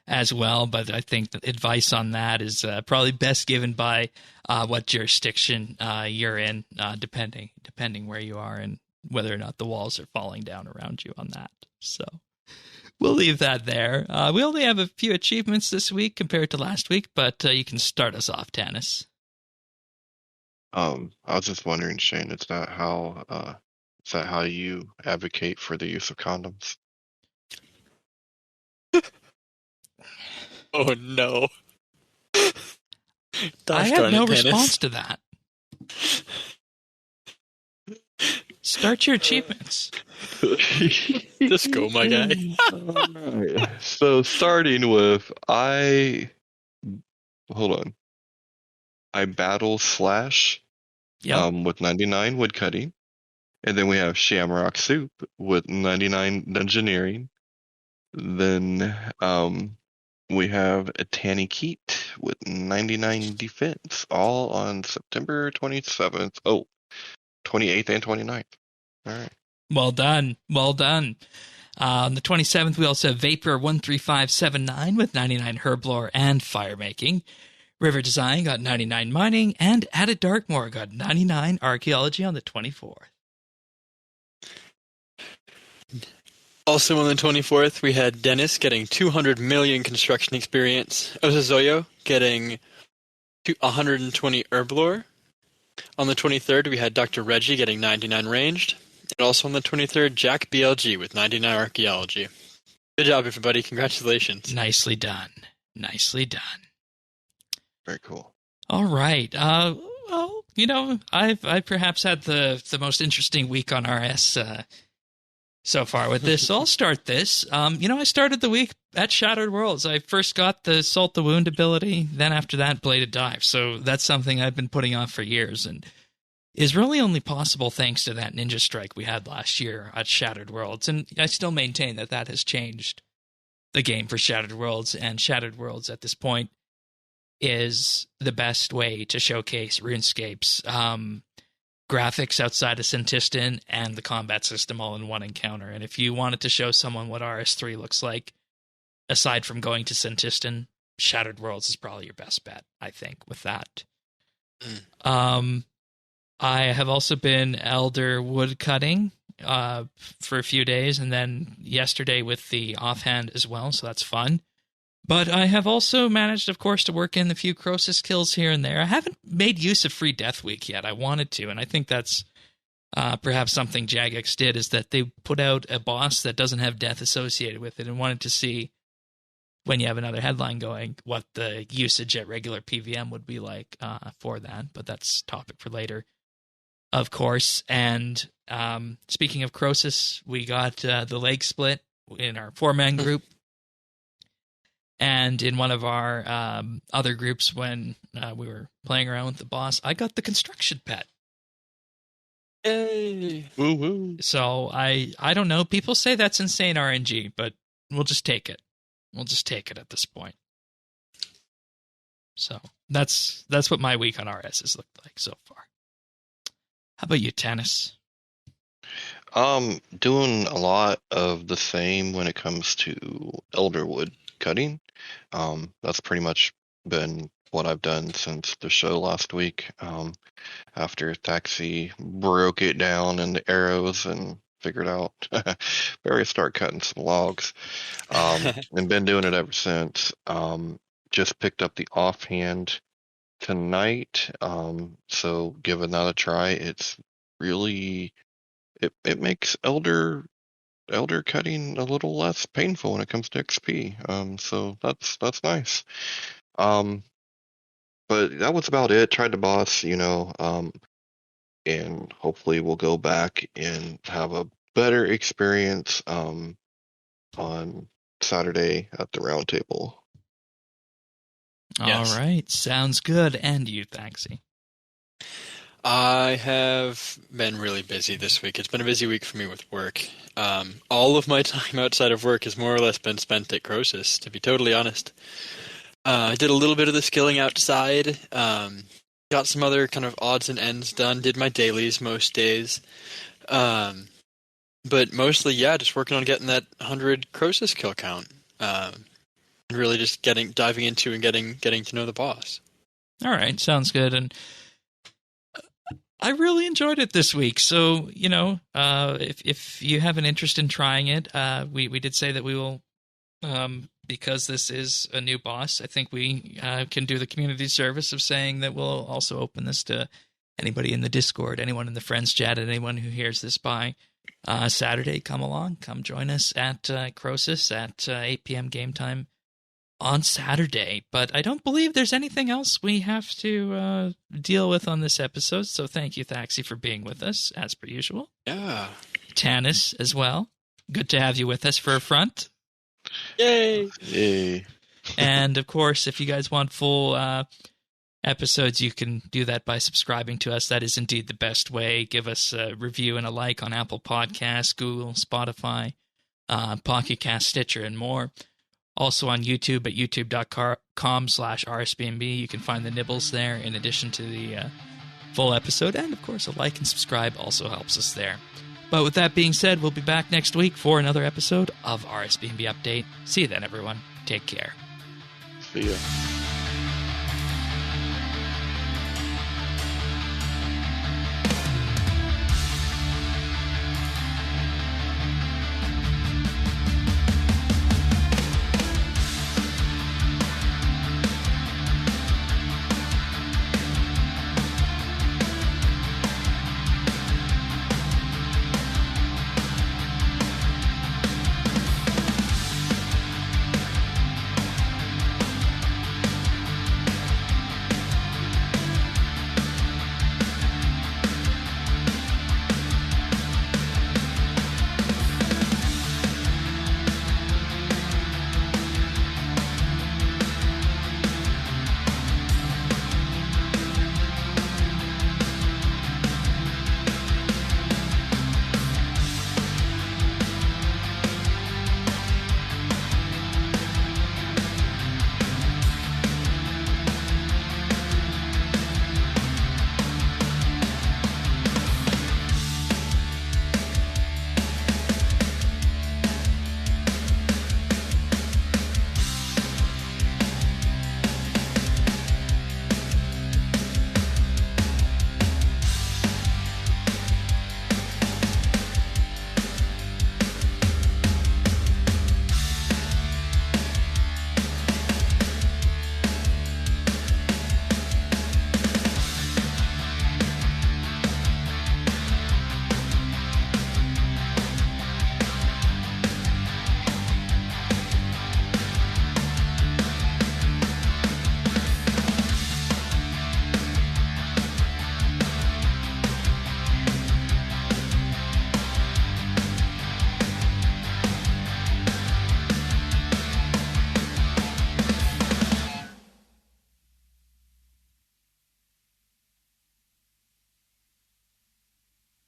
as well. But I think the advice on that is probably best given by what jurisdiction you're in, depending where you are and whether or not the walls are falling down around you on that. So we'll leave that there. We only have a few achievements this week compared to last week, but you can start us off, Tanis. I was just wondering, Shane, is that how you advocate for the use of condoms? Oh no. I have no response to that. Start your achievements. Just go, my guy. Alright. So starting with hold on. I battle Slash with 99 woodcutting. And then we have Shamrock Soup with 99 dungeoneering. Then we have a Tanny Keat with 99 defense, all on September 27th. Oh, 28th and 29th. All right. Well done. Well done. On the 27th, we also have Vapor 13579 with 99 Herblore and Firemaking. River Design got 99 Mining, and Added Darkmoor got 99 Archaeology on the 24th. Also on the 24th, we had Dennis getting 200 million construction experience. Osazoyo getting 120 Herblore. On the 23rd, we had Dr. Reggie getting 99 ranged. And also on the 23rd, Jack BLG with 99 archaeology. Good job, everybody. Congratulations. Nicely done. Nicely done. Very cool. All right. Well, I perhaps had the most interesting week on RS so far with this. So I'll start this. I started the week at Shattered Worlds. I first got the Salt the Wound ability, then after that, Bladed Dive. So that's something I've been putting off for years, and is really only possible thanks to that ninja strike we had last year at Shattered Worlds. And I still maintain that has changed the game for Shattered Worlds, and Shattered Worlds at this point is the best way to showcase RuneScape's graphics outside of Centistan and the combat system all in one encounter. And if you wanted to show someone what RS3 looks like, aside from going to Centistan, Shattered Worlds is probably your best bet, I think, with that. I have also been Elder woodcutting for a few days, and then yesterday with the offhand as well, so that's fun. But I have also managed, of course, to work in a few Croesus kills here and there. I haven't made use of Free Death Week yet. I wanted to, and I think that's perhaps something Jagex did, is that they put out a boss that doesn't have death associated with it, and wanted to see, when you have another headline going, what the usage at regular PVM would be like for that. But that's topic for later, of course. And speaking of Croesus, we got the leg split in our 4-man group. And in one of our other groups, when we were playing around with the boss, I got the construction pet. Yay! Woo-woo. So I don't know. People say that's insane RNG, but we'll just take it. We'll just take it at this point. So that's what my week on RS has looked like so far. How about you, Tannis? Doing a lot of the same when it comes to Elderwood cutting. That's pretty much been what I've done since the show last week. After Taxi broke it down into arrows and figured out better start cutting some logs. And been doing it ever since. Just picked up the offhand tonight. So give that a try. It's really it makes elder cutting a little less painful when it comes to XP. So that's nice. But that was about it. Tried the boss, and hopefully we'll go back and have a better experience on Saturday at the round table. Yes. All right, sounds good. And you, Taxi? I have been really busy this week. It's been a busy week for me with work. All of my time outside of work has more or less been spent at Croesus, to be totally honest. I did a little bit of the skilling outside, got some other kind of odds and ends done, did my dailies most days. But mostly, just working on getting that 100 Croesus kill count. Really just diving into and getting to know the boss. All right, sounds good. And I really enjoyed it this week. So, if you have an interest in trying it, we did say that we will, because this is a new boss, I think we can do the community service of saying that we'll also open this to anybody in the Discord, anyone in the Friends chat, and anyone who hears this by Saturday. Come along, come join us at Croesus at 8 p.m. game time on Saturday. But I don't believe there's anything else we have to deal with on this episode. So thank you, Thaxi, for being with us, as per usual. Yeah. Tanis as well. Good to have you with us for a front. Yay! Yay. And, of course, if you guys want full episodes, you can do that by subscribing to us. That is indeed the best way. Give us a review and a like on Apple Podcasts, Google, Spotify, Pocket Cast, Stitcher, and more. Also on YouTube at youtube.com/RSBANDB. You can find the nibbles there in addition to the full episode. And, of course, a like and subscribe also helps us there. But with that being said, we'll be back next week for another episode of RSBANDB Update. See you then, everyone. Take care. See ya.